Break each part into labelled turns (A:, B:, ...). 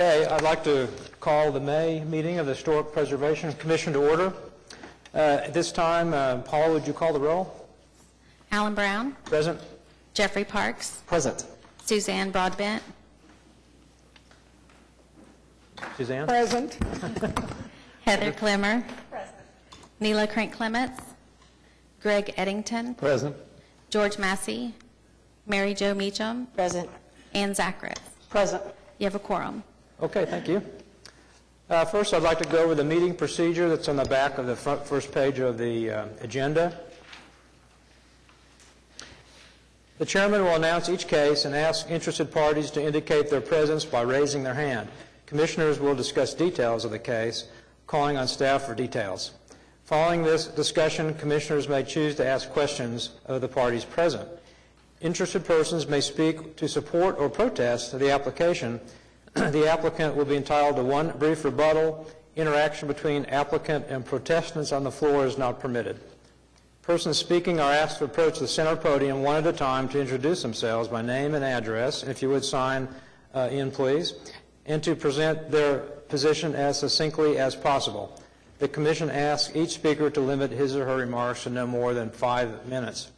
A: Okay, I'd like to call the May meeting of the Historic Preservation Commission to order. At this time, Paul, would you call the roll?
B: Alan Brown.
A: Present.
B: Jeffrey Parks.
A: Present.
B: Suzanne Broadbent.
A: Suzanne?
C: Present.
B: Heather Clemmer. Present. Neela Crank-Clements. Greg Eddington.
A: Present.
B: George Massey. Mary Jo Meacham.
C: Present.
B: Ann Zachris.
C: Present.
B: You have a quorum.
A: Okay, thank you. First, I'd like to go over the meeting procedure that's on the back of the first page of the agenda. The chairman will announce each case and ask interested parties to indicate their presence by raising their hand. Commissioners will discuss details of the case, calling on staff for details. Following this discussion, commissioners may choose to ask questions of the parties present. Interested persons may speak to support or protest the application. The applicant will be entitled to one brief rebuttal. Interaction between applicant and protestants on the floor is not permitted. Persons speaking are asked to approach the center podium one at a time to introduce themselves by name and address, and if you would sign in, please, and to present their position as succinctly as possible. The Commission asks each speaker to limit his or her remarks to no more than 5 minutes.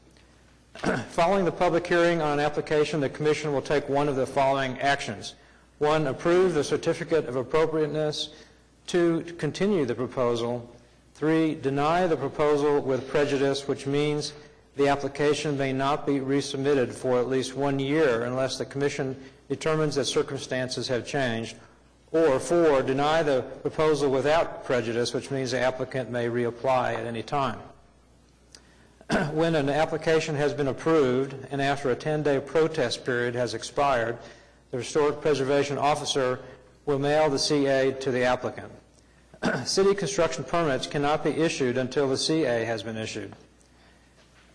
A: Following the public hearing on an application, the Commission will take one of the following actions. 1, approve the certificate of appropriateness. 2, continue the proposal. 3, deny the proposal with prejudice, which means the application may not be resubmitted for at least 1 year unless the Commission determines that circumstances have changed. Or 4, deny the proposal without prejudice, which means the applicant may reapply at any time. When an application has been approved and after a 10-day protest period has expired, the Historic Preservation Officer will mail the CA to the applicant. City construction permits cannot be issued until the CA has been issued.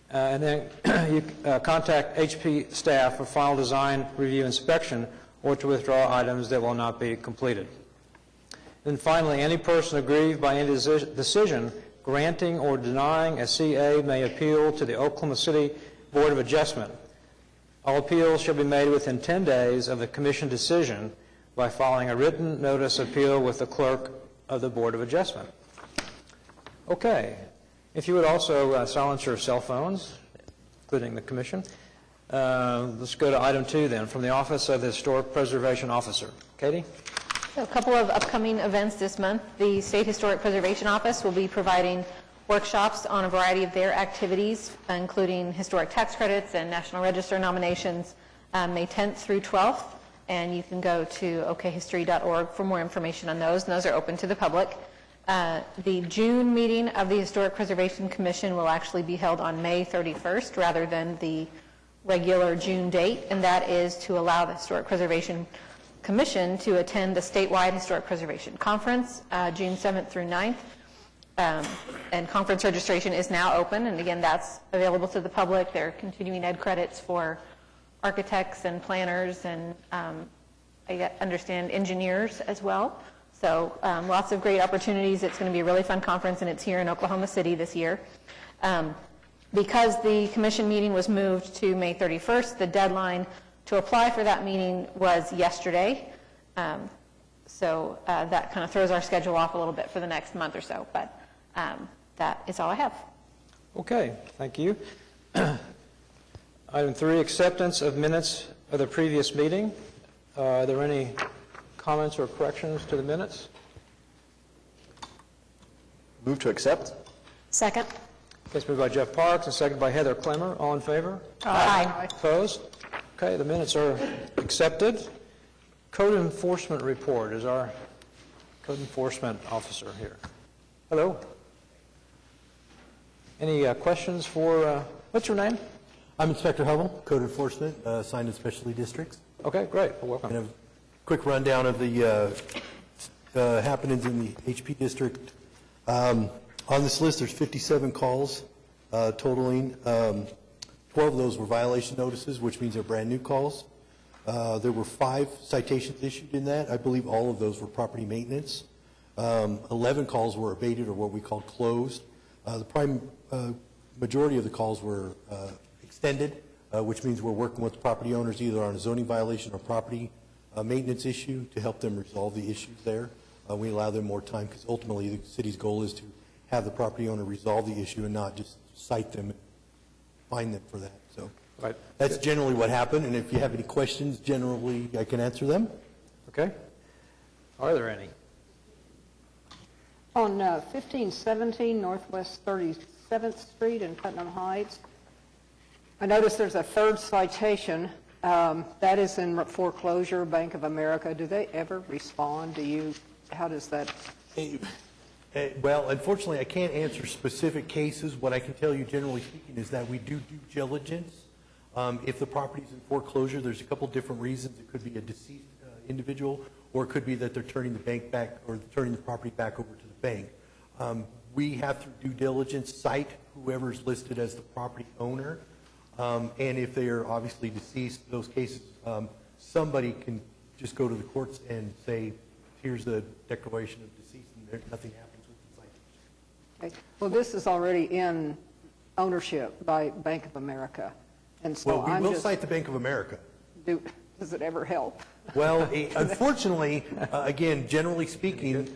A: And then you contact HP staff for final design review inspection or to withdraw items that will not be completed. And finally, any person aggrieved by any decision granting or denying a CA may appeal to the Oklahoma City Board of Adjustment. All appeals shall be made within 10 days of the Commission decision by filing a written notice of appeal with the clerk of the Board of Adjustment. Okay. If you would also silence your cell phones, including the Commission. Let's go to item 2 then, from the Office of the Historic Preservation Officer. Katie?
D: A couple of upcoming events this month. The State Historic Preservation Office will be providing workshops on a variety of their activities, including historic tax credits and National Register nominations, May 10th through 12th. And you can go to okhistory.org for more information on those, and those are open to the public. The June meeting of the Historic Preservation Commission will actually be held on May 31st rather than the regular June date, and that is to allow the Historic Preservation Commission to attend the statewide Historic Preservation Conference, June 7th through 9th. And conference registration is now open, and again, that's available to the public. There are continuing ed credits for architects and planners and I understand engineers as well. So lots of great opportunities. It's going to be a really fun conference, and it's here in Oklahoma City this year. Because the commission meeting was moved to May 31st, the deadline to apply for that meeting was yesterday. So that kind of throws our schedule off a little bit for the next month or so, but that is all I have.
A: Okay, thank you. Item 3, acceptance of minutes of the previous meeting. Are there any comments or corrections to the minutes?
E: Move to accept.
D: Second.
A: It's moved by Jeff Parks and seconded by Heather Clemmer. All in favor?
D: Aye.
A: Opposed? Okay, the minutes are accepted. Code enforcement report is our code enforcement officer here. Hello. Any questions for, what's your name?
F: I'm Inspector Hubble, Code Enforcement, assigned to specialty districts.
A: Okay, great. Well, welcome.
F: And a quick rundown of the happenings in the HP district. On this list, there's 57 calls totaling. 12 of those were violation notices, which means they're brand new calls. There were 5 citations issued in that. I believe all of those were property maintenance. 11 calls were abated, or what we call closed. The prime majority of the calls were extended, which means we're working with the property owners either on a zoning violation or property maintenance issue to help them resolve the issues there. We allow them more time because ultimately the city's goal is to have the property owner resolve the issue and not just cite them and fine them for that. So
A: Right.
F: that's generally what happened, and if you have any questions, generally I can answer them.
A: Okay. Are there any?
C: On 1517 Northwest 37th Street in Putnam Heights, I noticed there's a third citation. That is in foreclosure, Bank of America. Do they ever respond? How does that?
F: Well, unfortunately, I can't answer specific cases. What I can tell you, generally speaking, is that we do due diligence. If the property's in foreclosure, there's a couple different reasons. It could be a deceased individual, or it could be that they're turning the bank back, or turning the property back over to the bank. We have, through due diligence, cite whoever's listed as the property owner. And if they are obviously deceased, those cases, somebody can just go to the courts and say, here's the declaration of deceased, and nothing happens with the citation.
C: Okay. Well, this is already in ownership by Bank of America. And so
F: Well, we will cite the Bank of America.
C: Does it ever help?
F: Well, unfortunately, again, generally speaking,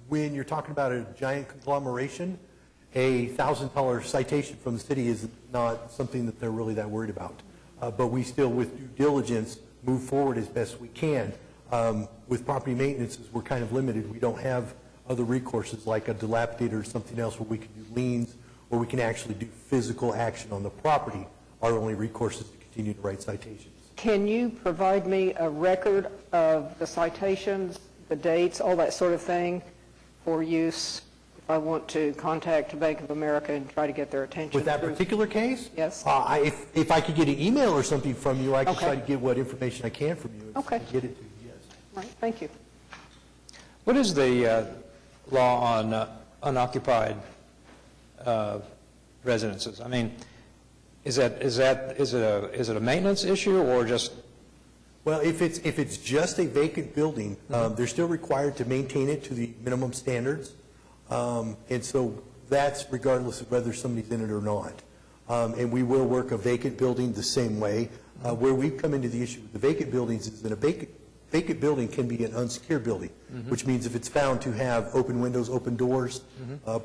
F: when you're talking about a giant conglomeration, a $1,000 citation from the city is not something that they're really that worried about. But we still, with due diligence, move forward as best we can. With property maintenances, we're kind of limited. We don't have other recourses like a dilapidator or something else where we can do liens or we can actually do physical action on the property. Our only recourse is to continue to write citations.
C: Can you provide me a record of the citations, the dates, all that sort of thing for use if I want to contact Bank of America and try to get their attention?
F: With that particular case?
C: Yes.
F: If I could get an email or something from you, I can
C: Okay.
F: try to get what information I can from you.
C: Okay.
F: And get it to you, yes.
C: Right, thank you.
A: What is the law on unoccupied residences? I mean, is it a maintenance issue or just?
F: Well, if it's just a vacant building, they're still required to maintain it to the minimum standards. And so that's regardless of whether somebody's in it or not. And we will work a vacant building the same way. Where we've come into the issue with the vacant buildings is that a vacant building can be an unsecured building, which means if it's found to have open windows, open doors,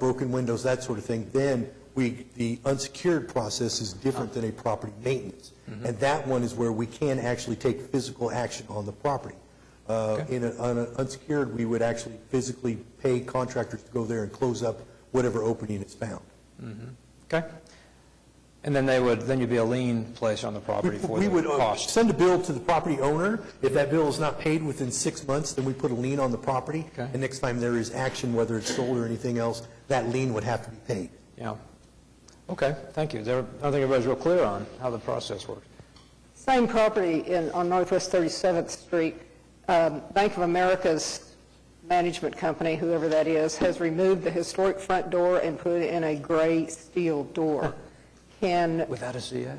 F: broken windows, that sort of thing, then the unsecured process is different than a property maintenance. And that one is where we can actually take physical action on the property. On an unsecured, we would actually physically pay contractors to go there and close up whatever opening is found.
A: Okay. And then you'd be a lien placed on the property for
F: We
A: the
F: would
A: cost.
F: send a bill to the property owner. If that bill is not paid within 6 months, then we put a lien on the property.
A: Okay.
F: And next time there is action, whether it's sold or anything else, that lien would have to be paid.
A: Yeah. Okay, thank you. I don't think everybody's real clear on how the process works.
C: Same property on Northwest 37th Street. Bank of America's management company, whoever that is, has removed the historic front door and put in a gray steel door.
A: Without a CA?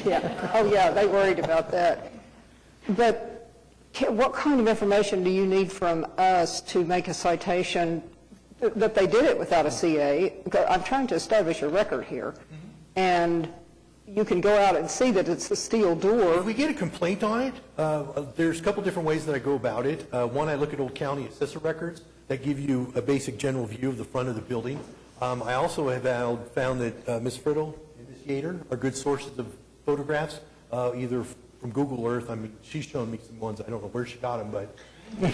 C: Yeah. Oh, yeah, they worried about that. But what kind of information do you need from us to make a citation that they did it without a CA? I'm trying to establish a record here. And you can go out and see that it's a steel door.
F: If we get a complaint on it, there's a couple different ways that I go about it. One, I look at Old County Assessor records that give you a basic general view of the front of the building. I also have found that Ms. Friddle and Ms. Yater are good sources of photographs, either from Google Earth. I mean, she's shown me some ones. I don't know where she got them, but but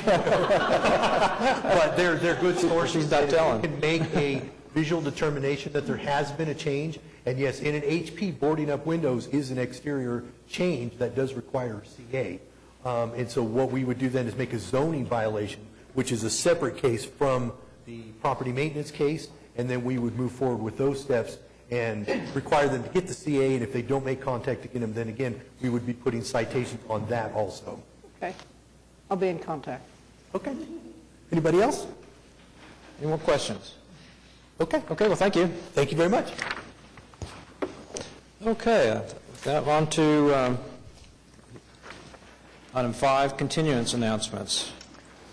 F: they're good sources.
A: She's not telling.
F: You can make a visual determination that there has been a change. And yes, in an HP, boarding up windows is an exterior change that does require a CA. And so what we would do then is make a zoning violation, which is a separate case from the property maintenance case, and then we would move forward with those steps and require them to get the CA, and if they don't make contact to get them, then again, we would be putting citations on that also.
C: Okay. I'll be in contact.
F: Okay. Anybody else?
A: Any more questions?
F: Okay.
A: Okay, well, thank you.
F: Thank you very much.
A: Okay, now on to item 5, continuance announcements.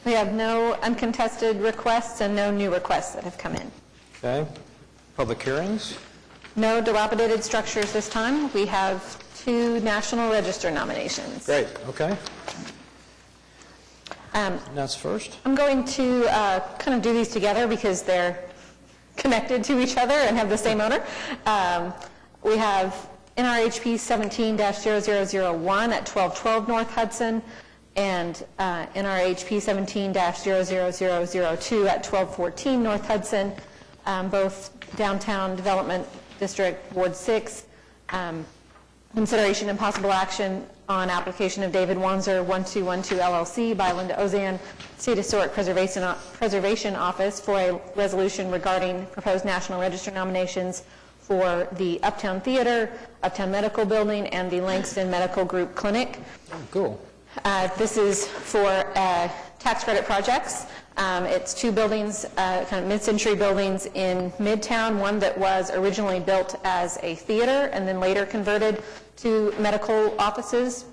D: We have no uncontested requests and no new requests that have come in.
A: Okay, public hearings.
D: No dilapidated structures this time. We have 2 National Register nominations.
A: Great, okay. Announce first.
D: I'm going to kind of do these together because they're connected to each other and have the same owner. We have NRHP 17-0001 at 1212 North Hudson, and NRHP 17-00002 at 1214 North Hudson, both Downtown Development District, Ward 6. Consideration and possible action on application of David Wanzer 1212 LLC by Linda Ozan, State Historic Preservation Office, for a resolution regarding proposed National Register nominations for the Uptown Theater, Uptown Medical Building, and the Langston Medical Group Clinic.
A: Cool.
D: This is for tax credit projects. It's two buildings, kind of mid-century buildings in Midtown, one that was originally built as a theater and then later converted to medical offices,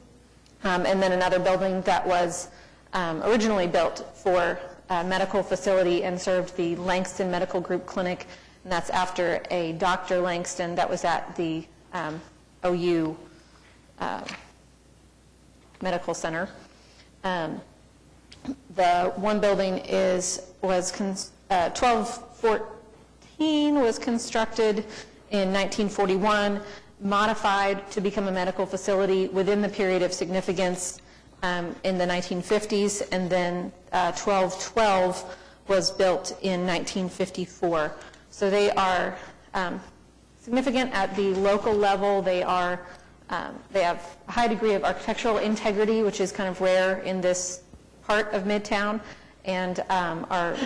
D: and then another building that was originally built for a medical facility and served the Langston Medical Group Clinic, and that's after a Dr. Langston that was at the OU Medical Center. The one building was 1214 was constructed in 1941, modified to become a medical facility within the period of significance in the 1950s, and then 1212 was built in 1954. So they are significant at the local level. They have a high degree of architectural integrity, which is kind of rare in this part of Midtown, and are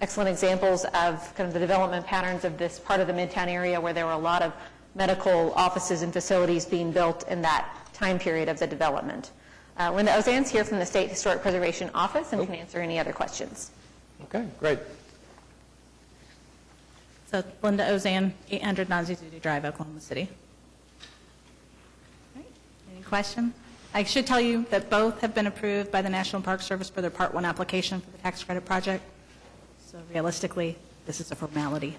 D: excellent examples of kind of the development patterns of this part of the Midtown area, where there were a lot of medical offices and facilities being built in that time period of the development. Linda Ozan's here from the State Historic Preservation Office and can answer any other questions.
A: Okay, great.
E: So Linda Ozan, 800 Nazi-Zulu Drive, Oklahoma City. All right. Any question? I should tell you that both have been approved by the National Park Service for their Part 1 application for the tax credit project. So realistically, this is a formality.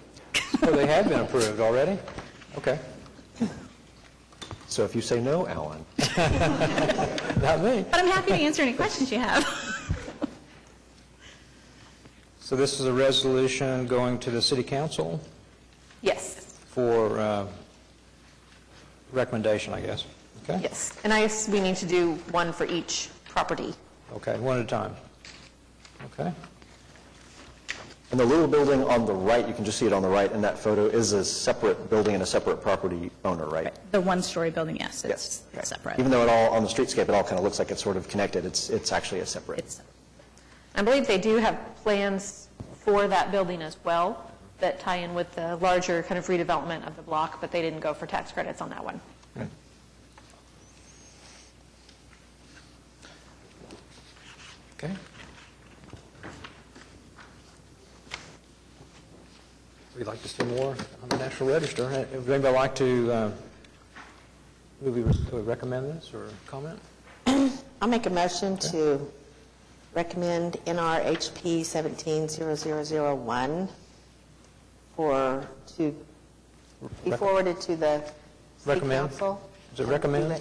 A: Oh, they have been approved already? Okay.
G: So if you say no, Alan.
A: Not me.
E: But I'm happy to answer any questions you have.
A: So this is a resolution going to the city council
D: Yes.
A: for recommendation, I guess. Okay?
D: Yes. And I guess we need to do one for each property.
A: Okay, one at a time. Okay.
G: And the little building on the right, you can just see it on the right in that photo, is a separate building and a separate property owner, right?
E: The one-story building, yes,
G: Yes.
E: it's separate.
G: Even though it all, on the streetscape, it all kind of looks like it's sort of connected, it's actually a separate.
E: It's
D: I believe they do have plans for that building as well that tie in with the larger kind of redevelopment of the block, but they didn't go for tax credits on that one.
A: Okay. We'd like to see more on the National Register. Would anybody like to recommend this or comment?
H: I'll make a motion to recommend NRHP 17-0001 to be forwarded to the city
A: Recommend?
H: council.
A: Is it recommended?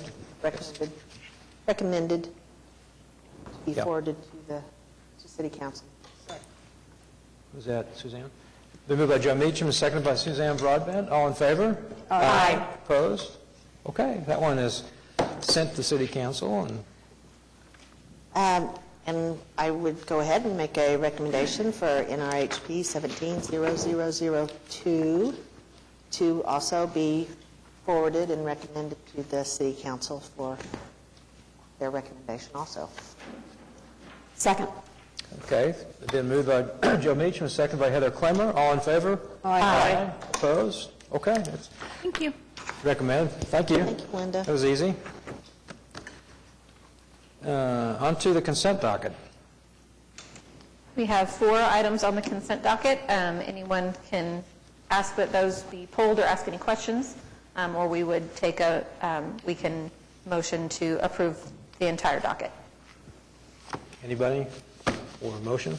H: Recommended to be
A: Yeah.
H: forwarded to city council.
A: Was that Suzanne? Been moved by Joe Meacham and seconded by Suzanne Broadbent. All in favor?
D: Aye.
A: Opposed? Okay, that one is sent to city council, and
H: And I would go ahead and make a recommendation for NRHP 17-0002 to also be forwarded and recommended to the city council for their recommendation also.
C: Second.
A: okay, been moved by Joe Meacham and seconded by Heather Clemmer. All in favor?
C: Aye.
A: Opposed? Okay, it's
E: Thank you.
A: recommended. Thank you.
H: Thank you, Linda.
A: That was easy. On to the consent docket.
D: We have 4 items on the consent docket. Anyone can ask that those be pulled or ask any questions, or we would we can motion to approve the entire docket.
A: Anybody or a motion?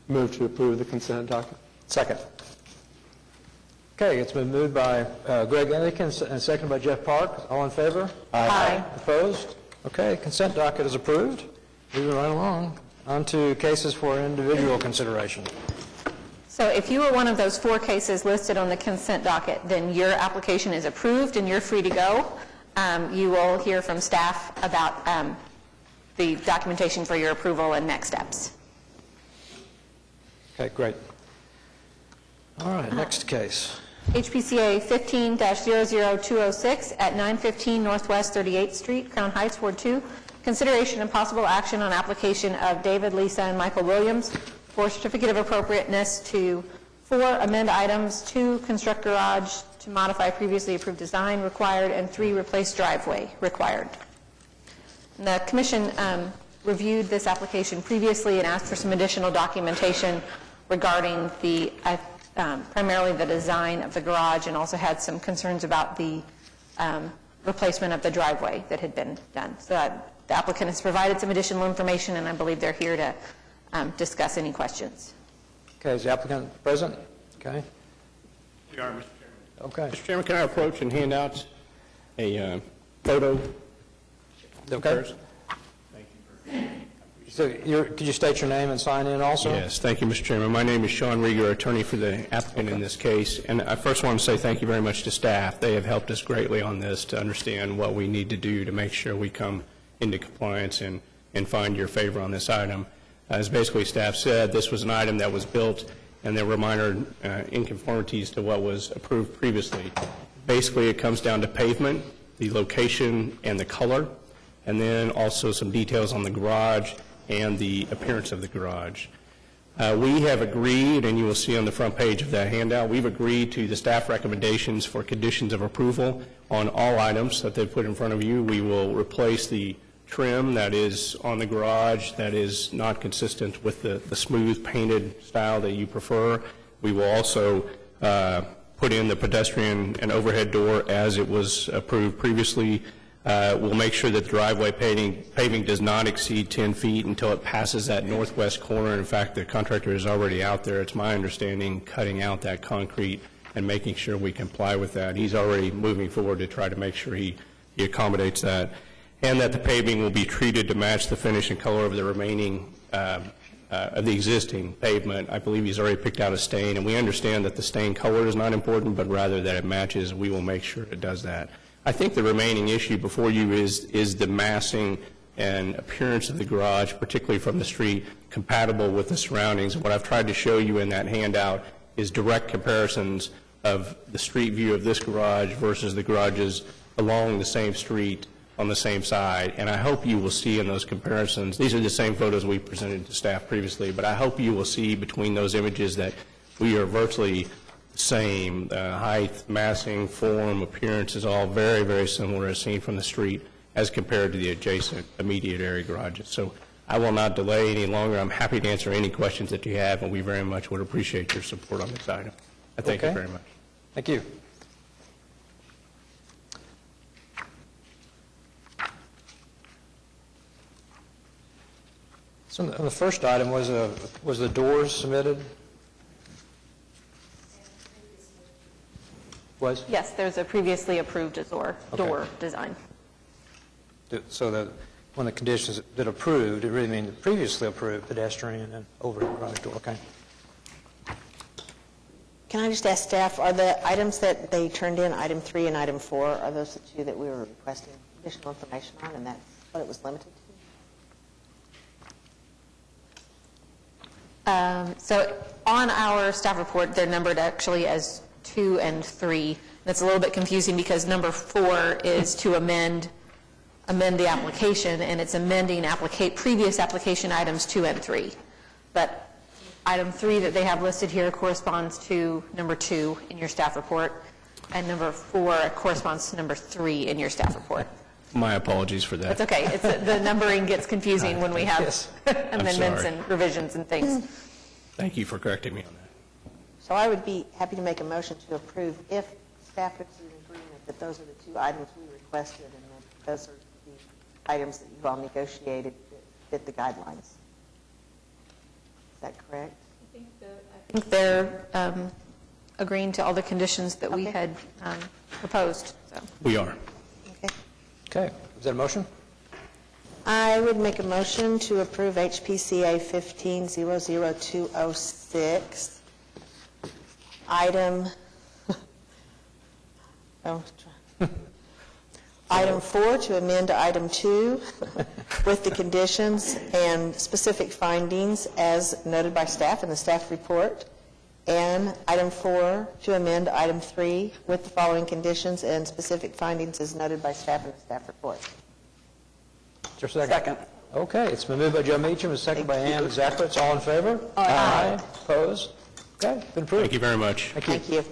I: Move to approve the consent docket.
G: Second.
A: Okay, it's been moved by Greg Enikin and seconded by Jeff Park. All in favor?
D: Aye.
A: Opposed? Okay, consent docket is approved. Moving right along. On to cases for individual consideration.
D: So if you were one of those 4 cases listed on the consent docket, then your application is approved and you're free to go. You will hear from staff about the documentation for your approval and next steps.
A: Okay, great. All right, next case.
D: HPCA 15-00206 at 915 Northwest 38th Street, Crown Heights, Ward 2. Consideration and possible action on application of David, Lisa, and Michael Williams for certificate of appropriateness to 4, amend items, 2, construct garage to modify previously approved design required, and 3, replace driveway required. And the Commission reviewed this application previously and asked for some additional documentation regarding the primarily the design of the garage, and also had some concerns about the replacement of the driveway that had been done. So the applicant has provided some additional information, and I believe they're here to discuss any questions.
A: Okay, is the applicant present? Okay.
J: We are, Mr. Chairman.
A: Okay.
J: Mr. Chairman, can I approach and hand out a photo?
A: Okay. So could you state your name and sign in also?
J: Yes, thank you, Mr. Chairman. My name is Sean Rieger, attorney for the applicant in this case. And I first want to say thank you very much to staff. They have helped us greatly on this to understand what we need to do to make sure we come into compliance and find your favor on this item. As basically staff said, this was an item that was built, and there were minor inconformities to what was approved previously. Basically, it comes down to pavement, the location, and the color, and then also some details on the garage and the appearance of the garage. We have agreed, and you will see on the front page of that handout, we've agreed to the staff recommendations for conditions of approval on all items that they've put in front of you. We will replace the trim that is on the garage that is not consistent with the smooth painted style that you prefer. We will also put in the pedestrian and overhead door as it was approved previously. We'll make sure that the driveway paving does not exceed 10 feet until it passes that northwest corner. In fact, the contractor is already out there, it's my understanding, cutting out that concrete and making sure we comply with that. He's already moving forward to try to make sure he accommodates that. And that the paving will be treated to match the finish and color of the remaining of the existing pavement. I believe he's already picked out a stain, and we understand that the stain color is not important, but rather that it matches. We will make sure it does that. I think the remaining issue before you is the massing and appearance of the garage, particularly from the street, compatible with the surroundings. What I've tried to show you in that handout is direct comparisons of the street view of this garage versus the garages along the same street on the same side. And I hope you will see in those comparisons, these are the same photos we presented to staff previously, but I hope you will see between those images that we are virtually the same. Height, massing, form, appearance is all very, very similar as seen from the street as compared to the adjacent immediate area garages. So I will not delay any longer. I'm happy to answer any questions that you have, and we very much would appreciate your support on this item. I thank you very much.
A: Thank you. So the first item was the doors submitted? Was?
D: Yes, there's a previously approved door design.
A: So that when the conditions that approved, it really means previously approved pedestrian and overhead garage door. Okay.
H: Can I just ask staff, are the items that they turned in, item 3 and item 4, are those the two that we were requesting additional information on, and that's what it was limited to?
D: So on our staff report, they're numbered actually as 2 and 3. That's a little bit confusing because number 4 is to amend the application, and it's amending previous application items 2 and 3. But item 3 that they have listed here corresponds to number 2 in your staff report, and number 4 corresponds to number 3 in your staff report.
J: My apologies for that.
D: That's okay. The numbering gets confusing when we have amendments and revisions and things.
J: Thank you for correcting me on that.
H: So I would be happy to make a motion to approve if staff is in agreement that those are the 2 items we requested and that those are the items that you've all negotiated that fit the guidelines. Is that correct?
D: I think they're agreeing to all the conditions that we had proposed. So.
J: We are.
H: Okay.
A: Okay. Is that a motion?
H: I would make a motion to approve HPCA 1500206, item, item 4 to amend item 2 with the conditions and specific findings as noted by staff in the staff report, and item 4 to amend item 3 with the following conditions and specific findings as noted by staff in the staff report.
A: Is there a second? Okay, it's been moved by Joe Meacham, and seconded by Ann Zacharitz. All in favor? Aye. Opposed? Okay, been approved.
J: Thank you very much.
H: Thank you.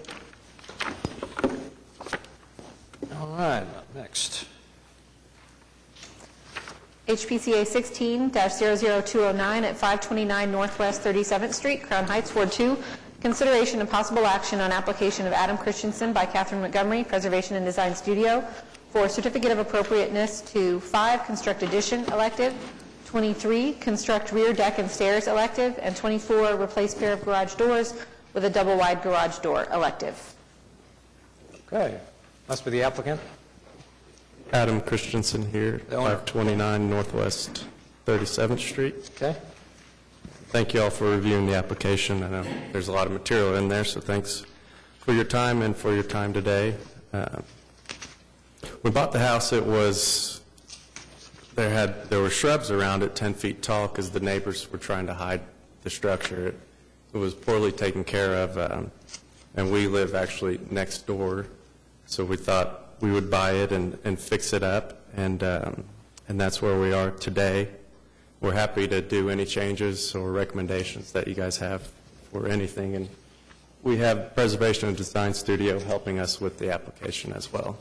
A: All right, next.
D: HPCA 16-00209 at 529 Northwest 37th Street, Crown Heights, Ward 2. Consideration and possible action on application of Adam Christensen by Catherine Montgomery, Preservation and Design Studio, for Certificate of Appropriateness to 5, Construct Addition elective, 23, Construct Rear Deck and Stairs elective, and 24, Replace pair of garage doors with a double-wide garage door elective.
A: Okay, must be the applicant.
I: Adam Christensen here,
A: The owner.
I: 529 Northwest 37th Street.
A: Okay,
I: Thank you all for reviewing the application. I know there's a lot of material in there, so thanks for your time and for your time today. We bought the house, it was, there were shrubs around it 10 feet tall because the neighbors were trying to hide the structure. It was poorly taken care of, and we live actually next door, so we thought we would buy it and fix it up, and that's where we are today. We're happy to do any changes or recommendations that you guys have for anything, and we have Preservation and Design Studio helping us with the application as well.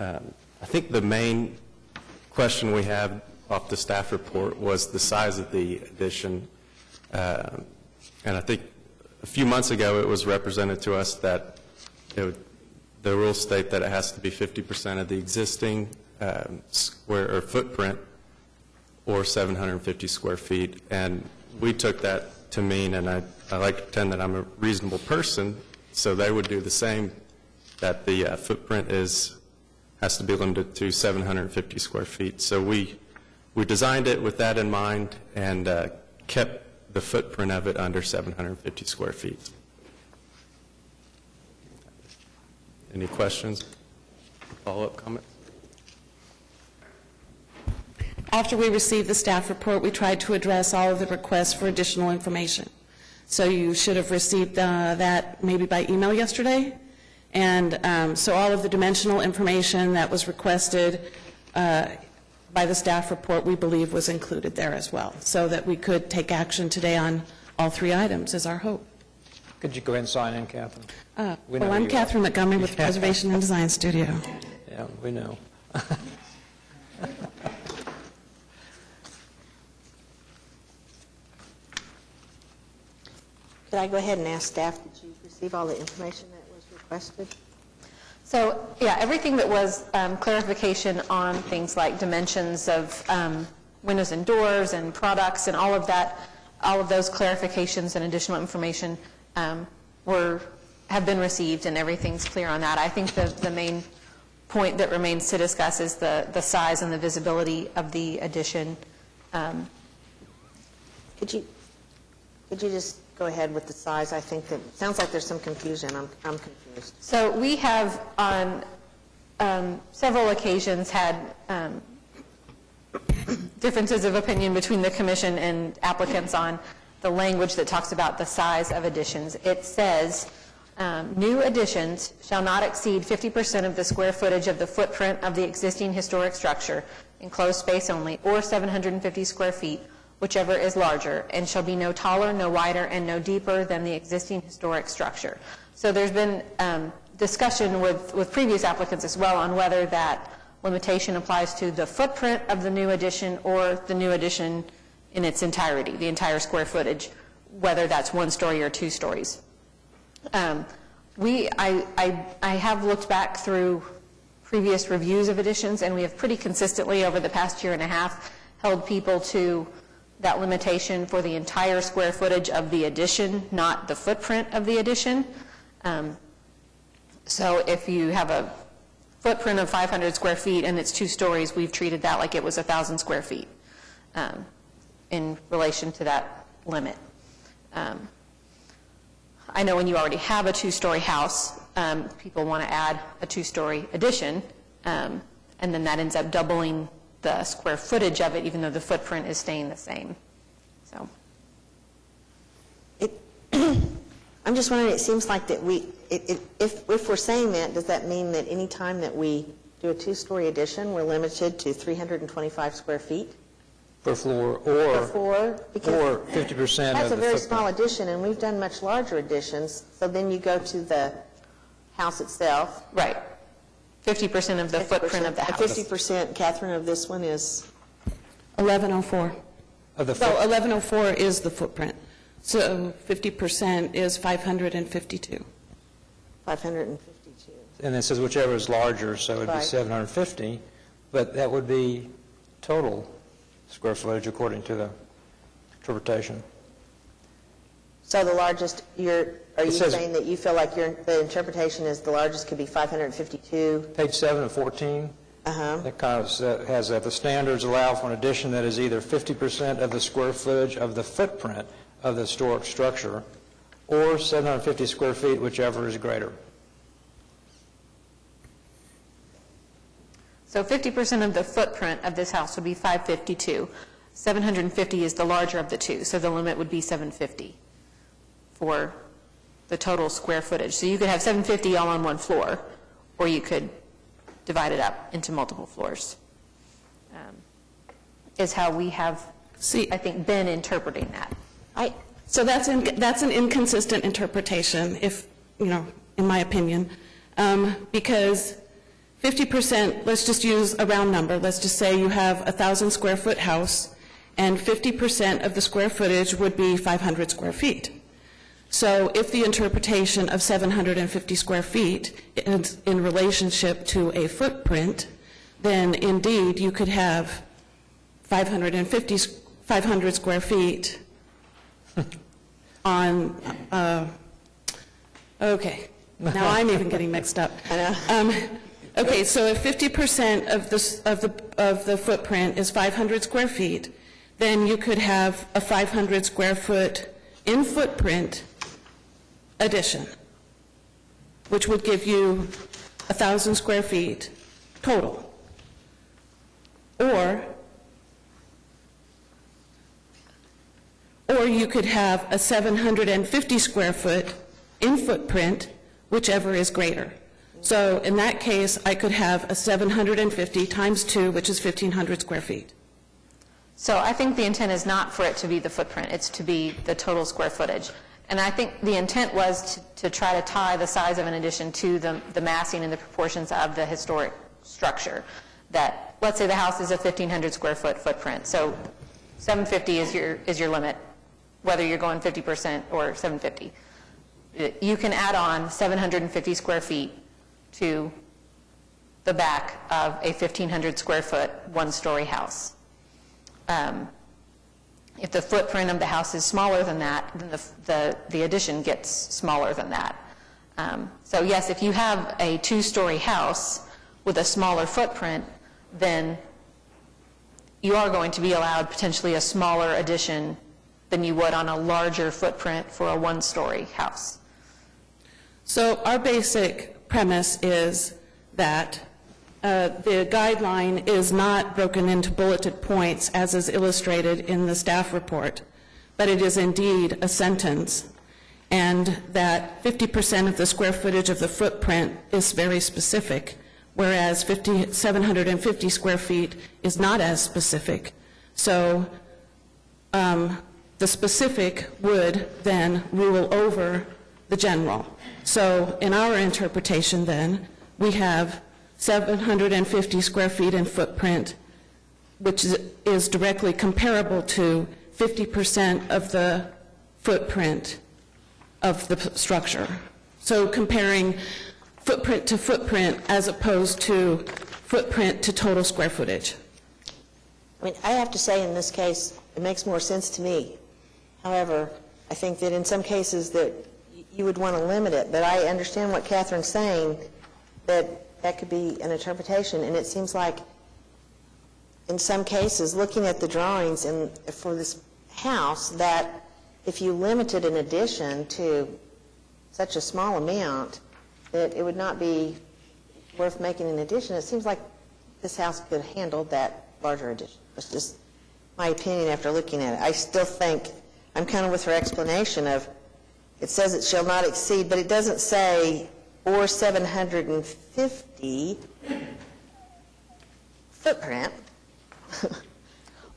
I: I think the main question we had off the staff report was the size of the addition, and I think a few months ago it was represented to us that the rules state that it has to be 50% of the existing square or footprint or 750 square feet, and we took that to mean, and I like to pretend that I'm a reasonable person, so they would do the same, that the footprint has to be limited to 750 square feet. So we designed it with that in mind and kept the footprint of it under 750 square feet. Any questions? Follow-up comments?
K: After we received the staff report, we tried to address all of the requests for additional information. So you should have received that maybe by email yesterday. And so all of the dimensional information that was requested by the staff report, we believe was included there as well, so that we could take action today on all 3 items is our hope.
A: could you go ahead and sign in, Catherine?
K: Well, I'm Catherine Montgomery with Preservation and Design Studio.
A: Yeah, we know.
H: Could I go ahead and ask staff, did you receive all the information that was requested?
D: So, yeah, everything that was clarification on things like dimensions of windows and doors and products and all of that, all of those clarifications and additional information have been received, and everything's clear on that. I think the main point that remains to discuss is the size and the visibility of the addition.
H: Could you just go ahead with the size? I think that, sounds like there's some confusion. I'm confused.
D: So we have on several occasions had differences of opinion between the commission and applicants on the language that talks about the size of additions. It says, new additions shall not exceed 50% of the square footage of the footprint of the existing historic structure, enclosed space only, or 750 square feet, whichever is larger, and shall be no taller, no wider, and no deeper than the existing historic structure. So there's been discussion with previous applicants as well on whether that limitation applies to the footprint of the new addition or the new addition in its entirety, the entire square footage, whether that's 1 story or 2 stories. I have looked back through previous reviews of additions, and we have pretty consistently over the past year and a half held people to that limitation for the entire square footage of the addition, not the footprint of the addition. So if you have footprint of 500 square feet and it's 2 stories, we've treated that like it was 1,000 square feet in relation to that limit. I know when you already have a 2-story house, people want to add a 2-story addition, and then that ends up doubling the square footage of it, even though the footprint is staying the same. So,
H: I'm just wondering, it seems like that if we're saying that, does that mean that any time that we do a 2-story addition, we're limited to 325 square feet?
A: Per floor,
H: Per floor? Because
A: or 50% of the footprint.
H: that's a very small addition, and we've done much larger additions, so then you go to the house itself.
D: right, 50% of the footprint of the house.
H: 50%, Catherine, of this one is?
K: 1104.
A: Of the
K: So
A: foot-
K: 1104 is the footprint. So 50% is 552.
H: 552.
A: And it says whichever is larger, so it would be
H: Right.
A: 750, but that would be total square footage according to the interpretation.
H: So the largest, are you
A: says-
H: saying that you feel like the interpretation is the largest could be 552?
A: Page 7 of 14, that kind of has that the standards allow for an addition that is either 50% of the square footage of the footprint of the historic structure, or 750 square feet, whichever is greater.
D: So 50% of the footprint of this house would be 552. 750 is the larger of the two, so the limit would be 750 for the total square footage. So you could have 750 all on one floor, or you could divide it up into multiple floors, is how we have,
K: See,
D: I think, been interpreting that.
K: so that's an inconsistent interpretation, if, in my opinion, because 50%, let's just use a round number. Let's just say you have a 1,000 square foot house, and 50% of the square footage would be 500 square feet. So if the interpretation of 750 square feet is in relationship to a footprint, then indeed you could have 500 square feet on, okay, now I'm even getting mixed up. Okay, so if 50% of the footprint is 500 square feet, then you could have a 500 square foot in footprint addition, which would give you 1,000 square feet total. Or you could have a 750 square foot in footprint, whichever is greater. So in that case, I could have a 750 times 2, which is 1,500 square feet.
D: So I think the intent is not for it to be the footprint, it's to be the total square footage. And I think the intent was to try to tie the size of an addition to the massing and the proportions of the historic structure. That, let's say the house is a 1,500 square foot footprint, so 750 is your limit, whether you're going 50% or 750. You can add on 750 square feet to the back of a 1,500 square foot, 1-story house. If the footprint of the house is smaller than that, then the addition gets smaller than that. So yes, if you have a 2-story house with a smaller footprint, then you are going to be allowed potentially a smaller addition than you would on a larger footprint for a 1-story house.
K: So our basic premise is that the guideline is not broken into bulleted points as is illustrated in the staff report, but it is indeed a sentence, and that 50% of the square footage of the footprint is very specific, whereas 750 square feet is not as specific. So the specific would then rule over the general. So in our interpretation then, we have 750 square feet in footprint, which is directly comparable to 50% of the footprint of the structure. So comparing footprint to footprint as opposed to footprint to total square footage.
H: I mean, I have to say in this case, it makes more sense to me. However, I think that in some cases that you would want to limit it, but I understand what Catherine's saying, that that could be an interpretation, and it seems like in some cases, looking at the drawings and for this house, that if you limited an addition to such a small amount, that it would not be worth making an addition. It seems like this house could handle that larger addition. It's just my opinion after looking at it. I still think, I'm kind of with her explanation of, it says it shall not exceed, but it doesn't say, or 750 footprint.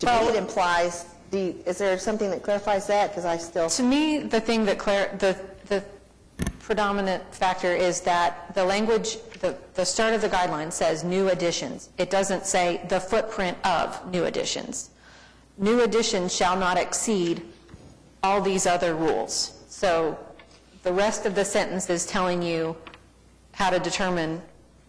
H: To me, it implies, is there something that clarifies that? Because I still...
D: To me, the thing that the predominant factor is that the language, the start of the guideline says new additions. It doesn't say the footprint of new additions. New additions shall not exceed all these other rules. So the rest of the sentence is telling you how to determine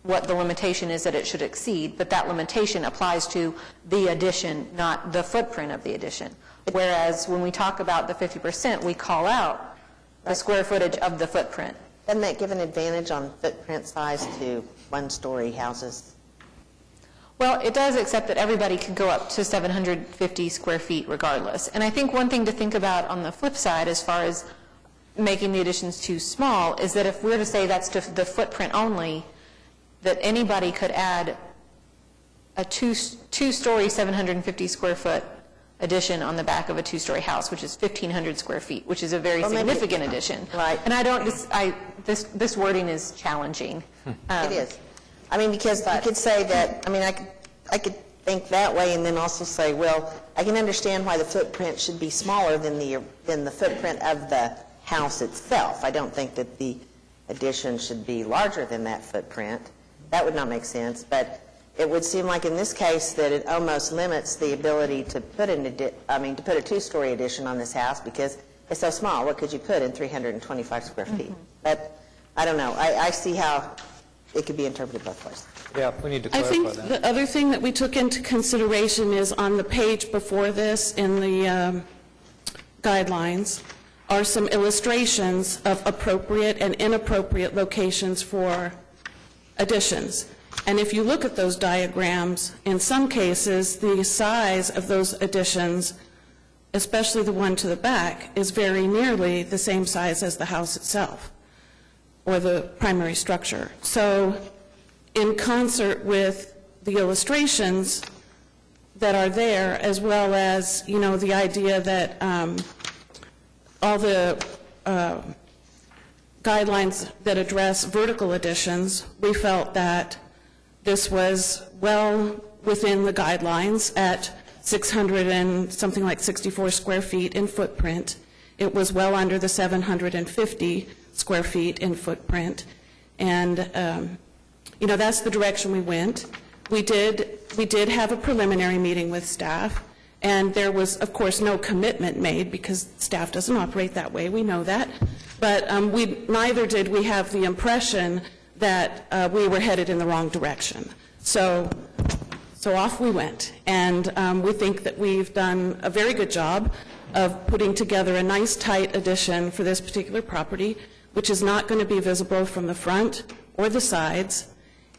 D: what the limitation is that it should exceed, but that limitation applies to the addition, not the footprint of the addition. Whereas when we talk about the 50%, we call out the square footage of the footprint.
H: Doesn't that give an advantage on footprint size to one-story houses?
D: Well, it does, except that everybody could go up to 750 square feet regardless. And I think one thing to think about on the flip side as far as making the additions too small is that if we're to say that's to the footprint only, that anybody could add a two-story 750 square foot addition on the back of a two-story house, which is 1,500 square feet, which is a very significant addition.
H: Right.
D: And this wording is challenging.
H: It is. I mean, because you could say that, I mean, I could think that way and then also say, well, I can understand why the footprint should be smaller than the footprint of the house itself. I don't think that the addition should be larger than that footprint. That would not make sense, but it would seem like in this case that it almost limits the ability to put to put a two-story addition on this house because it's so small. What could you put in 325 square feet? But I don't know. I see how it could be interpreted both ways.
A: Yeah, we need to
K: I
A: clarify
K: think
A: that.
K: the other thing that we took into consideration is on the page before this in the guidelines are some illustrations of appropriate and inappropriate locations for additions. And if you look at those diagrams, in some cases, the size of those additions, especially the one to the back, is very nearly the same size as the house itself or the primary structure. So in concert with the illustrations that are there, as well as, you know, the idea that all the guidelines that address vertical additions, we felt that this was well within the guidelines at 600 and something like 64 square feet in footprint. It was well under the 750 square feet in footprint. And, you know, that's the direction we went. We did have a preliminary meeting with staff, and there was, of course, no commitment made because staff doesn't operate that way. We know that. But neither did we have the impression that we were headed in the wrong direction. So off we went. And we think that we've done a very good job of putting together a nice, tight addition for this particular property, which is not going to be visible from the front or the sides.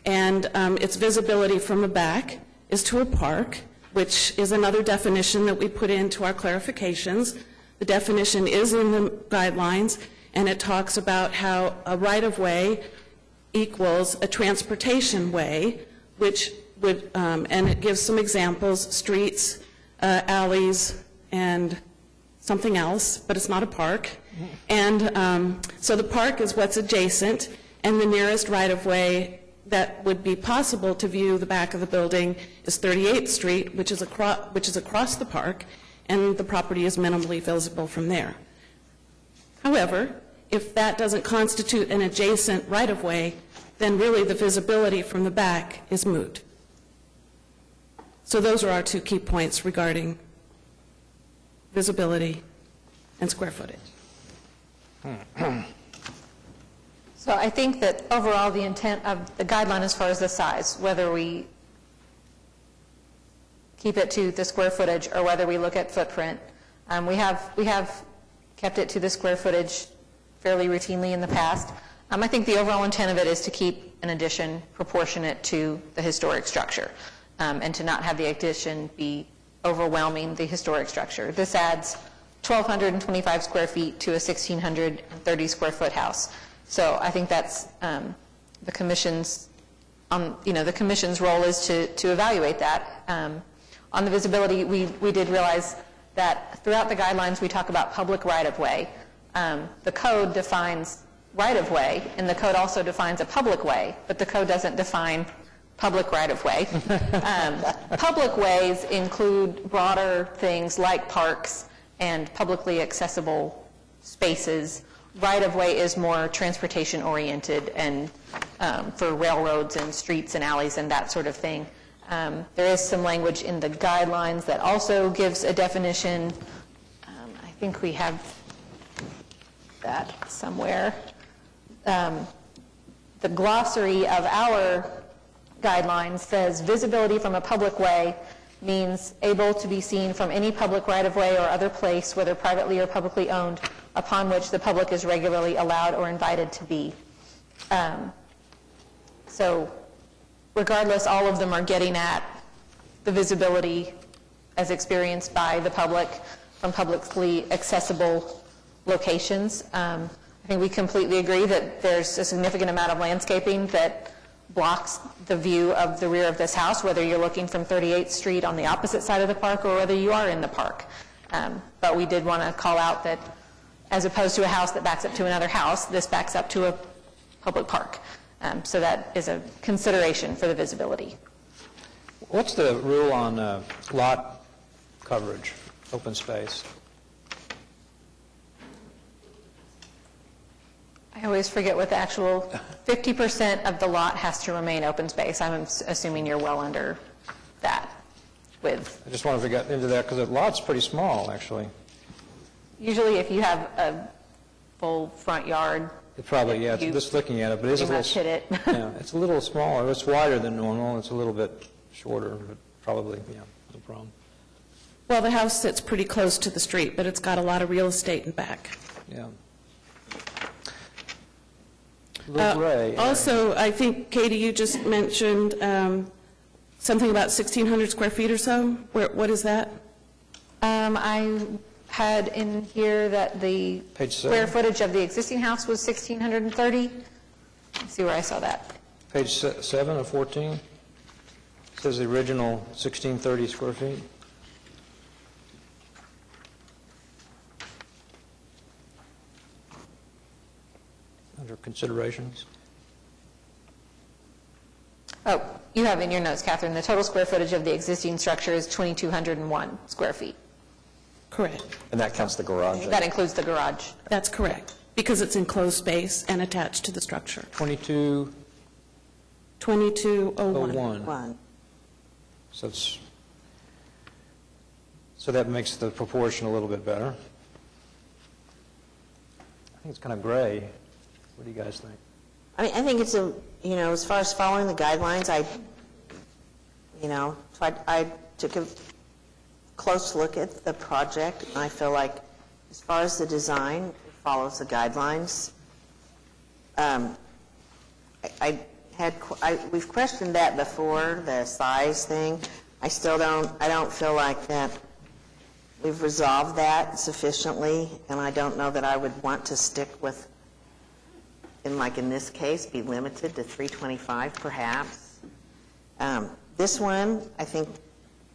K: And its visibility from the back is to a park, which is another definition that we put into our clarifications. The definition is in the guidelines, and it talks about how a right-of-way equals a transportation way, which would, and it gives some examples, streets, alleys, and something else, but it's not a park. And so the park is what's adjacent, and the nearest right-of-way that would be possible to view the back of the building is 38th Street, which is across the park, and the property is minimally visible from there. However, if that doesn't constitute an adjacent right-of-way, then really the visibility from the back is moot. So those are our two key points regarding visibility and square footage.
D: So I think that overall the intent of the guideline as far as the size, whether we keep it to the square footage or whether we look at footprint, we have kept it to the square footage fairly routinely in the past. I think the overall intent of it is to keep an addition proportionate to the historic structure, and to not have the addition be overwhelming the historic structure. This adds 1,225 square feet to a 1,630 square foot house. So I think that's the commission's, the commission's role is to evaluate that. On the visibility, we did realize that throughout the guidelines we talk about public right-of-way. The code defines right-of-way, and the code also defines a public way, but the code doesn't define public right-of-way. Public ways include broader things like parks and publicly accessible spaces. Right-of-way is more transportation-oriented and for railroads and streets and alleys and that sort of thing. There is some language in the guidelines that also gives a definition. I think we have that somewhere. The glossary of our guidelines says visibility from a public way means able to be seen from any public right-of-way or other place, whether privately or publicly owned, upon which the public is regularly allowed or invited to be. So regardless, all of them are getting at the visibility as experienced by the public from publicly accessible locations. I think we completely agree that there's a significant amount of landscaping that blocks the view of the rear of this house, whether you're looking from 38th Street on the opposite side of the park or whether you are in the park. But we did want to call out that as opposed to a house that backs up to another house, this backs up to a public park. So that is a consideration for the visibility.
A: What's the rule on lot coverage, open space?
D: I always forget what the actual 50% of the lot has to remain open space. I'm assuming you're well under that with.
A: I just want to get into that because the lot's pretty small, actually.
D: Usually if you have a full front yard.
A: It probably, yeah, just looking at it, but it's a
D: pretty much hit
A: little,
D: it.
A: yeah, it's a little smaller. It's wider than normal. It's a little bit shorter, but probably, yeah, no problem.
K: Well, the house sits pretty close to the street, but it's got a lot of real estate in back.
A: Yeah. Little gray.
K: Also, I think, Katie, you just mentioned something about 1,600 square feet or so. What is that?
D: I had in here that the
A: Page
D: square
A: 7.
D: footage of the existing house was 1,630. Let's see where I saw that.
A: Page 7 of 14 says the original 1,630 square feet. Under considerations.
D: Oh, you have in your notes, Catherine, the total square footage of the existing structure is 2,201 square feet.
K: Correct.
G: And that counts the garage?
D: That includes the garage.
K: That's correct, because it's enclosed space and attached to the structure. 2201.
H: One.
A: So that makes the proportion a little bit better. I think it's kind of gray. What do you guys think?
H: I mean, I think it's as far as following the guidelines, I took a close look at the project, and I feel like as far as the design, it follows the guidelines. We've questioned that before, the size thing. I don't feel like that we've resolved that sufficiently, and I don't know that I would want to stick with, in this case, be limited to 325 perhaps. This one, I think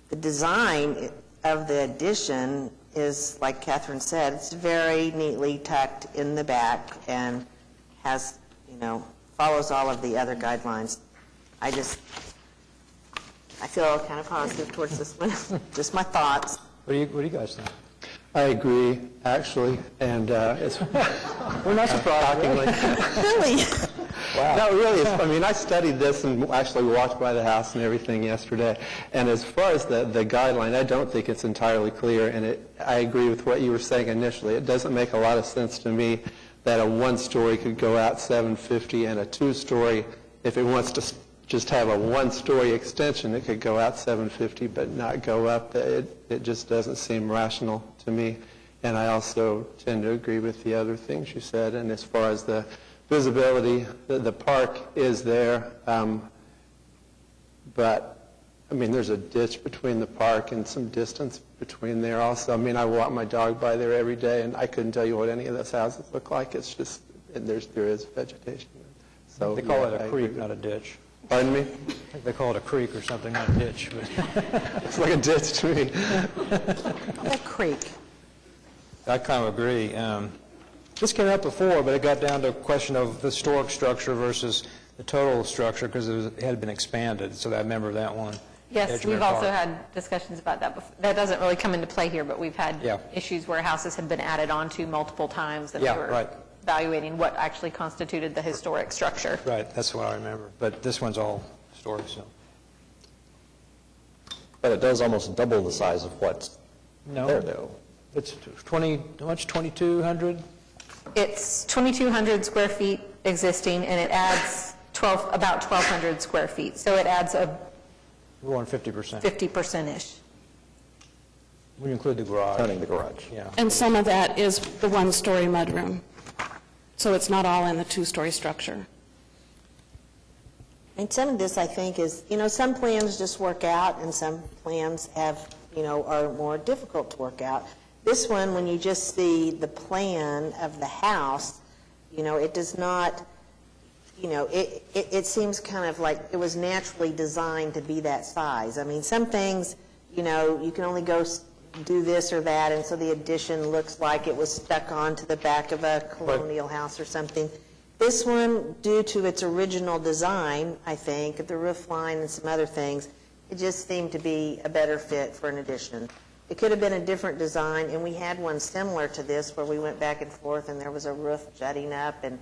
H: the design of the addition is, like Catherine said, it's very neatly tucked in the back and has, follows all of the other guidelines. I feel kind of positive towards this one. Just my thoughts.
A: What do you guys think?
L: I agree, actually, and it's
A: We're not surprised.
H: Really?
A: Wow.
L: no, really. I studied this and actually walked by the house and everything yesterday. And as far as the guideline, I don't think it's entirely clear. And I agree with what you were saying initially. It doesn't make a lot of sense to me that a one-story could go out 750 and a two-story, if it wants to just have a one-story extension, it could go out 750 but not go up. It just doesn't seem rational to me. And I also tend to agree with the other things you said. And as far as the visibility, the park is there, but, I mean, there's a ditch between the park and some distance between there also. I mean, I walk my dog by there every day, and I couldn't tell you what any of those houses look like. It's just, and there is vegetation. So
A: They call
L: yeah,
A: it
L: I
A: a
L: agree
A: creek, not a ditch.
L: Pardon me?
A: I think they call it a creek or something, not a ditch.
L: It's like a ditch to me.
H: A creek.
A: I kind of agree. This came up before, but it got down to a question of the historic structure versus the total structure because it had been expanded, so I remember that one.
D: Yes,
A: Edgemere
D: we've also
A: Park.
D: had discussions about that before. That doesn't really come into play here, but we've had
A: Yeah.
D: issues where houses had been added onto multiple times, and
A: Yeah,
D: they were
A: right.
D: evaluating what actually constituted the historic structure.
A: Right, that's what I remember. But this one's all historic, so.
G: But it does almost double the size of what's
A: No.
G: there, though.
A: It's 20, how much, 2,200?
D: It's 2,200 square feet existing, and it adds about 1,200 square feet. So it adds a
A: We're on 50%.
D: 50%-ish.
A: We include the garage.
G: Counting the garage.
A: Yeah.
K: And some of that is the one-story mudroom. So it's not all in the two-story structure.
H: And some of this, I think, is, some plans just work out, and some plans have, are more difficult to work out. This one, when you just see the plan of the house, it does not, it seems kind of like it was naturally designed to be that size. I mean, some things, you can only go do this or that, and so the addition looks like it was stuck onto the back of a colonial house or something. This one, due to its original design, I think, the roof line and some other things, it just seemed to be a better fit for an addition. It could have been a different design, and we had one similar to this where we went back and forth, and there was a roof jutting up, and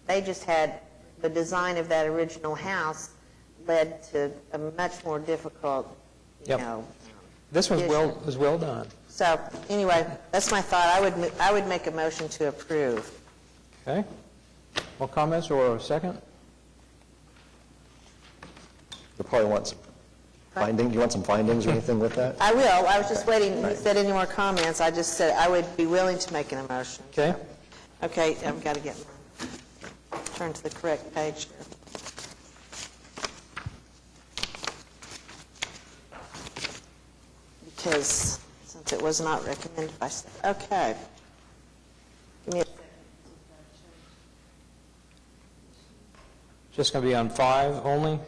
H: they just had the design of that original house led to a much more difficult,
A: Yep. This one's was well done.
H: So anyway, that's my thought. I would make a motion to approve.
A: Okay. More comments or a second?
G: You probably want some findings, you want some findings or anything with that?
H: I will. I was just waiting. He said any more comments. I just said I would be willing to make an emotion.
A: Okay.
H: Okay, I've got to turn to the correct page here. Because since it was not recommended by staff. Okay. Give me a second.
A: Just going to be on 5 only?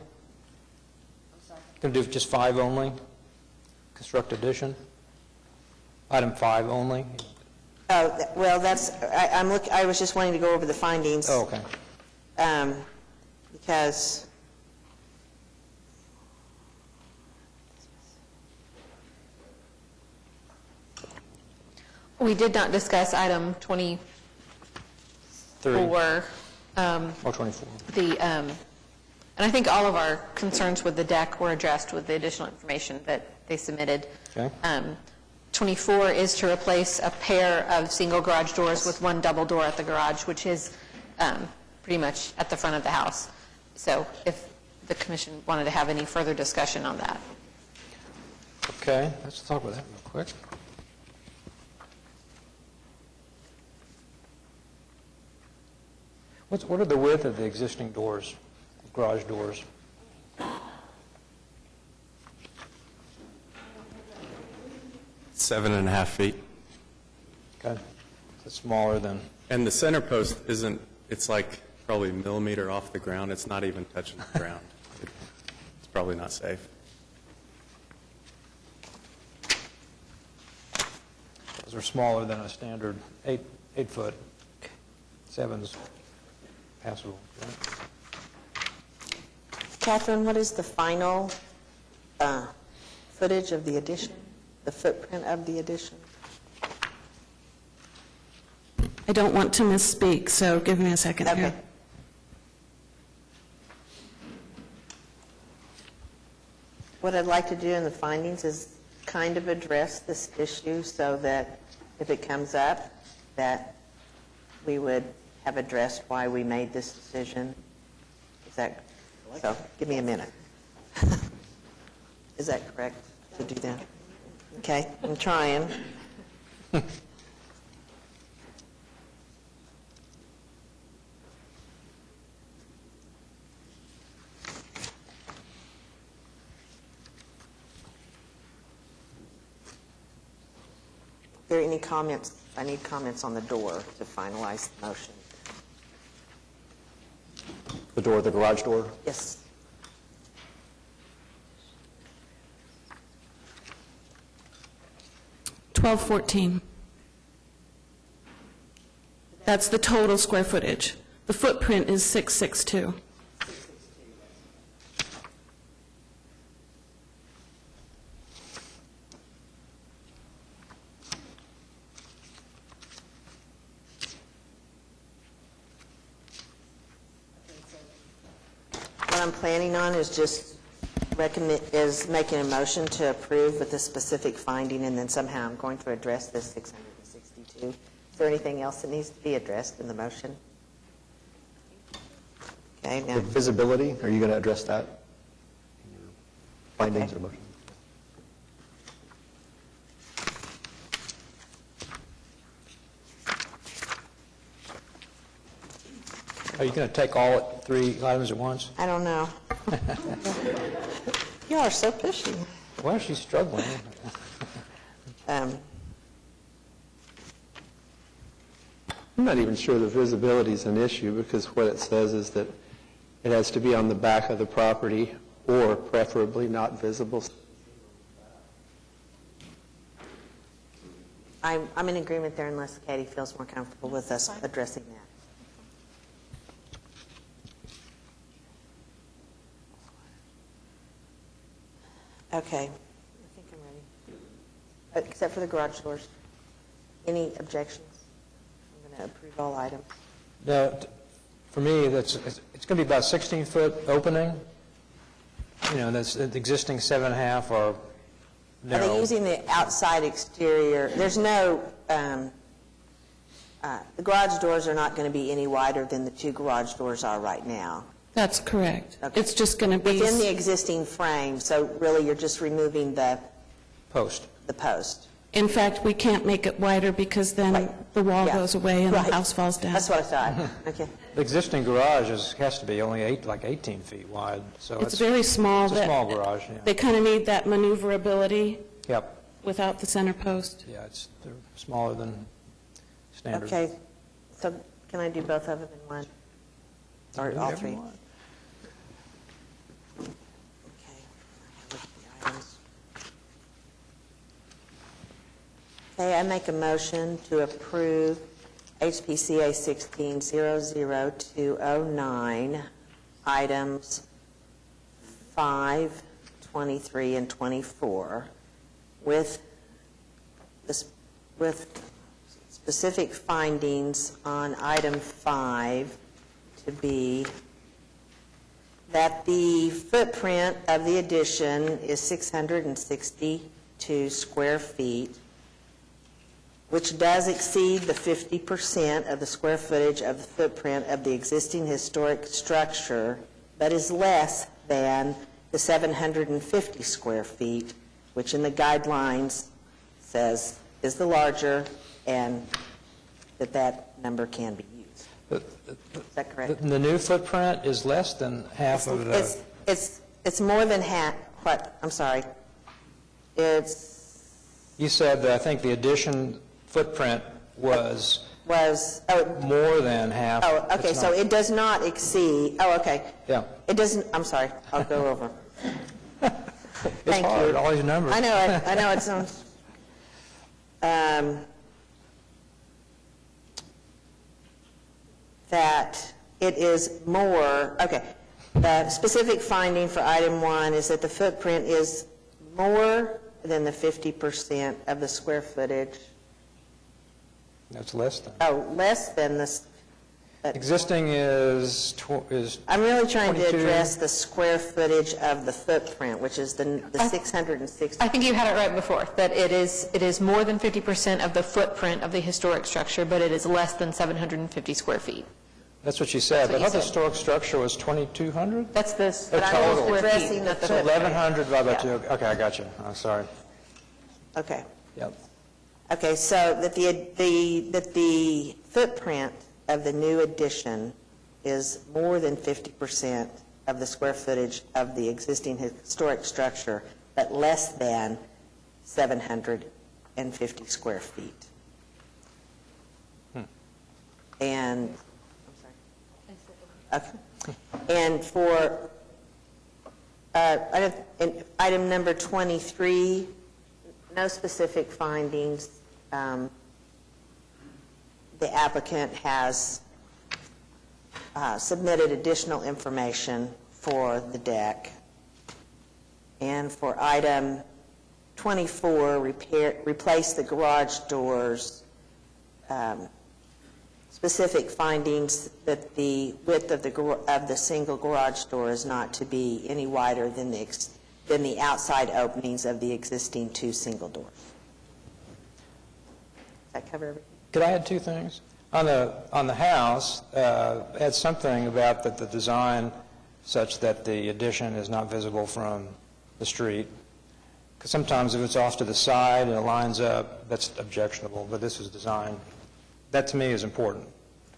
A: Going to do just 5 only? Construct addition? Item 5 only?
H: Oh, well, I was just wanting to go over the findings.
A: Oh, okay.
H: Because
D: We did not discuss item 24.
A: 24.
D: And I think all of our concerns with the deck were addressed with the additional information that they submitted.
A: Okay.
D: 24 is to replace a pair of single garage doors with one double door at the garage, which is pretty much at the front of the house. So if the commission wanted to have any further discussion on that.
A: Okay, let's talk about that real quick. What are the width of the existing doors, garage doors?
I: Seven and a half feet.
A: Okay, it's smaller than,
I: And the center post isn't, it's like probably a millimeter off the ground. It's not even touching the ground. It's probably not safe.
A: those are smaller than a standard 8-foot. 7's passable. Right?
H: Catherine, what is the final footage of the addition, the footprint of the addition?
K: I don't want to misspeak, so give me a second
H: Okay.
K: here.
H: What I'd like to do in the findings is kind of address this issue so that if it comes up, that we would have addressed why we made this decision. Is that, so give me a minute. Is that correct to do that? Okay, I'm trying. there any comments? I need comments on the door to finalize the motion.
G: The door, the garage door?
H: Yes.
K: $1,214. That's the total square footage. The footprint is 662.
H: What I'm planning on is just making a motion to approve with a specific finding, and then somehow I'm going to address this 662. Is there anything else that needs to be addressed in the motion? Okay, now,
G: The visibility, are you going to address that in your findings or motion?
A: Are you going to take all 3 items at once?
H: I don't know. You are so pushy.
A: Well, she's struggling.
L: I'm not even sure the visibility is an issue, because what it says is that it has to be on the back of the property or preferably not visible.
H: I'm in agreement there unless Katie feels more comfortable with us addressing that. Okay, I think I'm ready. Except for the garage doors. Any objections? I'm going to approve all items.
A: Now, for me, it's going to be about 16-foot opening. You know, that's the existing 7.5 are
H: Are
A: narrow.
H: they using the outside exterior? There's no, the garage doors are not going to be any wider than the 2 garage doors are right now.
K: That's correct.
H: Okay.
K: It's just going to be...
H: Within the existing frame, so really you're just removing the
A: Post.
H: post.
K: In fact, we can't make it wider because then
H: Right.
K: the wall
H: Yeah.
K: goes away and
H: Right.
K: the house falls down.
H: That's what I thought. Okay.
A: The existing garage has to be only 18 feet wide, so
K: It's very small.
A: It's a
K: that-
A: small garage, yeah.
K: They kind of need that maneuverability
A: Yep,
K: without the center post.
A: yeah, they're smaller than standard.
H: Okay, so can I do both of them in one? Or all
A: Whatever you
H: 3?
A: want.
H: Okay. I look at the items. Okay, I make a motion to approve HPCA 16-00209, items 5, 23, and 24, with specific findings on item 5 to be that the footprint of the addition is 662 square feet, which does exceed the 50% of the square footage of the footprint of the existing historic structure, but is less than the 750 square feet, which in the guidelines says is the larger, and that number can be used. Is that correct?
A: The new footprint is less than half of the...
H: It's more than half, what, I'm sorry.
A: You said that I think the addition footprint was
H: Oh,
A: more than half.
H: oh, okay,
A: It's
H: so
A: not.
H: it does not exceed, oh, okay.
A: Yeah.
H: It doesn't, I'm sorry, I'll go over.
A: It's
H: Thank
A: hard,
H: you.
A: all these numbers.
H: I know it sounds, that it is more, okay, the specific finding for item 1 is that the footprint is more than the 50% of the square footage,
A: That's less than.
H: less than this, but
A: Existing is
H: I'm really trying to
A: 22.
H: address the square footage of the footprint, which is the 660.
D: I think you had it right before, that it is more than 50% of the footprint of the historic structure, but it is less than 750 square feet.
A: That's what you said.
D: That's what
A: But
D: you
A: I thought the
D: said.
A: historic structure was 2,200?
D: That's this.
A: The total.
D: square feet,
H: Addressing
D: not
H: the
A: So 1,100 divided by
H: Yeah.
A: 2. Okay, I got you. I'm sorry.
H: Okay.
A: Yep.
H: Okay, so that the footprint of the new addition is more than 50% of the square footage of the existing historic structure, but less than 700 450 square feet. And, I'm sorry. Okay. And for item number 23, no specific findings. The applicant has submitted additional information for the deck. And for item 24, replace the garage doors, specific findings that the width of the single garage door is not to be any wider than the outside openings of the existing 2 single doors. Does that cover everything?
A: Could I add 2 things? On the house, add something about that the design such that the addition is not visible from the street. Because sometimes if it's off to the side and it lines up, that's objectionable, but this is designed. That to me is important.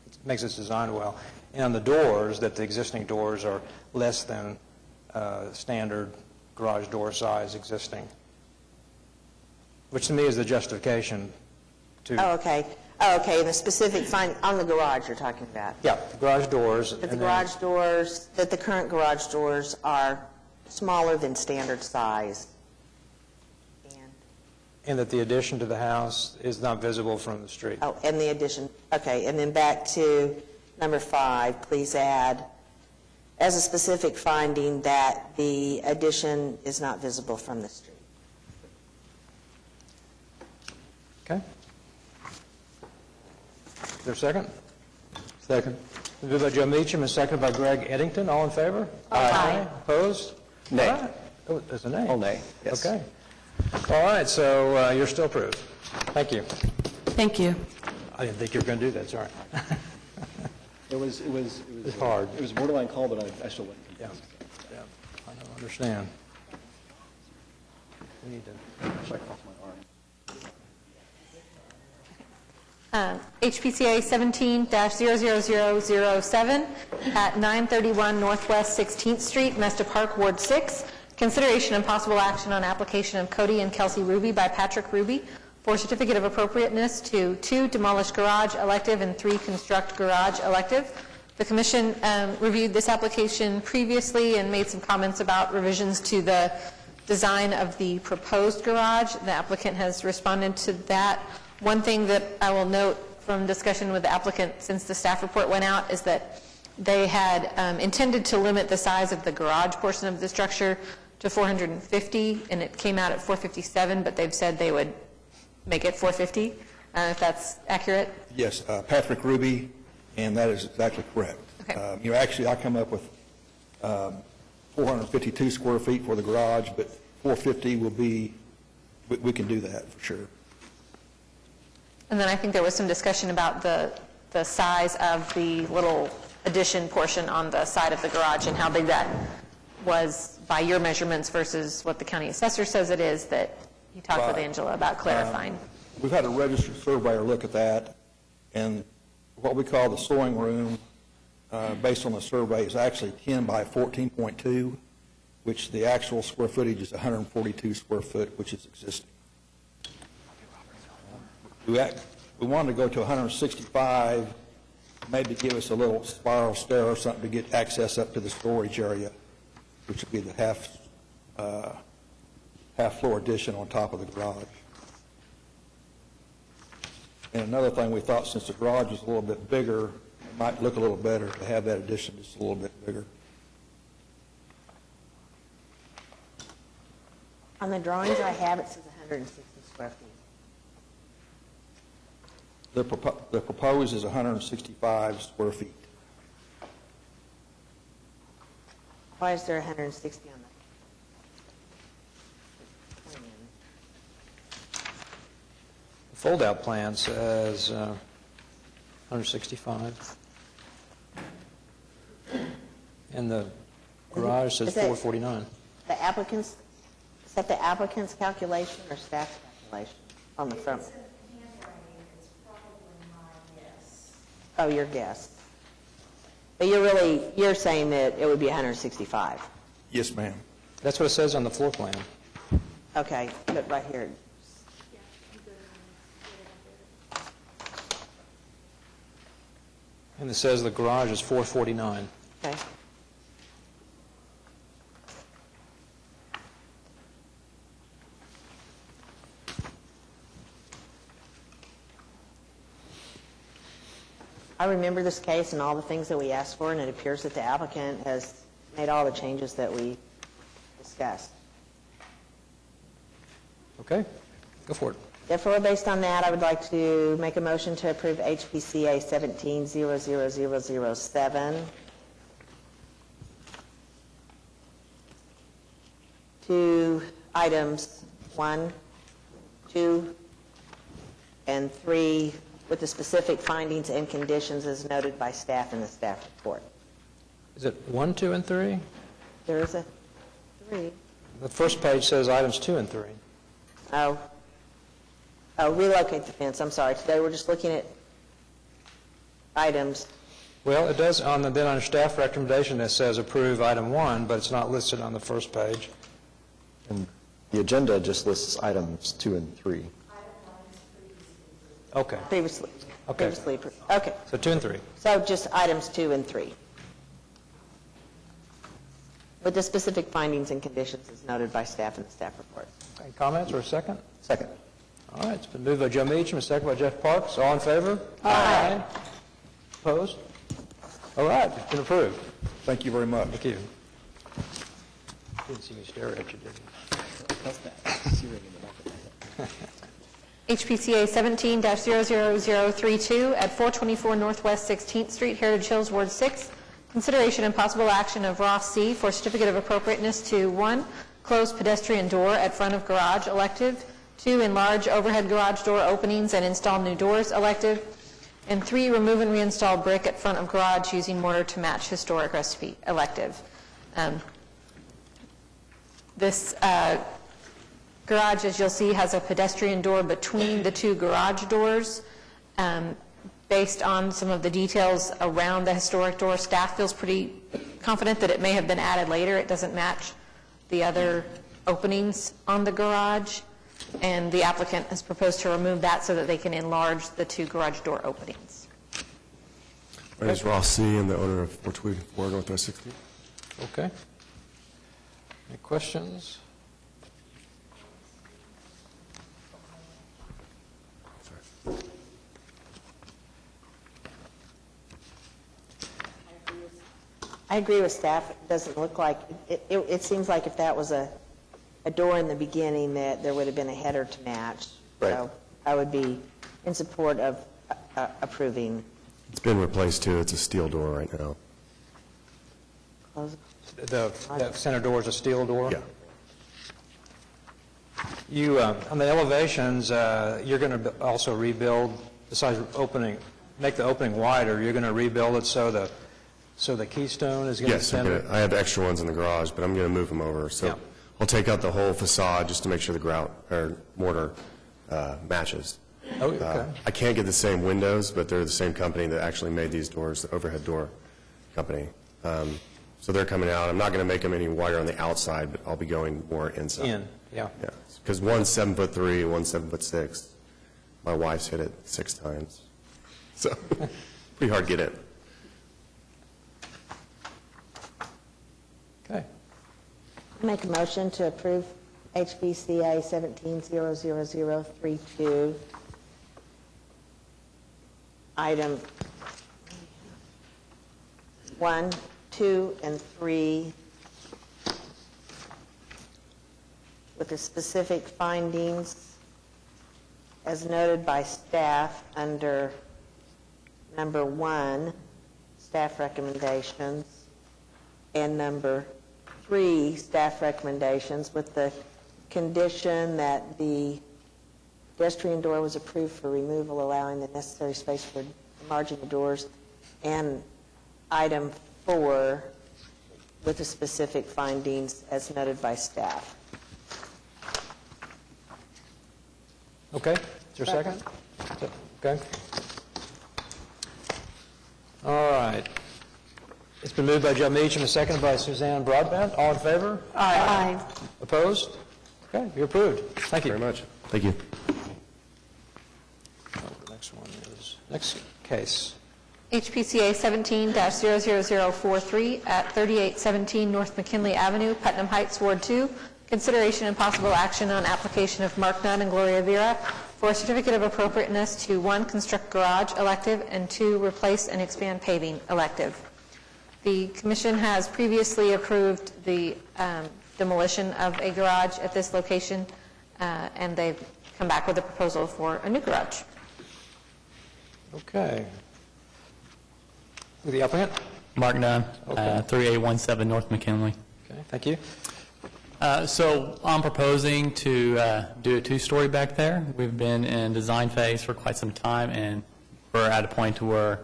A: It makes it designed well. And on the doors, that the existing doors are less than standard garage door size existing, which to me is the justification to...
H: Oh, okay. Oh, okay, and the specific find on the garage you're talking about.
A: Yeah, the garage doors.
H: That the current garage doors are smaller than standard size.
A: And that the addition to the house is not visible from the street.
H: Oh, and the addition, okay, and then back to number 5, please add, as a specific finding, that the addition is not visible from the street.
A: Okay. Is there a second?
F: Second.
A: Moved by Joe Meacham and seconded by Greg Eddington. All in favor? Aye. Opposed?
L: Nay.
A: All right. Oh, there's a nay.
L: Oh, nay, yes.
A: Okay. All right, so you're still approved. Thank you.
K: Thank you.
A: I didn't think you were going to do that, sorry.
G: It was
A: It's hard.
G: It was a borderline call, but I still went.
A: Yeah, yeah, I don't understand. We need to check off my arm.
D: HPCA 17-00007 at 931 Northwest 16th Street, Mesta Park, Ward 6. Consideration and possible action on application of Cody and Kelsey Ruby by Patrick Ruby for certificate of appropriateness to 2 demolish garage elective and 3 construct garage elective. The Commission reviewed this application previously and made some comments about revisions to the design of the proposed garage. The applicant has responded to that. One thing that I will note from discussion with the applicant since the staff report went out is that they had intended to limit the size of the garage portion of the structure to 450, and it came out at 457, but they've said they would make it 450, if that's accurate.
M: Yes, Patrick Ruby, and that is exactly correct.
D: Okay.
M: Actually, I come up with 452 square feet for the garage, but 450 will be, we can do that for sure.
D: And then I think there was some discussion about the size of the little addition portion on the side of the garage and how big that was by your measurements versus what the county assessor says it is, that you talked with Angela about clarifying.
M: We've had a registered surveyor look at that, and what we call the sewing room, based on the survey, is actually 10 by 14.2, which the actual square footage is 142 square foot, which is existing. We wanted to go to 165, maybe give us a little spiral stair or something to get access up to the storage area, which would be the half-floor addition on top of the garage. And another thing, we thought since the garage is a little bit bigger, it might look a little better to have that addition just a little bit bigger.
H: On the drawings I have, it says 160 square feet.
M: The proposed is 165 square feet.
H: Why is there 160 on the plan?
A: The fold-out plan says 165. And the garage says
H: Is that-
A: 449.
H: The applicant's, is that the applicant's calculation or staff's calculation on the front? Oh, your guess. But you're saying that it would be 165.
M: Yes, ma'am.
A: That's what it says on the floor plan.
H: Okay, but right here.
A: And it says the garage is 449.
H: Okay. I remember this case and all the things that we asked for, and it appears that the applicant has made all the changes that we discussed.
A: Okay, go for it.
H: Therefore, based on that, I would like to make a motion to approve HPCA 17-00007 to items 1, 2, and 3 with the specific findings and conditions as noted by staff in the staff report.
A: Is it 1, 2, and 3?
H: There is a 3.
A: The first page says items 2 and 3.
H: Oh, relocate the fence, I'm sorry. Today we're just looking at items.
A: Well, it does, then on staff recommendation, it says approve item 1, but it's not listed on the first page.
G: And the agenda just lists items 2 and 3.
A: Okay.
H: Previously.
A: Okay.
H: Previously approved. Okay.
A: So 2 and 3.
H: So just items 2 and 3. With the specific findings and conditions as noted by staff in the staff report.
A: Any comments or a second?
G: Second.
A: All right, it's been moved by Joe Meacham, a second by Jeff Parks. All in favor? Aye. Opposed? All right, it's been approved.
M: Thank you very much.
A: Thank you. Didn't see me stare at you, did you?
D: HPCA 17-00032 at 424 Northwest 16th Street, Heritage Hills, Ward 6. Consideration and possible action of Ross C. for certificate of appropriateness to 1, close pedestrian door at front of garage, elective; 2, enlarge overhead garage door openings and install new doors, elective; and 3, remove and reinstall brick at front of garage using mortar to match historic recipe, elective. This garage, as you'll see, has a pedestrian door between the 2 garage doors. Based on some of the details around the historic door, staff feels pretty confident that it may have been added later. It doesn't match the other openings on the garage, and the applicant has proposed to remove that so that they can enlarge the 2 garage door openings.
N: My name is Ross C. I'm the owner of 424 Northwest 16th.
A: Okay. Any questions?
H: I agree with staff. It doesn't look like, it seems like if that was a door in the beginning, that there would have been a header to match.
G: Right.
H: So I would be in support of approving.
N: It's been replaced too. It's a steel door right now.
H: Close.
A: The center door is a steel door?
N: Yeah.
A: You, on the elevations, you're going to also rebuild, besides make the opening wider, you're going to rebuild it so the keystone is going to
N: Yes,
A: center?
N: I have extra ones in the garage, but I'm going to move them over. So
A: Yeah.
N: I'll take out the whole facade just to make sure the grout or mortar matches.
A: Oh, okay.
N: I can't get the same windows, but they're the same company that actually made these doors, the overhead door company. So they're coming out. I'm not going to make them any wider on the outside, but I'll be going more inside.
A: Yeah.
N: Yeah, because one's 7'3", one's 7'6". My wife's hit it 6 times, so pretty hard to get in.
A: Okay.
H: Make a motion to approve HPCA 17-00032, item 1, 2, and 3, with the specific findings as noted by staff under number 1, staff recommendations, and number 3, staff recommendations, with the condition that the pedestrian door was approved for removal, allowing the necessary space for enlarging the doors, and item 4, with the specific findings as noted by staff.
A: Okay, is there a second? Okay. All right. It's been moved by Joe Meacham and seconded by Suzanne Broadbent. All in favor?
H: Aye.
A: Opposed? Okay, you're approved. Thank you.
N: Very much. Thank you.
A: The next one is, next case.
D: HPCA 17-00043 at 3817 North McKinley Avenue, Putnam Heights, Ward 2. Consideration and possible action on application of Mark Nunn and Gloria Vera for a certificate of appropriateness to 1, construct garage elective, and 2, replace and expand paving elective. The commission has previously approved the demolition of a garage at this location, and they've come back with a proposal for a new garage.
A: Okay. The applicant?
O: Mark Nunn,
A: Okay.
O: 3817 North McKinley.
A: Okay, thank you.
O: So I'm proposing to do a two-story back there. We've been in design phase for quite some time, and we're at a point to where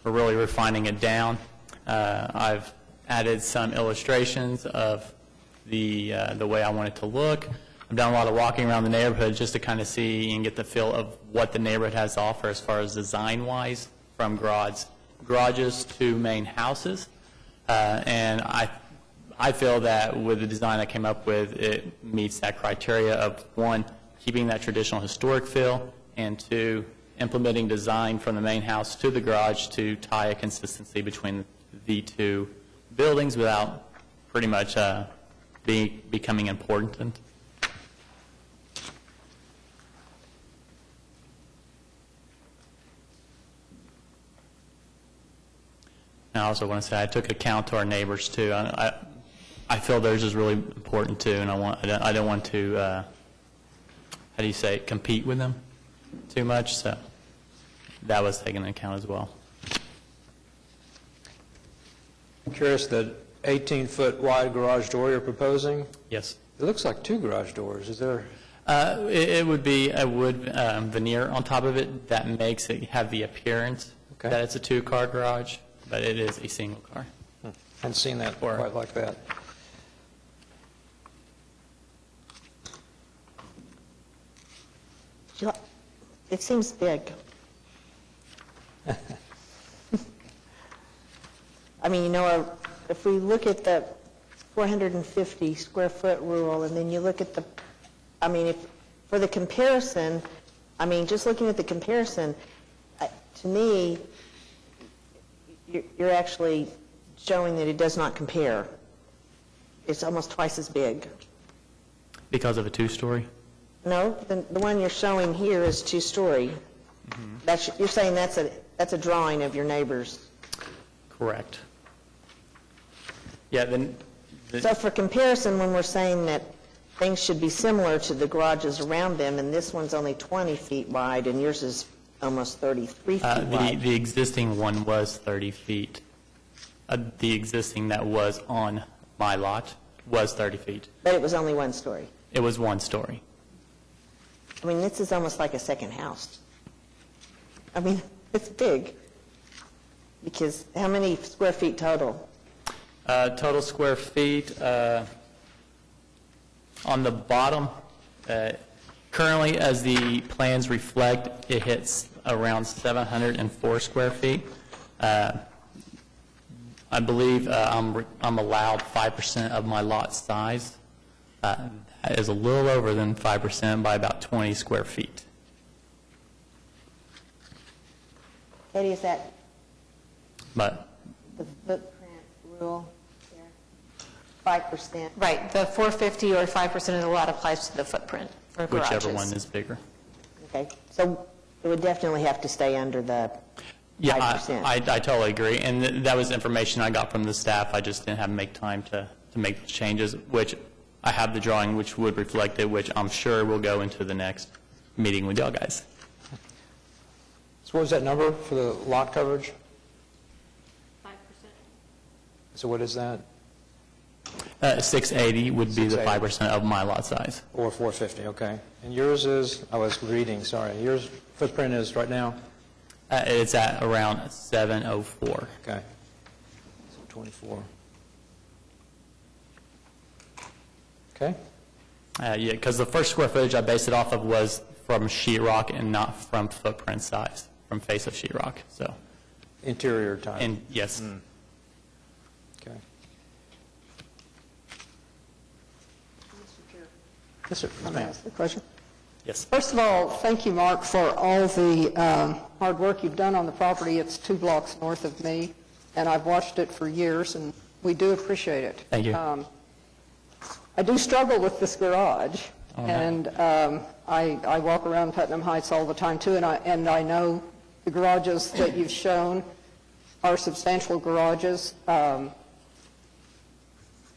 O: we're really refining it down. I've added some illustrations of the way I want it to look. I've done a lot of walking around the neighborhood just to kind of see and get the feel of what the neighborhood has to offer as far as design-wise, from garages to main houses. And I feel that with the design I came up with, it meets that criteria of, 1, keeping that traditional historic feel, and 2, implementing design from the main house to the garage to tie a consistency between the two buildings without pretty much becoming important. And I also want to say I took account to our neighbors too. I feel theirs is really important too, and I don't want to how do you say it, compete with them too much. So that was taken into account as well.
A: I'm curious, the 18-foot wide garage door you're proposing?
O: Yes.
A: It looks like 2 garage doors. Is there?
O: It would be a wood veneer on top of it that makes it have the appearance that it's a 2-car garage, but it is a single car.
A: I haven't seen that quite like that.
H: It seems big. I mean, if we look at the 450 square foot rule, and then you look at for the comparison, just looking at the comparison, to me, you're actually showing that it does not compare. It's almost twice as big.
O: Because of a 2-story?
H: No, the one you're showing here is 2-story. You're saying that's a drawing of your neighbors.
O: Correct. Yeah.
H: So for comparison, when we're saying that things should be similar to the garages around them, and this one's only 20 feet wide, and yours is almost 33 feet wide.
O: The existing one was 30 feet. The existing that was on my lot was 30 feet.
H: But it was only 1 story.
O: It was 1 story.
H: This is almost like a second house. It's big. Because how many square feet total?
O: Total square feet on the bottom, currently as the plans reflect, it hits around 704 square feet. I believe I'm allowed 5% of my lot size. That is a little over than 5% by about 20 square feet.
H: Katie, is that
O: But
H: the footprint rule there? 5%?
D: Right, the 450 or 5% of the lot applies to the footprint for garages.
O: whichever one is bigger.
H: Okay, so it would definitely have to stay under the 5%.
O: Yeah, I totally agree, and that was information I got from the staff. I just didn't have to make time to make the changes, which I have the drawing which would reflect it, which I'm sure will go into the next meeting with y'all guys.
A: So what was that number for the lot coverage?
D: 5%.
A: So what is that?
O: 680 would be the 5% of my lot size.
A: Or 450, okay. And yours is, I was reading, sorry. Yours footprint is right now?
O: It's at around 704.
A: Okay. So 24. Okay.
O: Yeah, because the first square footage I based it off of was from sheetrock and not from footprint size, from face of sheetrock. So
A: Interior type?
O: And yes.
A: Okay. Yes, sir.
C: Can I ask a question?
O: Yes.
C: First of all, thank you, Mark, for all the hard work you've done on the property. It's 2 blocks north of me, and I've watched it for years, and we do appreciate it.
O: Thank you.
C: I do struggle with this garage,
O: no.
C: and I walk around Putnam Heights all the time, too, and I know the garages that you've shown are substantial garages.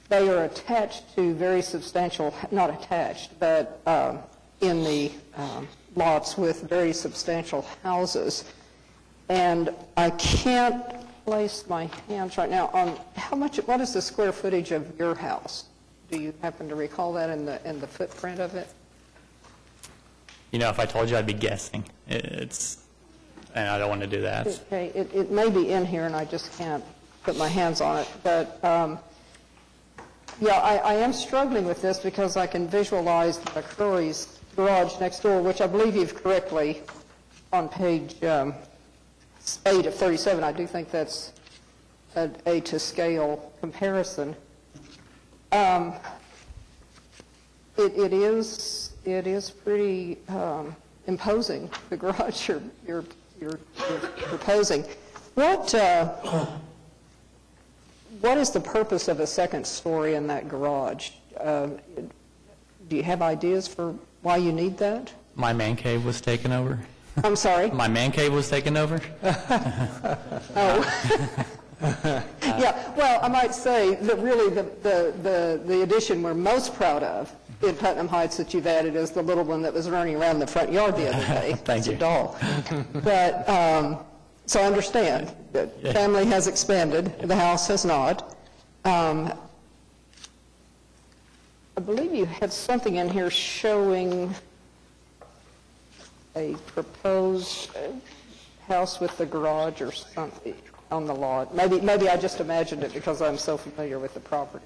C: They are attached to very substantial, not attached, but in the lots with very substantial houses. And I can't place my hands right now on what is the square footage of your house? Do you happen to recall that in the footprint of it?
O: You know, if I told you, I'd be guessing. And I don't want to do that.
C: Okay, it may be in here, and I just can't put my hands on it. But, yeah, I am struggling with this because I can visualize the McCrory's garage next door, which I believe you've correctly on page 8 of 37. I do think that's a to-scale comparison. It is pretty imposing, the garage you're proposing. What is the purpose of a second story in that garage? Do you have ideas for why you need that?
O: My man cave was taken over.
C: I'm sorry?
O: My man cave was taken over.
C: Oh. Yeah, well, I might say that really the addition we're most proud of in Putnam Heights that you've added is the little one that was running around the front yard the other day.
O: Thank you.
C: It's a doll. But, so I understand that family has expanded, the house has not. I believe you had something in here showing a proposed house with the garage or something on the lot. Maybe I just imagined it because I'm so familiar with the property.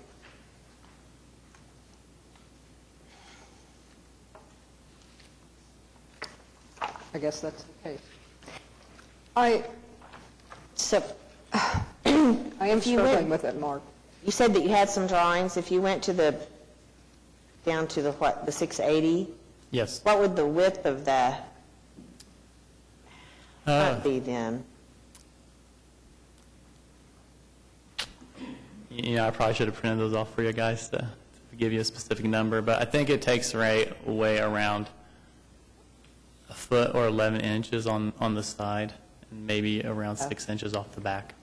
C: I guess that's the case. I am struggling with it, Mark.
H: You said that you had some drawings. If you went to down to the 680,
O: Yes.
H: what would the width of the front be then?
O: You know, I probably should have printed those off for you guys to give you a specific number, but I think it takes way around a foot or 11 inches on the side, and maybe around 6 inches off the back.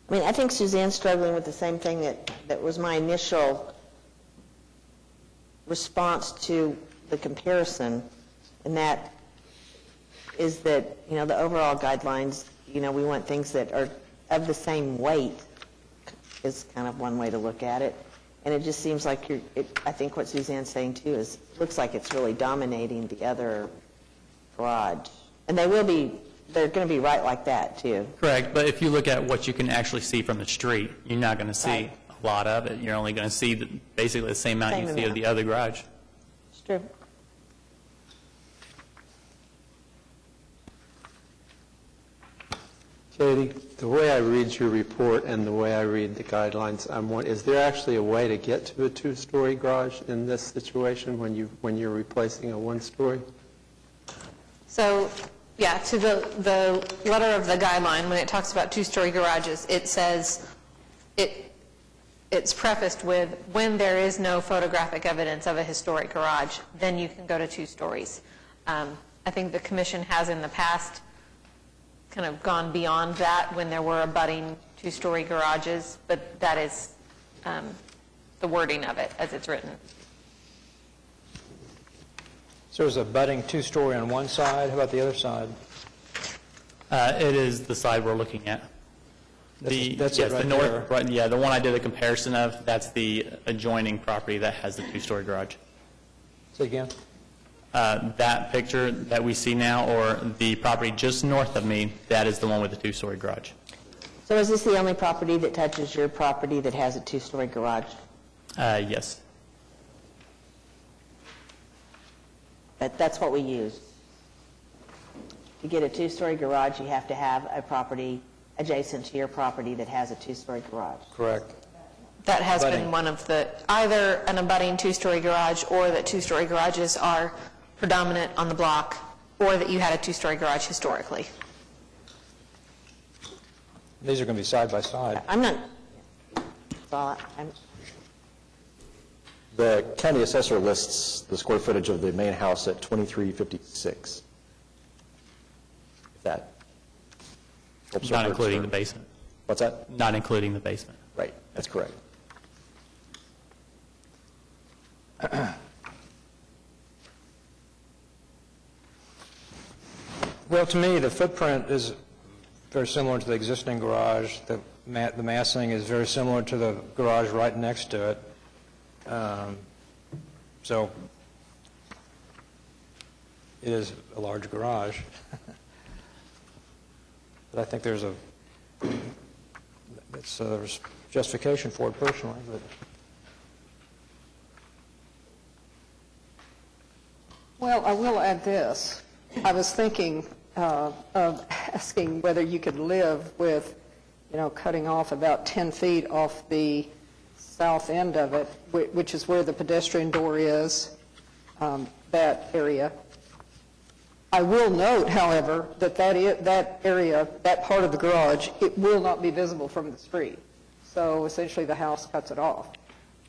H: I mean, I think Suzanne's struggling with the same thing that was my initial response to the comparison, and that is that, you know, the overall guidelines, you know, we want things that are of the same weight is kind of one way to look at it. And it just seems like I think what Suzanne's saying too is, looks like it's really dominating the other garage. And they're going to be right like that too.
O: Correct, but if you look at what you can actually see from the street, you're not going to see a lot of it. You're only going to see basically the same amount you see of the other garage.
H: It's true.
L: Katie, the way I read your report and the way I read the guidelines, is there actually a way to get to a two-story garage in this situation when you're replacing a one-story?
D: So, yeah, to the letter of the guideline, when it talks about two-story garages, it says, it's prefaced with, when there is no photographic evidence of a historic garage, then you can go to 2 stories. I think the commission has in the past kind of gone beyond that when there were abutting 2-story garages, but that is the wording of it as it's written.
A: So there's a budding 2-story on one side. How about the other side?
O: It is the side we're looking at.
A: That's it right
O: the north,
A: there.
O: right, yeah, the one I did a comparison of, that's the adjoining property that has the 2-story garage.
A: Say again?
O: That picture that we see now, or the property just north of me, that is the one with the 2-story garage.
H: So is this the only property that touches your property that has a 2-story garage?
O: Yes.
H: That's what we use. To get a 2-story garage, you have to have a property adjacent to your property that has a 2-story garage.
A: Correct.
D: That has been one of the, either an abutting 2-story garage or that 2-story garages are predominant on the block or that you had a two-story garage historically.
A: These are going to be side by side.
H: I'm not, that's all I'm,
G: The county assessor lists the square footage of the main house at 2356. If that helps.
O: Not including the basement.
G: What's that?
O: Not including the basement.
G: Right, that's correct.
A: Well, to me, the footprint is very similar to the existing garage. The massing is very similar to the garage right next to it. So it is a large garage. But I think there's there's justification for it personally. But
C: Well, I will add this. I was thinking of asking whether you could live with, cutting off about 10 feet off the south end of it, which is where the pedestrian door is, that area. I will note, however, that that area, that part of the garage, it will not be visible from the street. So essentially, the house cuts it off.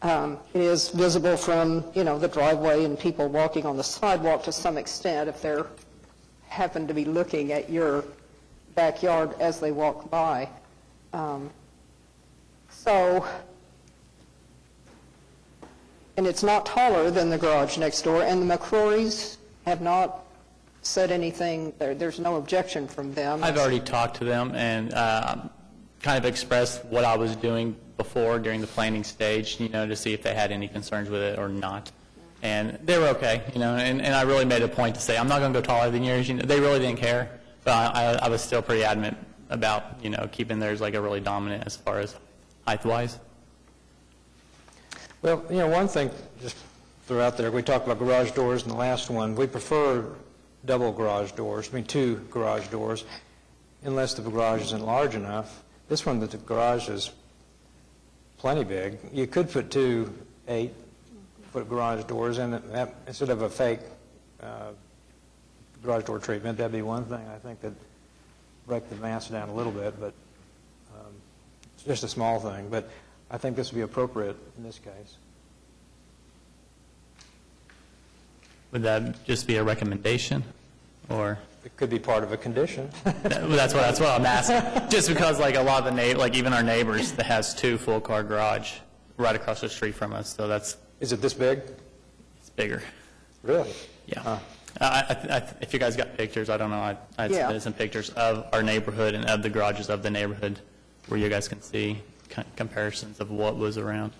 C: It is visible from, the driveway and people walking on the sidewalk to some extent if they're happen to be looking at your backyard as they walk by. And it's not taller than the garage next door, and the McCrorys have not said anything, there's no objection from them.
O: I've already talked to them and kind of expressed what I was doing before during the planning stage, to see if they had any concerns with it or not. And they were okay, and I really made a point to say, I'm not going to go taller than yours. They really didn't care, but I was still pretty adamant about, keeping theirs like a really dominant as far as height-wise.
A: Well, one thing, just throw out there, we talked about garage doors in the last one. We prefer double garage doors, two garage doors, unless the garage isn't large enough. This one, the garage is plenty big. You could put two 8-foot garage doors in it, instead of a fake garage door treatment. That'd be one thing, I think, that break the mass down a little bit, but it's just a small thing. But I think this would be appropriate in this case.
O: Would that just be a recommendation, or?
A: It could be part of a condition.
O: That's what I'm asking. Just because, a lot of the even our neighbors that has 2 full-car garage right across the street from us, so that's.
A: Is it this big?
O: It's bigger.
A: Really?
O: Yeah. If you guys got pictures, I don't know. I submitted some pictures of our neighborhood and of the garages of the neighborhood, where you guys can see comparisons of what was around.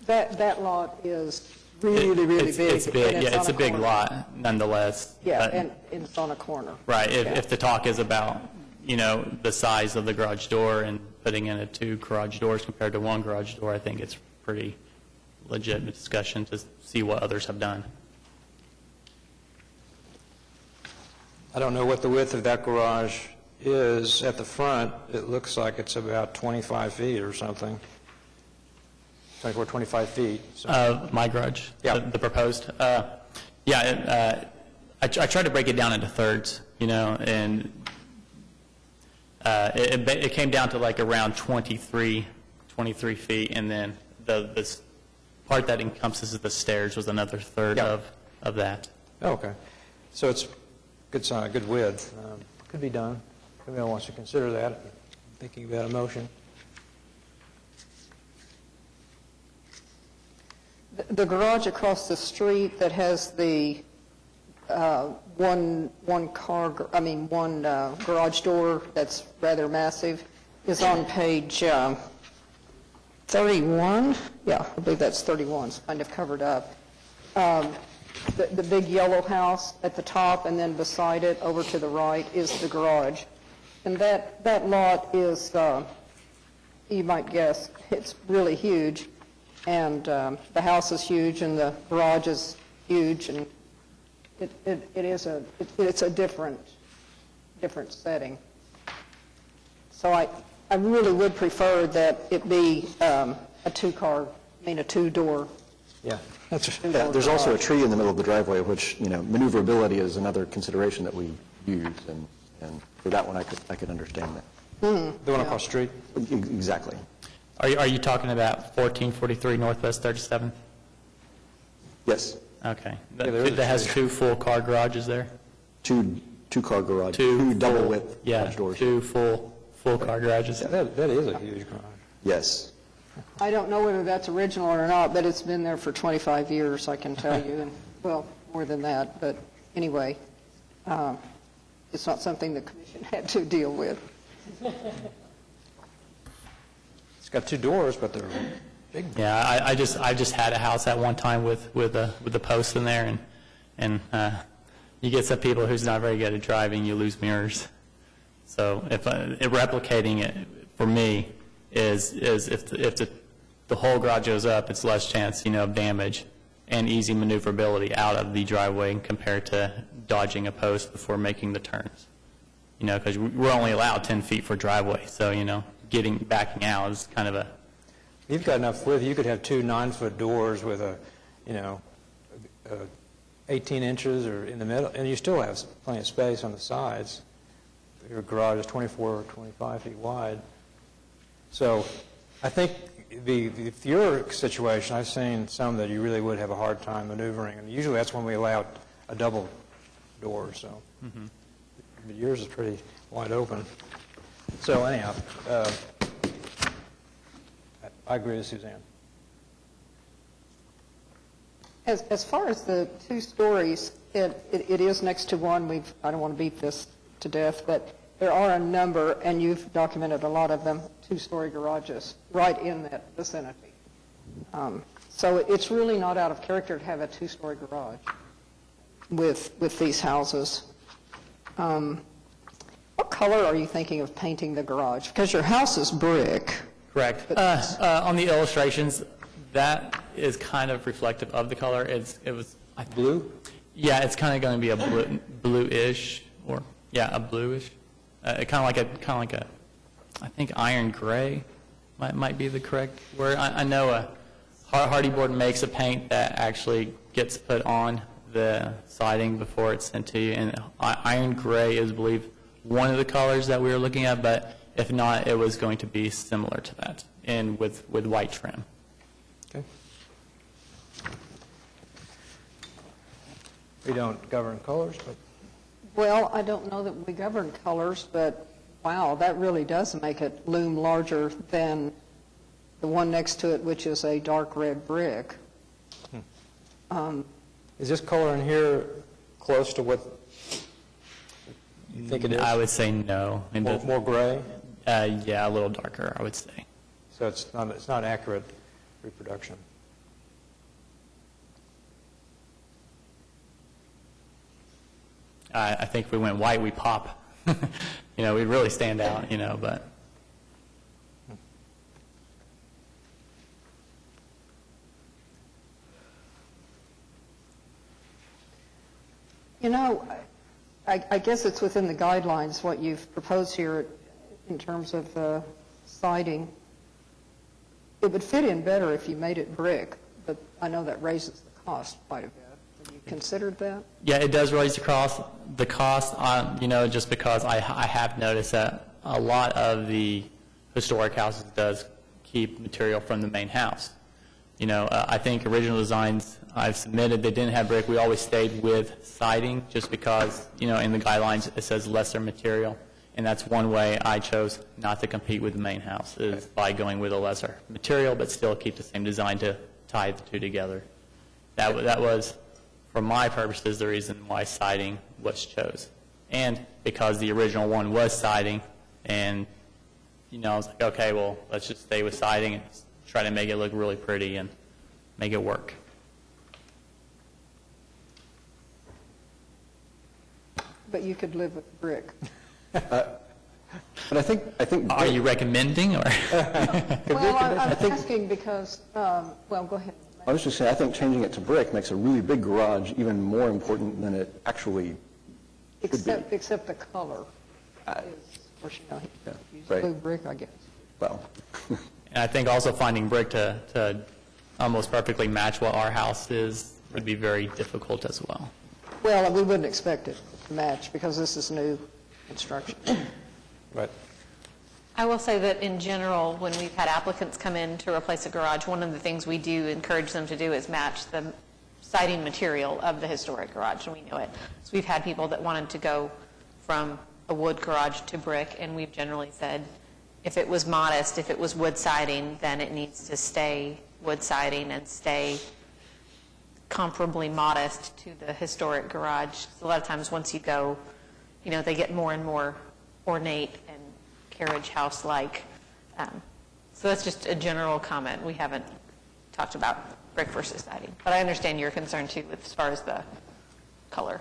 C: That lot is really big.
O: It's big. Yeah, it's a big lot, nonetheless.
C: Yeah, and it's on a corner.
O: Right. If the talk is about, the size of the garage door and putting in 2 garage doors compared to 1 garage door, I think it's pretty legitimate discussion to see what others have done.
A: I don't know what the width of that garage is. At the front, it looks like it's about 25 feet or something. 24, 25 feet. So.
O: My garage?
A: Yeah.
O: The proposed? I tried to break it down into thirds, and it came down to around 23 feet, and then the part that encompasses the stairs was another third of that.
A: Oh, okay. So it's good width. Could be done. If anyone wants to consider that, thinking about a motion.
C: The garage across the street that has the one garage door that's rather massive is on page 31. Yeah, I believe that's 31. It's kind of covered up. The big yellow house at the top, and then beside it, over to the right, is the garage. And that lot is, you might guess, it's really huge. And the house is huge, and the garage is huge, and it's a different setting. So I really would prefer that it be a two-door
A: Yeah, that's
G: Yeah, there's also a tree in the middle of the driveway, which, maneuverability is another consideration that we use, and for that one, I could understand that.
A: the one across the street.
G: Exactly.
O: Are you talking about 1443 Northwest 37th?
G: Yes.
O: Okay.
A: there is a
O: That has
A: tree.
O: 2 full-car garages there?
G: Two-car garage,
O: Two
G: two double
O: full-
G: width
O: Yeah,
G: garage doors.
O: 2 full-car garages.
A: Yeah, that is a huge garage.
G: Yes.
C: I don't know whether that's original or not, but it's been there for 25 years, I can tell you, and, well, more than that, but anyway, it's not something the commission had to deal with.
A: It's got 2 doors, but they're big.
O: Yeah, I just had a house at one time with the posts in there, and you get some people who's not very good at driving, you lose mirrors. So if replicating it for me is if the whole garage goes up, it's less chance of damage and easy maneuverability out of the driveway compared to dodging a post before making the turns. Because we're only allowed 10 feet for driveway, so backing out is kind of a.
A: You've got enough width, you could have 2 9-foot doors with 18 inches or in the middle, and you still have plenty of space on the sides. Your garage is 24 or 25 feet wide. So I think if your situation, I've seen some that you really would have a hard time maneuvering, and usually that's when we allow a double door, so. But yours is pretty wide open. So anyhow, I agree with Suzanne.
C: As far as the 2 stories, it is next to one. I don't want to beat this to death, but there are a number, and you've documented a lot of them, 2-story garages right in that vicinity. So it's really not out of character to have a 2-story garage with these houses. What color are you thinking of painting the garage? Because your house is brick.
O: Correct. On the illustrations, that is kind of reflective of the color. It was
A: blue.
O: Yeah, it's kind of going to be a bluish, or a bluish, kind of like a, I think iron gray might be the correct word. I know Hardy Board makes a paint that actually gets put on the siding before it's sent to you, and iron gray is, I believe, one of the colors that we were looking at, but if not, it was going to be similar to that, and with white trim.
A: Okay. We don't govern colors, but
C: Well, I don't know that we govern colors, but wow, that really does make it loom larger than the one next to it, which is a dark red brick.
A: is this color in here close to what you think it is?
O: I would say no.
A: More gray?
O: Yeah, a little darker, I would say.
A: So it's not accurate reproduction.
O: I think if we went white, we pop. We'd really stand out, but.
C: I guess it's within the guidelines what you've proposed here in terms of the siding. It would fit in better if you made it brick, but I know that raises the cost quite a bit. Have you considered that?
O: Yeah, it does raise the cost, just because I have noticed that a lot of the historic houses does keep material from the main house. I think original designs I've submitted, they didn't have brick. We always stayed with siding just because, in the guidelines it says lesser material. And that's one way I chose not to compete with the main house, is by going with a lesser material, but still keep the same design to tie the 2 together. That was, for my purposes, the reason why siding was chose. And because the original one was siding, and, I was like, okay, well, let's just stay with siding and try to make it look really pretty and make it work.
C: But you could live with brick.
G: But I think.
O: Are you recommending, or?
C: Well, I'm asking because, well, go ahead.
G: I was just saying, I think changing it to brick makes a really big garage even more important than it actually should be.
C: Except the color is, of course, use
G: right.
C: blue brick, I guess.
G: Well.
O: And I think also finding brick to almost perfectly match what our house is would be very difficult as well.
C: Well, we wouldn't expect it to match because this is new construction.
A: Right.
D: I will say that in general, when we've had applicants come in to replace a garage, one of the things we do encourage them to do is match the siding material of the historic garage, and we know it. So we've had people that wanted to go from a wood garage to brick, and we've generally said, if it was modest, if it was wood siding, then it needs to stay wood siding and stay comparably modest to the historic garage. So a lot of times once you go, they get more and more ornate and carriage house-like. So that's just a general comment. We haven't talked about brick versus siding. But I understand your concern too as far as the color.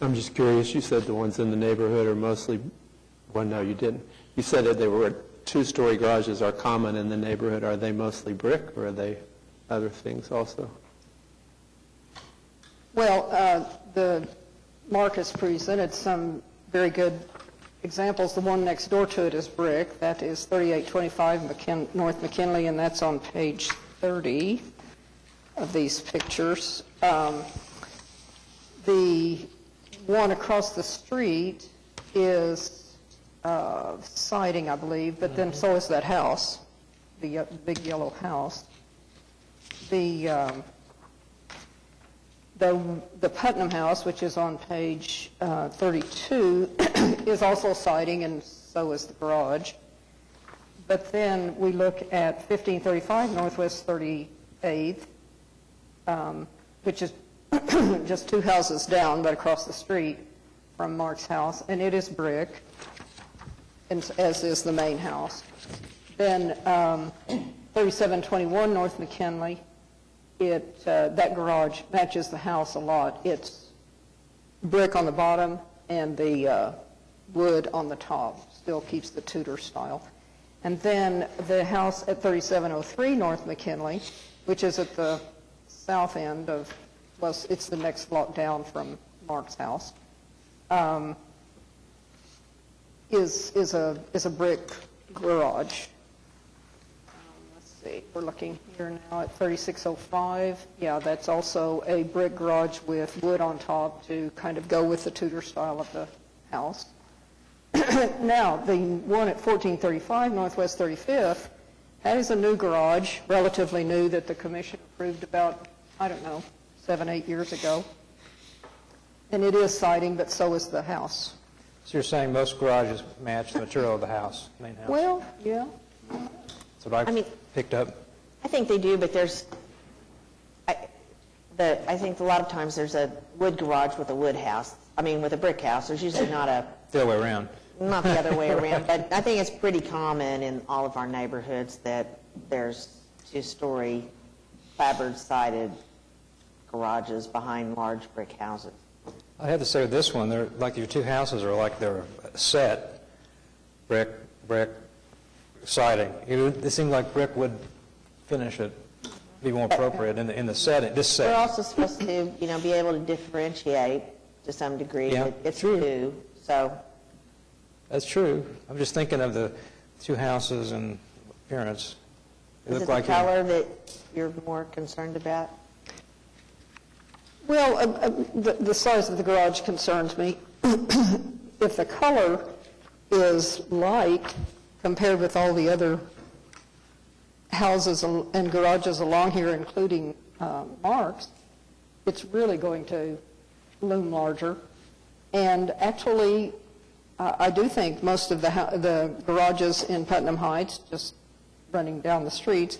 L: I'm just curious, you said the ones in the neighborhood are mostly, well, no, you didn't. You said that they were two-story garages are common in the neighborhood. Are they mostly brick, or are they other things also?
C: Well, the Marcus presented some very good examples. The one next door to it is brick. That is 3825 North McKinley, and that's on page 30 of these pictures. The one across the street is siding, I believe, but then so is that house, the big yellow house. The Putnam house, which is on page 32, is also siding, and so is the garage. But then we look at 1535 Northwest 38th, which is just two houses down, but across the street from Mark's house, and it is brick, and as is the main house. Then 3721 North McKinley, that garage matches the house a lot. It's brick on the bottom and the wood on the top, still keeps the Tudor style. And then the house at 3703 North McKinley, which is at the south end of, well, it's the next block down from Mark's house, is a brick garage. Let's see, we're looking here now at 3605. Yeah, that's also a brick garage with wood on top to kind of go with the Tudor style of the house. Now, the one at 1435 Northwest 35th, that is a new garage, relatively new, that the commission approved about, 7, 8 years ago. And it is siding, but so is the house.
A: So you're saying most garages match the material of the house, main house?
C: Well, yeah.
A: That's what I picked up.
H: I think they do, but I think a lot of times there's a wood garage with a wood house. With a brick house. There's usually not
A: the other way around.
H: Not the other way around, but I think it's pretty common in all of our neighborhoods that there's two-story clapboard-sided garages behind large brick houses.
A: I have to say with this one, they're like your two houses are like they're set, brick, siding. It seemed like brick would finish it, be more appropriate in the setting. This setting.
H: We're also supposed to, be able to differentiate to some degree.
A: Yeah,
H: it's
A: true.
H: two, so.
A: That's true. I'm just thinking of the two houses and appearance.
H: Is it the color that you're more concerned about?
C: Well, the size of the garage concerns me. If the color is light compared with all the other houses and garages along here, including Mark's, it's really going to loom larger. And actually, I do think most of the garages in Putnam Heights, just running down the streets,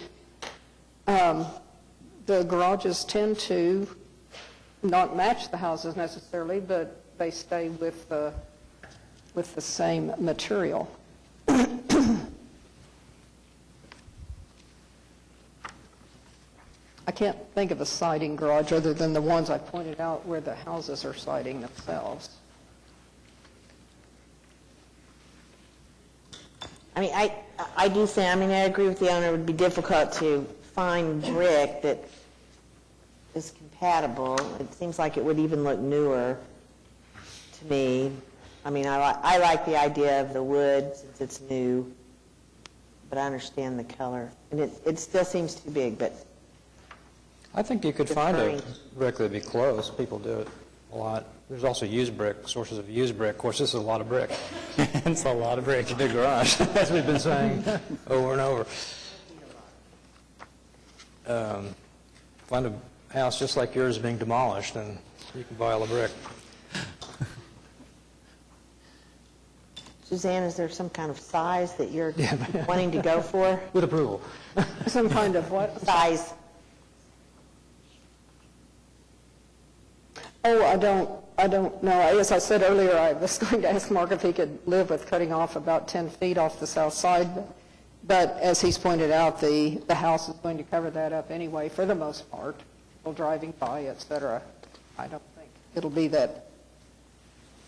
C: the garages tend to not match the houses necessarily, but they stay with the same material. I can't think of a siding garage other than the ones I pointed out where the houses are siding themselves.
H: I do think, I agree with the owner, it would be difficult to find brick that is compatible. It seems like it would even look newer to me. I mean, I like the idea of the wood since it's new, but I understand the color. And it still seems too big, but
A: I think you could find a
H: Deferring.
A: brick that'd be close. People do it a lot. There's also used brick, sources of used brick. Of course, this is a lot of brick.
O: It's a lot of bricks.
A: It's a big garage, as we've been saying over and over. Find a house just like yours being demolished, and you can buy all the brick.
H: Suzanne, is there some kind of size that you're wanting to go for?
A: With approval.
C: Some kind of what?
H: Size.
C: Oh, I don't know. As I said earlier, I was going to ask Mark if he could live with cutting off about 10 feet off the south side. But as he's pointed out, the house is going to cover that up anyway, for the most part. People driving by, et cetera. I don't think it'll be that.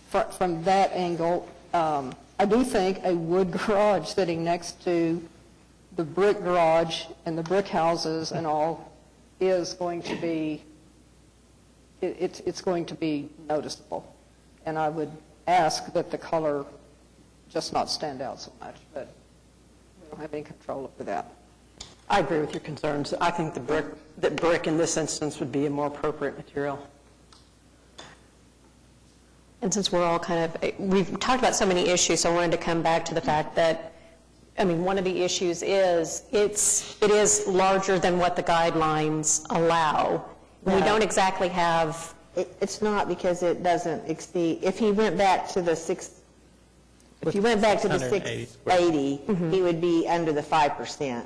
C: From that angle, I do think a wood garage sitting next to the brick garage and the brick houses and all is going to be, it's going to be noticeable. And I would ask that the color just not stand out so much, but we don't have any control over that.
P: I agree with your concerns. I think that brick in this instance would be a more appropriate material.
D: And since we're all we've talked about so many issues, so I wanted to come back to the fact that, I mean, one of the issues is it is larger than what the guidelines allow. We don't exactly have...
H: It's not, because it doesn't exceed, if he went back to the 680, he would be under the 5%.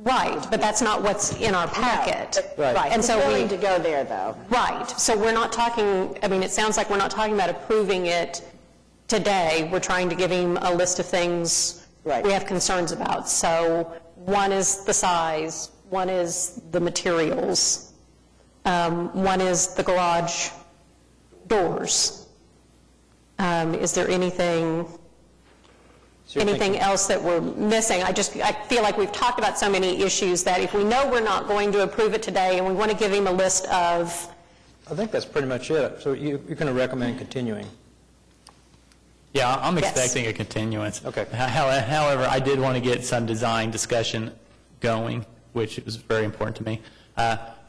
D: Right, but that's not what's in our packet.
H: No, right.
D: And so
H: willing to go there, though.
D: Right, so we're not talking, I mean, it sounds like we're not talking about approving it today. We're trying to give him a list of things we have concerns about. So one is the size, one is the materials, one is the garage doors. Is there anything else that we're missing? I feel like we've talked about so many issues that if we know we're not going to approve it today and we want to give him a list of...
A: I think that's pretty much it. So you're going to recommend continuing?
O: Yeah, I'm expecting a continuance.
A: Okay.
O: However, I did want to get some design discussion going, which was very important to me.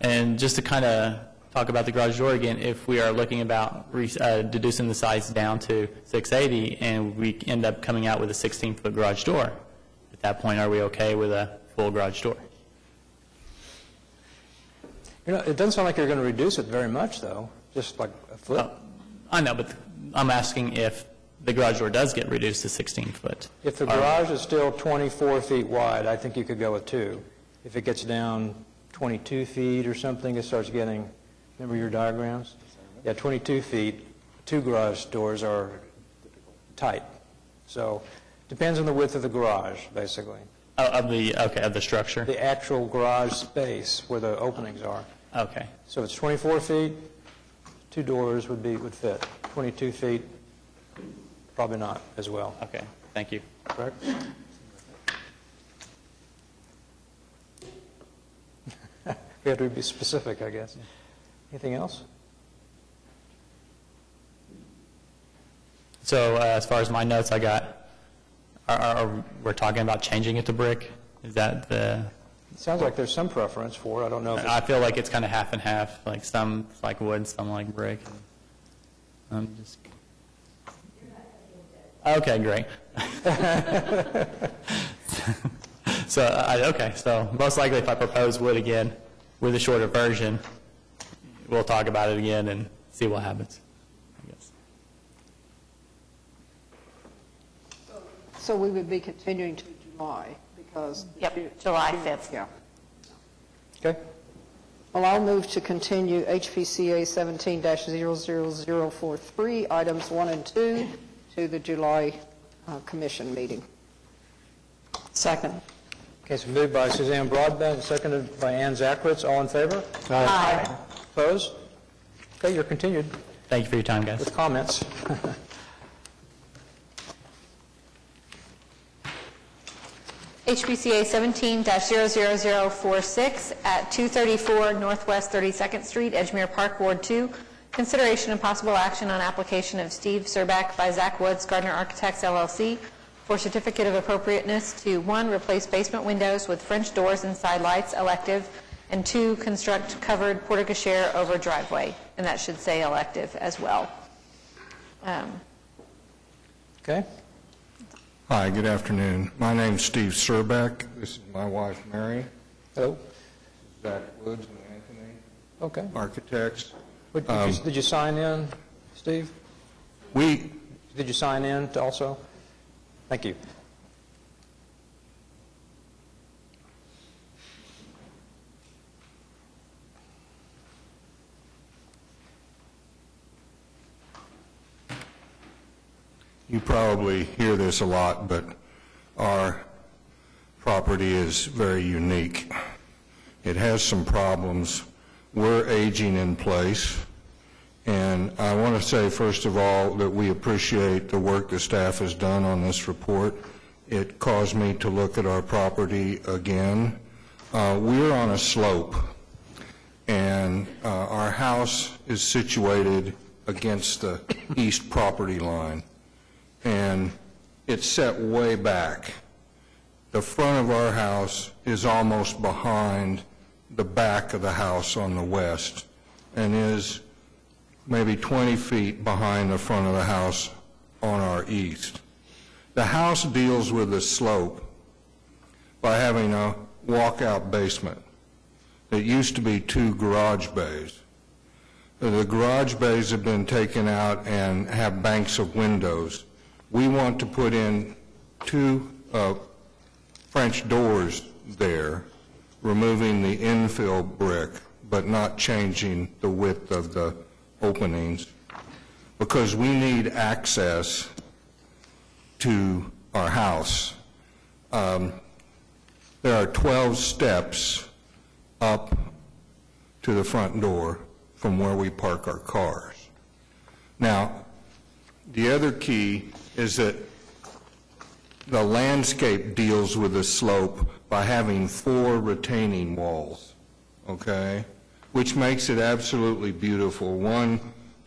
O: And just to kind of talk about the garage door again, if we are looking about deducing the size down to 680 and we end up coming out with a 16-foot garage door, at that point, are we okay with a full garage door?
A: You know, it doesn't sound like you're going to reduce it very much, though, just like a foot.
O: I know, but I'm asking if the garage door does get reduced to 16 foot.
A: If the garage is still 24 feet wide, I think you could go with 2. If it gets down 22 feet or something, it starts getting, remember your diagrams? Yeah, 22 feet, 2 garage doors are tight. So depends on the width of the garage, basically.
O: Of the structure?
A: The actual garage space where the openings are.
O: Okay.
A: So it's 24 feet, 2 doors would fit. 22 feet, probably not as well.
O: Okay, thank you.
A: Correct? We have to be specific, I guess. Anything else?
O: So as far as my notes I got, we're talking about changing it to brick? Is that the...
A: It sounds like there's some preference for it. I don't know if
O: I feel like it's kind of half and half, like some like wood, some like brick. I'm just... Okay, great. So most likely if I propose wood again with a shorter version, we'll talk about it again and see what happens, I guess.
C: So we would be continuing to July because...
D: Yep, July 5th.
C: Yeah.
A: Okay.
C: Well, I'll move to continue HPCA 17-00043, items 1 and 2, to the July commission meeting.
P: Second.
A: Okay, so moved by Suzanne Broadbent, seconded by Ann Zackritz. All in favor?
D: Aye.
A: Opposed? Okay, you're continued
O: Thank you for your time, guys.
A: with comments.
D: HPCA 17-00046 at 234 Northwest 32nd Street, Edgemere Park, Ward 2. Consideration and possible action on application of Steve Surback by Zach Woods, Gardner Architects, LLC, for certificate of appropriateness to, 1, replace basement windows with French doors and side lights, elective, and 2, construct covered porte-cochere over driveway. And that should say elective as well.
A: Okay.
M: Hi, good afternoon. My name's Steve Surback. This is my wife, Mary.
A: Hello.
M: Zach Woods and Anthony,
A: Okay.
M: architects.
A: Did you sign in, Steve?
M: We,
A: Did you sign in also? Thank you.
M: you probably hear this a lot, but our property is very unique. It has some problems. We're aging in place, and I want to say, first of all, that we appreciate the work the staff has done on this report. It caused me to look at our property again. We're on a slope, and our house is situated against the east property line, and it's set way back. The front of our house is almost behind the back of the house on the west, and is maybe 20 feet behind the front of the house on our east. The house deals with the slope by having a walkout basement. It used to be 2 garage bays. The garage bays have been taken out and have banks of windows. We want to put in 2 French doors there, removing the infill brick, but not changing the width of the openings, because we need access to our house. There are 12 steps up to the front door from where we park our cars. Now, the other key is that the landscape deals with the slope by having 4 retaining walls, okay, which makes it absolutely beautiful. One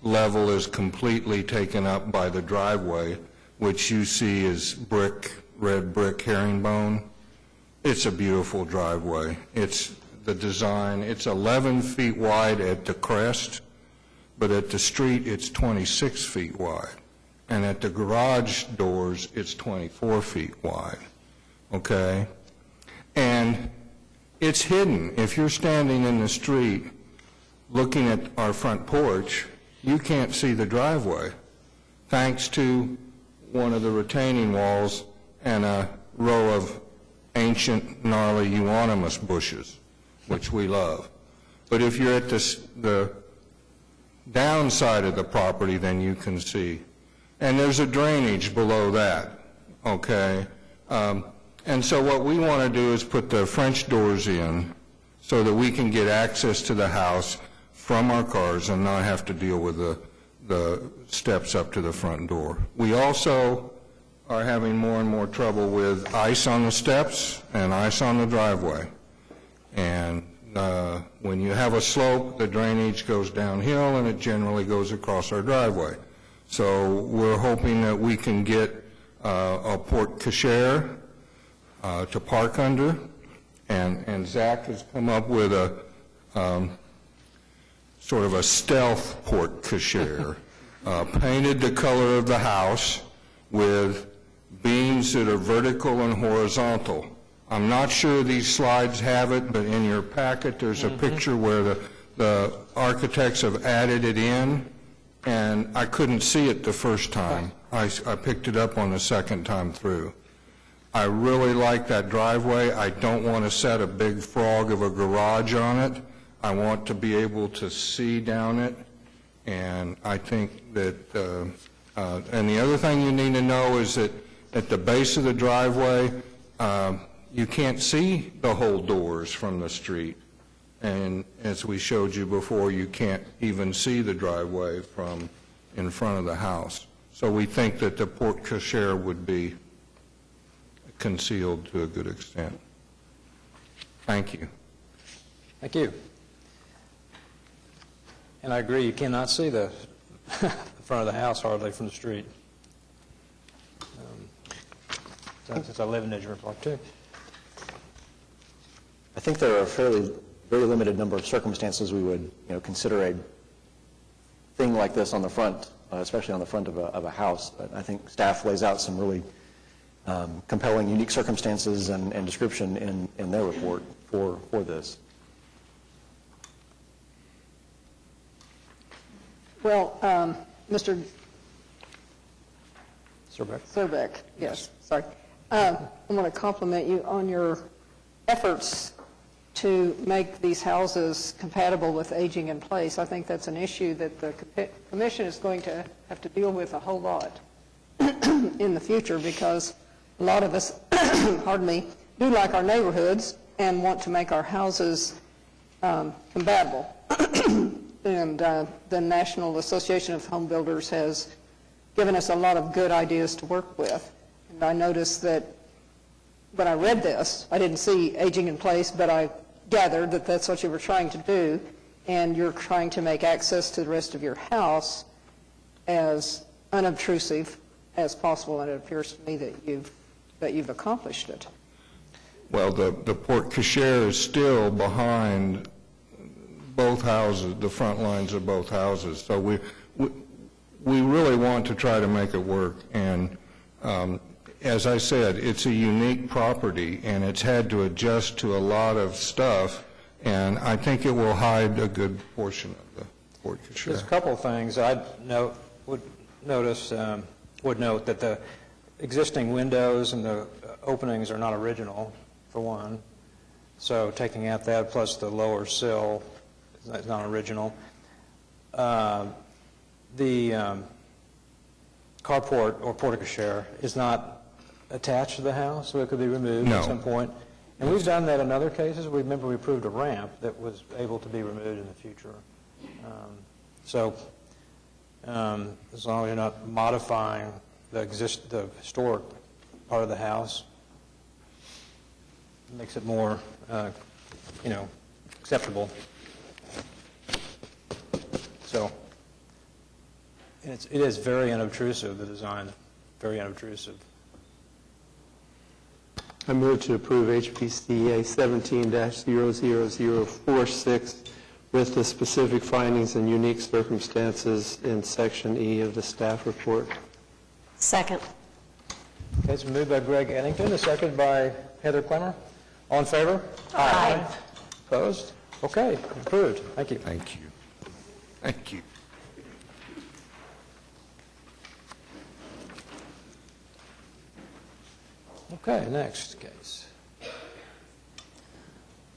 M: level is completely taken up by the driveway, which you see is brick, red brick herringbone. It's a beautiful driveway. It's the design. It's 11 feet wide at the crest, but at the street it's 26 feet wide. And at the garage doors, it's 24 feet wide, okay? And it's hidden. If you're standing in the street looking at our front porch, you can't see the driveway, thanks to one of the retaining walls and a row of ancient, gnarly euonymus bushes, which we love. But if you're at the downside of the property, then you can see. And there's a drainage below that, okay? And so what we want to do is put the French doors in so that we can get access to the house from our cars and not have to deal with the steps up to the front door. We also are having more and more trouble with ice on the steps and ice on the driveway. And when you have a slope, the drainage goes downhill and it generally goes across our driveway. So we're hoping that we can get a porte-cochere to park under, and Zach has come up with a sort of a stealth porte-cochere, painted the color of the house with beams that are vertical and horizontal. I'm not sure these slides have it, but in your packet there's a picture where the architects have added it in, and I couldn't see it the first time. I picked it up on the second time through. I really like that driveway. I don't want to set a big frog of a garage on it. I want to be able to see down it, and I think that, and the other thing you need to know is that at the base of the driveway, you can't see the whole doors from the street. And as we showed you before, you can't even see the driveway from in front of the house. So we think that the porte-cochere would be concealed to a good extent. Thank you.
A: Thank you. And I agree, you cannot see the front of the house hardly from the street. Since I live in Edgewood Park, too.
G: I think there are a very limited number of circumstances we would, consider a thing like this on the front, especially on the front of a house. But I think staff lays out some really compelling, unique circumstances and description in their report for this.
C: Well, Mr.
A: Surbeck,
C: yes, sorry. I want to compliment you on your efforts to make these houses compatible with aging in place. I think that's an issue that the commission is going to have to deal with a whole lot in the future, because a lot of us, pardon me, do like our neighborhoods and want to make our houses compatible. And the National Association of Home Builders has given us a lot of good ideas to work with. And I noticed that when I read this, I didn't see aging in place, but I gathered that that's what you were trying to do, and you're trying to make access to the rest of your house as unobtrusive as possible, and it appears to me that you've accomplished it.
Q: Well, the porte cochere is still behind both houses, the front lines of both houses. So we really want to try to make it work. And as I said, it's a unique property, and it's had to adjust to a lot of stuff, and I think it will hide a good portion of the porte cochere.
A: There's a couple of things would note that the existing windows and the openings are not original, for one. So taking out that plus the lower sill is not original. The carport or porte cochere is not attached to the house, so it could be removed at some point. And we've done that in other cases. Remember, we approved a ramp that was able to be removed in the future. So as long as you're not modifying the historic part of the house, it makes it more, acceptable. So, and it is very unobtrusive, the design, very unobtrusive.
L: I move to approve HPCA 17-00046 with the specific findings and unique circumstances in Section E of the staff report.
P: Second.
A: Okay, it's moved by Greg Eddington, a second by Heather Clemmer. All in favor? Aye. Opposed? Okay, approved. Thank you.
Q: Thank you. Thank you.
A: Okay, next case.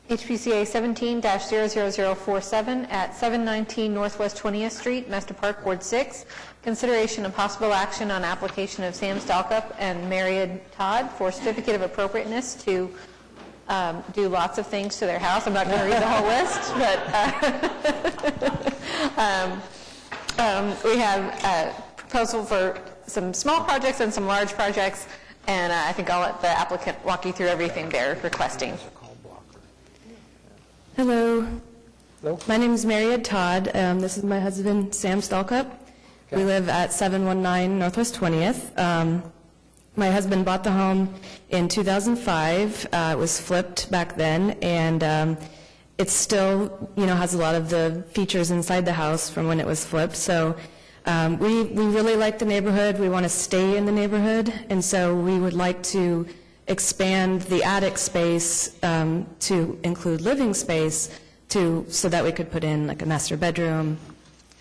D: HPCA 17-00047 at 719 Northwest 20th Street, Master Park, Ward 6. Consideration of possible action on application of Sam Stalkup and Marion Todd for certificate of appropriateness to do lots of things to their house. I'm not going to read the whole list, but we have a proposal for some small projects and some large projects, and I think I'll let the applicant walk you through everything they're requesting.
R: Hello. My name is Marion Todd. This is my husband, Sam Stalkup. We live at 719 Northwest 20th. My husband bought the home in 2005. It was flipped back then, and it still, has a lot of the features inside the house from when it was flipped. So we really like the neighborhood. We want to stay in the neighborhood, and so we would like to expand the attic space to include living space so that we could put in like a master bedroom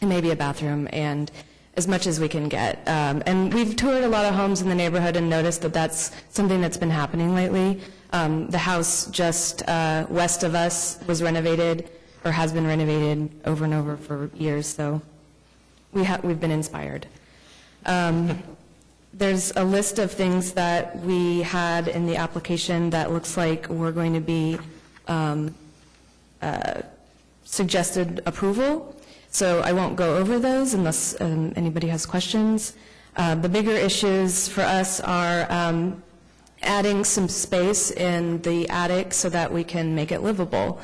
R: and maybe a bathroom and as much as we can get. And we've toured a lot of homes in the neighborhood and noticed that that's something that's been happening lately. The house just west of us was renovated or has been renovated over and over for years, so we've been inspired. There's a list of things that we had in the application that looks like we're going to be suggested approval. So I won't go over those unless anybody has questions. The bigger issues for us are adding some space in the attic so that we can make it livable.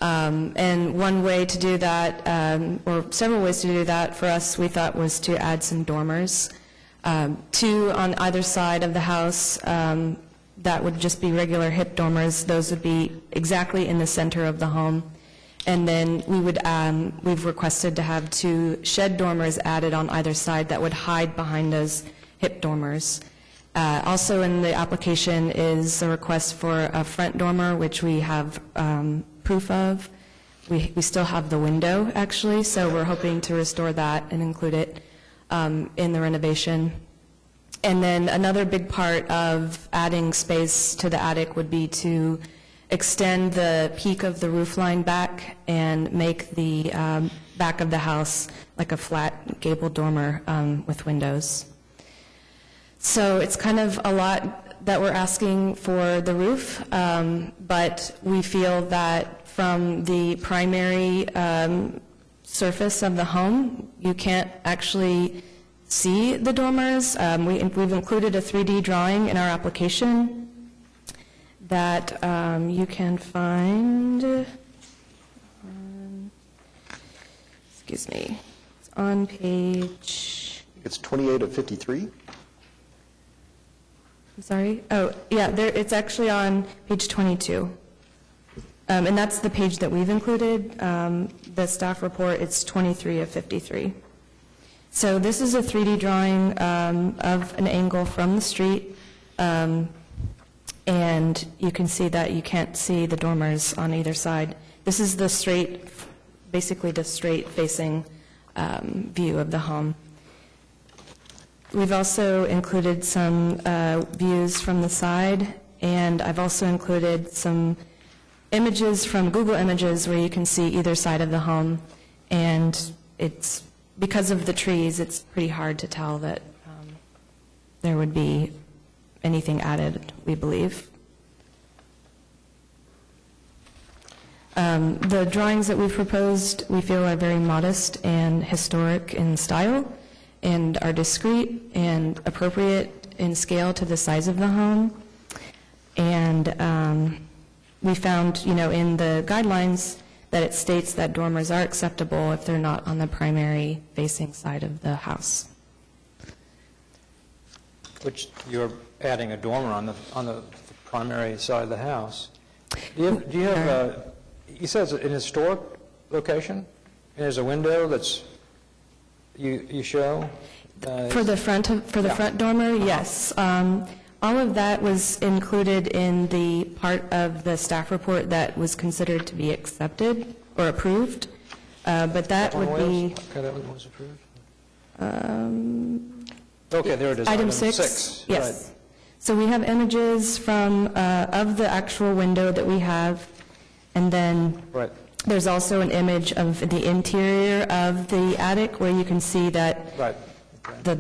R: And one way to do that, or several ways to do that for us, we thought was to add some dormers. 2 on either side of the house, that would just be regular hip dormers. Those would be exactly in the center of the home. And then we've requested to have 2 shed dormers added on either side that would hide behind those hip dormers. Also in the application is a request for a front dormer, which we have proof of. We still have the window, actually, so we're hoping to restore that and include it in the renovation. And then another big part of adding space to the attic would be to extend the peak of the roof line back and make the back of the house like a flat gable dormer with windows. So it's kind of a lot that we're asking for the roof, but we feel that from the primary surface of the home, you can't actually see the dormers. We've included a 3D drawing in our application that you can find, excuse me, it's on page...
G: It's 28 of 53?
R: I'm sorry? Oh, yeah, it's actually on page 22. And that's the page that we've included. The staff report, it's 23 of 53. So this is a 3D drawing of an angle from the street, and you can see that you can't see the dormers on either side. This is the straight, basically the straight facing view of the home. We've also included some views from the side, and I've also included some images from Google Images where you can see either side of the home, and it's because of the trees, it's pretty hard to tell that there would be anything added, we believe. The drawings that we've proposed, we feel are very modest and historic in style, and are discreet and appropriate in scale to the size of the home. And we found, in the guidelines that it states that dormers are acceptable if they're not on the primary facing side of the house.
A: Which you're adding a dormer on the primary side of the house. Do you have you said it's an historic location, and there's a window that's you show?
R: For the front dormer, yes. All of that was included in the part of the staff report that was considered to be accepted or approved, but that would be...
A: Okay, that one was approved? Okay, there it is.
R: Item 6. Yes. Right. So we have images from of the actual window that we have, and then there's also an image of the interior of the attic where you can see that the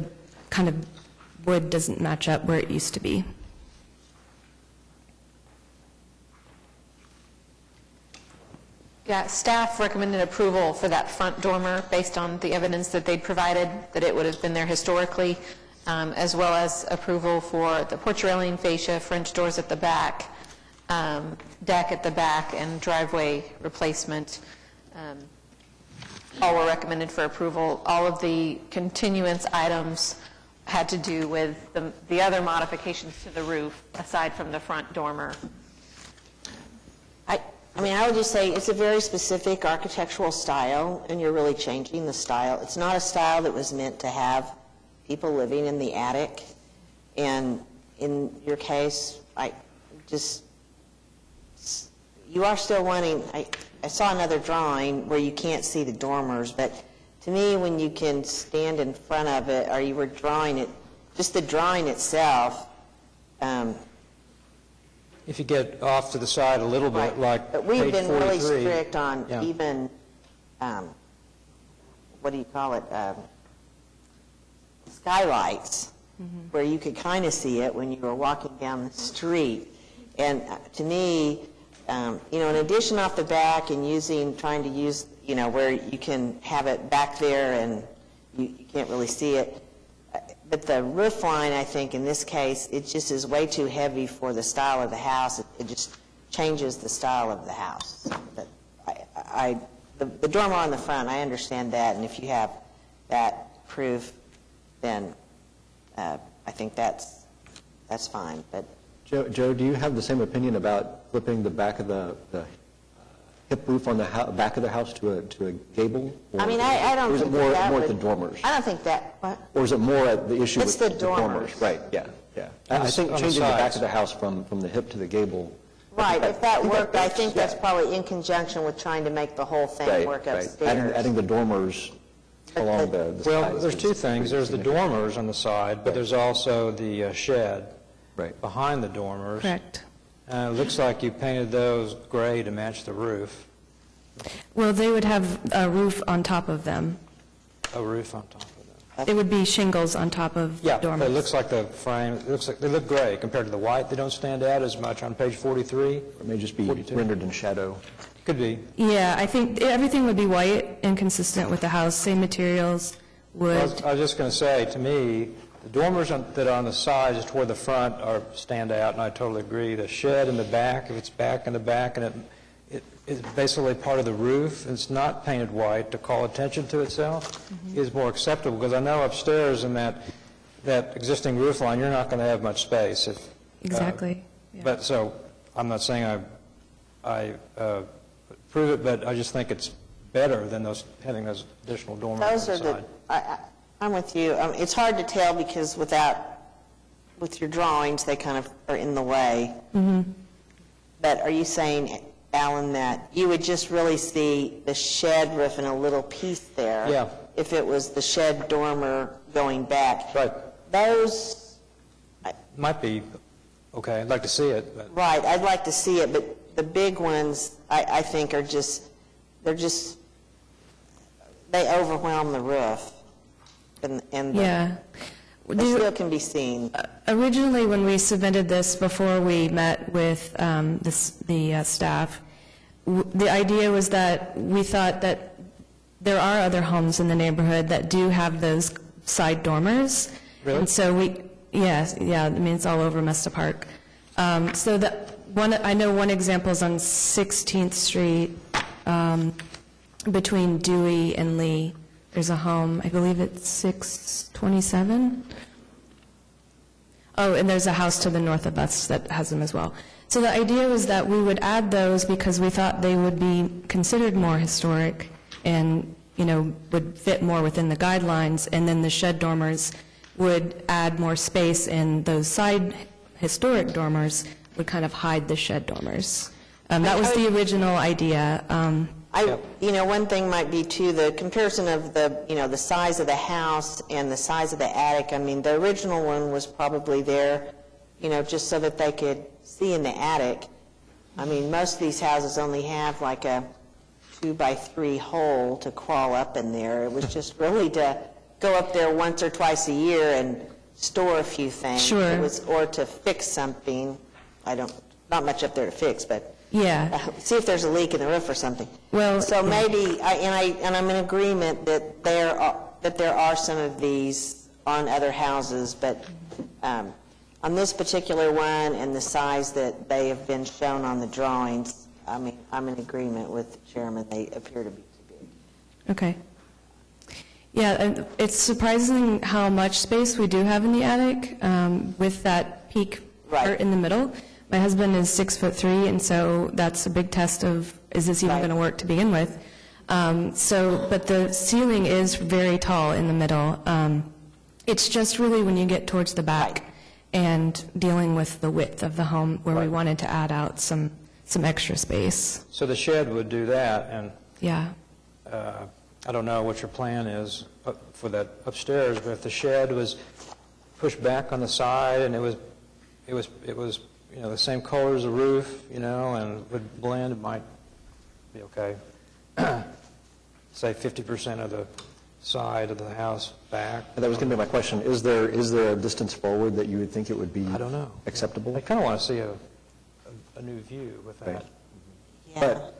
R: kind of wood doesn't match up where it used to be.
D: Yeah, staff recommended approval for that front dormer based on the evidence that they'd provided, that it would have been there historically, as well as approval for the porch railing, fascia, French doors at the back, deck at the back, and driveway replacement. All were recommended for approval. All of the continuance items had to do with the other modifications to the roof, aside from the front dormer.
H: I would just say it's a very specific architectural style, and you're really changing the style. It's not a style that was meant to have people living in the attic. And in your case, you are still wanting, I saw another drawing where you can't see the dormers, but to me, when you can stand in front of it, or you were drawing it, just the drawing itself.
A: If you get off to the side a little bit, like
H: but we've been
A: 43,
H: really strict on even, what do you call it, skylights, where you could kind of see it when you were walking down the street. And to me, in addition off the back and trying to use, where you can have it back there and you can't really see it. But the roof line, I think, in this case, it just is way too heavy for the style of the house. It just changes the style of the house. But the dormer on the front, I understand that, and if you have that proof, then I think that's fine, but
G: Joe, do you have the same opinion about flipping the back of the hip roof on the back of the house to a gable?
H: I mean, I don't think
G: Or is it
H: that
G: more
H: would...
G: at the dormers?
H: I don't think that... What?
G: Or is it more at the issue
H: It's
G: with
H: the dormers.
G: Right, yeah. I think
A: on the
G: changing the back
A: sides.
G: of the house from the hip to the gable.
H: Right, if that worked, I think that's
G: yeah.
H: probably in conjunction with trying to make the whole thing
G: Right,
H: work
G: right.
H: upstairs.
G: Adding the dormers along the sides.
A: Well, there's two
G: is
A: things. There's the
G: pretty significant.
A: dormers on the side, but there's also the shed
G: Right.
A: behind the dormers.
R: Correct.
A: It looks like you painted those gray to match the roof,
R: Well, they would have a roof on top of them.
A: a roof on top of them.
R: It would be shingles on top of
A: Yeah, but
R: dormers.
A: it looks like the frame, it looks like, they look gray compared to the white. They don't stand out as much on page 43.
G: It may just be
A: 42.
G: rendered in shadow.
A: Could be.
R: Yeah, I think everything would be white and consistent with the house, same materials, wood.
A: I was just going to say, to me, the dormers that are on the sides toward the front are stand out, and I totally agree. The shed in the back, if it's back in the back, and it is basically part of the roof, and it's not painted white to call attention to itself, is more acceptable, because I know upstairs in that existing roof line, you're not going to have much space.
R: Exactly.
A: But, so, I'm not saying I approve it, but I just think it's better than having those additional dormers on
H: Those
A: the
H: are
A: side.
H: I'm with you. It's hard to tell because with your drawings, they kind of are in the way. But are you saying, Alan, that you would just really see the shed roof and a little piece there?
A: Yeah.
H: If it was the shed dormer going back?
A: Right.
H: Those,
A: Might be okay. I'd like to see it, but
H: right, I'd like to see it, but the big ones, I think are just, they overwhelm the roof. And
R: Yeah.
H: they still can be seen.
R: Originally, when we submitted this before we met with the staff, the idea was that we thought that there are other homes in the neighborhood that do have those side dormers.
A: Really?
R: And so I mean, it's all over Mesta Park. So I know one example is on 16th Street between Dewey and Lee. There's a home, I believe it's 627. Oh, and there's a house to the north of us that has them as well. So the idea was that we would add those because we thought they would be considered more historic and, would fit more within the guidelines, and then the shed dormers would add more space, and those side historic dormers would kind of hide the shed dormers. That was the original idea.
H: One thing might be too, the comparison of the size of the house and the size of the attic. I mean, the original one was probably there, just so that they could see in the attic. I mean, most of these houses only have like a 2-by-3 hole to crawl up in there. It was just really to go up there once or twice a year and store a few things.
R: Sure.
H: Or to fix something. Not much up there to fix, but
R: Yeah.
H: see if there's a leak in the roof or something.
R: Well,
H: So maybe, and I'm in agreement that there are some of these on other houses, but on this particular one and the size that they have been shown on the drawings, I mean, I'm in agreement with the chairman. They appear to be too big.
R: Okay. Yeah, and it's surprising how much space we do have in the attic with that peak part in the middle. My husband is 6'3", and so that's a big test of, is this even going to work to begin with? But the ceiling is very tall in the middle. It's just really when you get towards the back and dealing with the width of the home where we wanted to add out some extra space.
A: so the shed would do that, and
R: Yeah.
A: I don't know what your plan is for that upstairs, but if the shed was pushed back on the side and it was the same color as the roof, and would blend, it might be okay. Say 50% of the side of the house back.
G: That was going to be my question. Is there a distance forward that you would think it would be acceptable?
A: I kind of want to see a new view with that.
G: But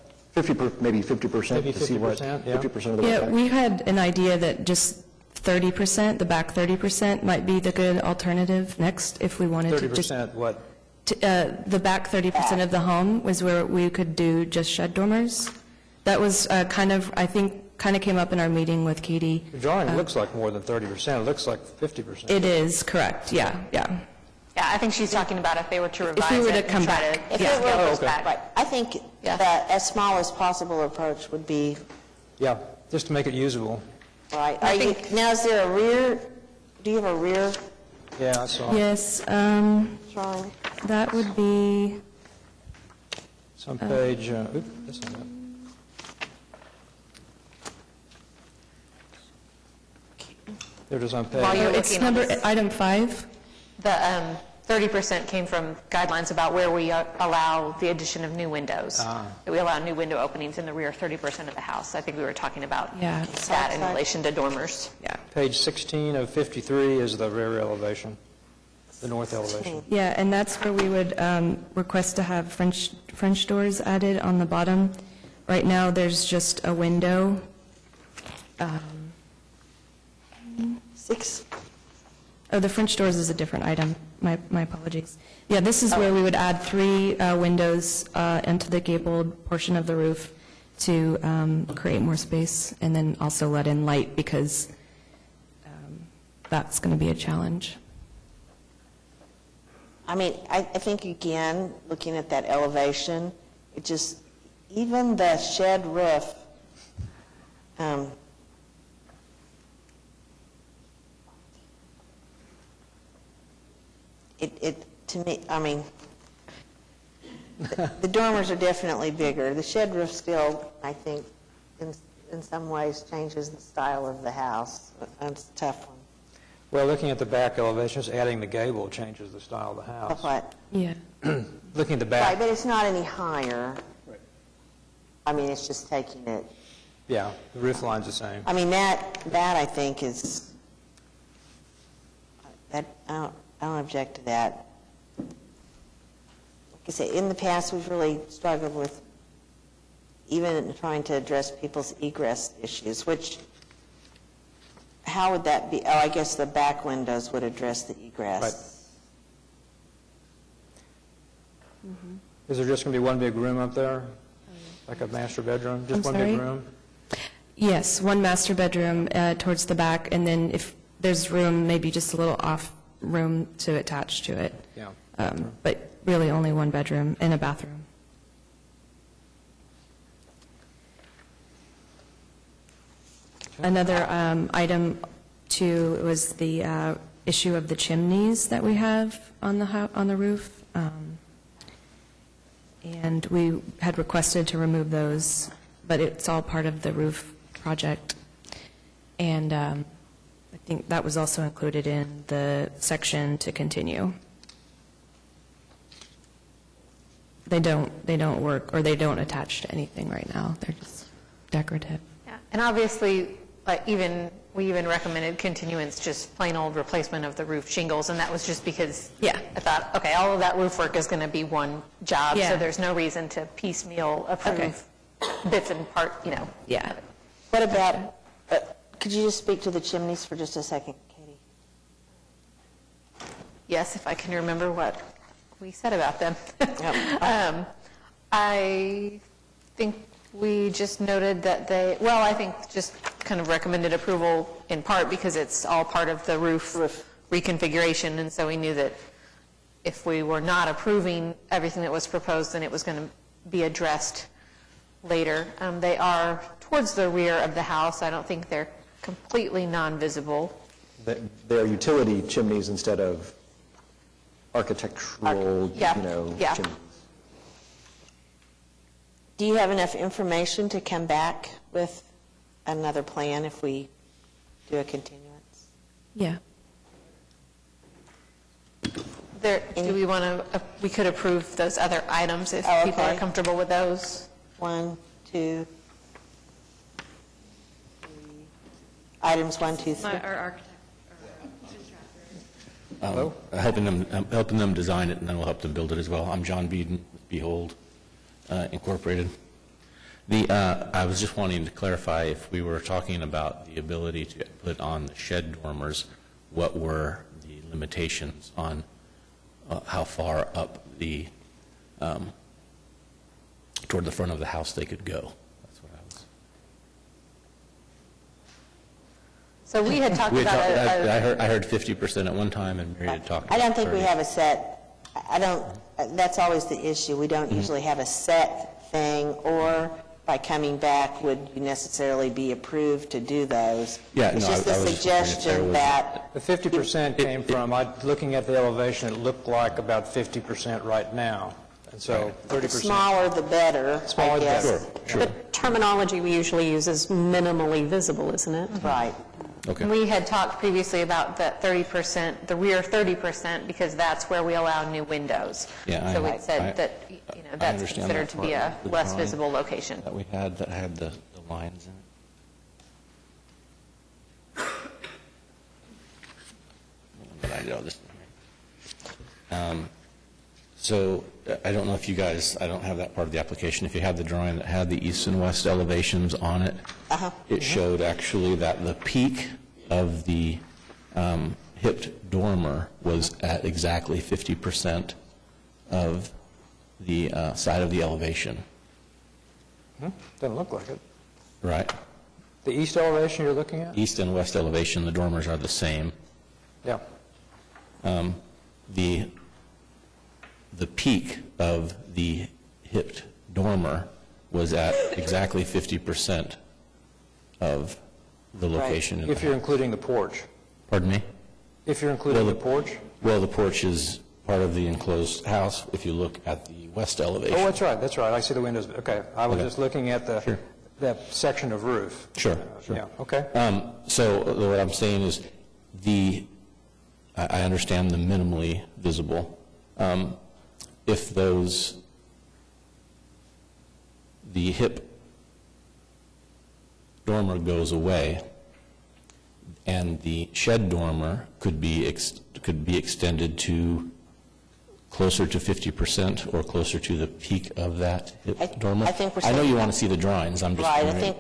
G: maybe 50%
A: Maybe
G: to see what
A: 50%, yeah.
G: 50% of the way
R: Yeah,
G: back?
R: we had an idea that just 30%, the back 30% might be the good alternative next if we wanted to just...
A: 30% what?
R: The back 30% of the home was where we could do just shed dormers. That was kind of, I think, kind of came up in our meeting with Katie.
A: The drawing looks like more than 30%. It looks like 50%.
R: It is, correct, yeah.
D: Yeah, I think she's talking about if they were to revise
R: we
D: it
R: were to
D: and
R: come
D: try
R: back.
D: to
H: If
R: Yeah.
H: it were,
A: Oh, okay.
H: right, I think that as small as possible approach would be,
A: Yeah, just to make it usable.
H: right. Now, is there a rear, do you have a rear
A: Yeah, I saw it.
R: Yes,
H: drawing?
R: that would be,
A: It's on page, this is it. There it is on
D: While
A: page.
D: you're
R: it's
D: looking at
R: number,
D: this,
R: item 5.
D: the 30% came from guidelines about where we allow the addition of new windows. That we allow new window openings in the rear 30% of the house. I think we were talking about
R: Yeah.
D: that in relation to dormers.
R: Yeah.
A: Page 16 of 53 is the rear elevation, the north elevation.
R: Yeah, and that's where we would request to have French doors added on the bottom. Right now, there's just a window.
H: 6.
R: Oh, the French doors is a different item. My apologies. Yeah, this is where we would add 3 windows into the gabled portion of the roof to create more space, and then also let in light, because that's going to be a challenge.
H: I mean, I think, again, looking at that elevation, it just, even the shed roof, to me, I mean, the dormers are definitely bigger. The shed roof still, I think, in some ways changes the style of the house. It's a tough one.
A: Well, looking at the back elevations, adding the gable changes the style of the house.
H: Of what?
R: Yeah.
A: Looking at the
H: Right,
A: back,
H: but it's not any higher. I mean, it's just taking it.
A: yeah, the roof line's the same.
H: I mean, that I think is, I don't object to that. Like I say, in the past, we've really struggled with even trying to address people's egress issues, which, how would that be? Oh, I guess the back windows would address the egress.
A: Right. Is there just going to be one big room up there? Like a master bedroom? Just
R: I'm
A: one big
R: sorry?
A: room?
R: Yes, one master bedroom towards the back, and then if there's room, maybe just a little off room to attach to it.
A: Yeah.
R: But really only one bedroom and a bathroom. Another item, too, was the issue of the chimneys that we have on the roof. And we had requested to remove those, but it's all part of the roof project. And I think that was also included in the section to continue. They don't work, or they don't attach to anything right now. They're just decorative.
D: Yeah, and obviously, we even recommended continuance, just plain old replacement of the roof shingles, and that was just because I thought, okay, all of that roof work is going to be one job,
R: Yeah.
D: so there's no reason to piecemeal approve bits and part,
R: Yeah.
H: What about, could you just speak to the chimneys for just a second, Katie?
D: Yes, if I can remember what we said about them. I think we just noted that I think just kind of recommended approval in part because it's all part of the roof reconfiguration, and so we knew that if we were not approving everything that was proposed, then it was going to be addressed later. They are towards the rear of the house. I don't think they're completely non-visible.
G: They're utility chimneys instead of architectural, chimneys.
H: Do you have enough information to come back with another plan if we do a continuance?
R: Yeah.
D: Do we want to, we could approve those other items if people are comfortable with those?
H: 1, 2, 3. Items 1, 2, 3.
S: Helping them design it, and then we'll help them build it as well. I'm John Beeden with Behold Incorporated. I was just wanting to clarify if we were talking about the ability to put on the shed dormers, what were the limitations on how far up toward the front of the house they could go? That's what I
D: So we had talked
S: We
D: about
S: had
D: a...
S: I heard 50% at one time, and Mary had talked
H: I
S: about
H: don't think we
S: 30.
H: have a set, that's always the issue. We don't usually have a set thing, or by coming back, would you necessarily be approved to do those?
S: Yeah,
H: It's
S: no,
H: just
S: I
H: a
S: was just wondering if there
H: suggestion
S: was-
H: that,
A: The 50% came from, looking at the elevation, it looked like about 50% right now. And so 30%.
H: the smaller the better,
A: Smaller
H: I
A: the
H: guess.
A: better.
S: Sure.
P: The terminology we usually use is minimally visible, isn't it?
H: Right.
S: Okay.
D: We had talked previously about that 30%, the rear 30%, because that's where we allow new windows.
S: Yeah,
D: So we said that,
S: I
D: that's
S: understand
D: considered
S: that
D: to be
S: part
D: a
S: of the
D: less
S: drawing
D: visible location.
S: that we had that had the lines in it. But I know this. So I don't know if you guys, I don't have that part of the application. If you had the drawing that had the east and west elevations on it, it showed actually that the peak of the hipped dormer was at exactly 50% of the side of the elevation.
A: Doesn't look like it.
S: Right.
A: The east elevation you're looking at?
S: East and west elevation, the dormers are the same.
A: Yeah.
S: The peak of the hipped dormer was at exactly 50% of the location. in
A: If
S: the
A: you're
S: house.
A: including the porch.
S: Pardon me?
A: If you're including the porch?
S: Well, the porch is part of the enclosed house if you look at the west elevation.
A: Oh, that's right, that's right. I see the windows. Okay, I was
S: Okay.
A: just looking at that section of roof.
S: Sure.
A: Yeah, okay.
S: So what I'm saying is I understand the minimally visible. If the hip dormer goes away, and the shed dormer could be extended to closer to 50% or closer to the peak of that hip dormer.
H: I think we're
S: I know
H: saying-
S: you want to see the drawings. I'm just
H: right, I
S: wondering-
H: think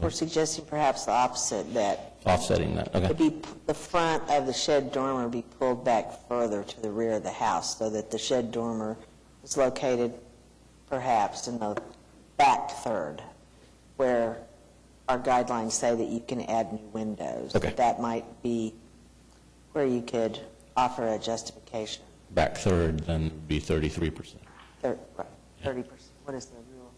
H: we're suggesting perhaps the opposite, that
S: offsetting that. Okay.
H: the front of the shed dormer be pulled back further to the rear of the house, so that the shed dormer is located perhaps in the back third, where our guidelines say that you can add new windows.
S: Okay.
H: That might be where you could offer a justification.
S: Back third, then would be 33%.
H: Right, 30%. What is the rule?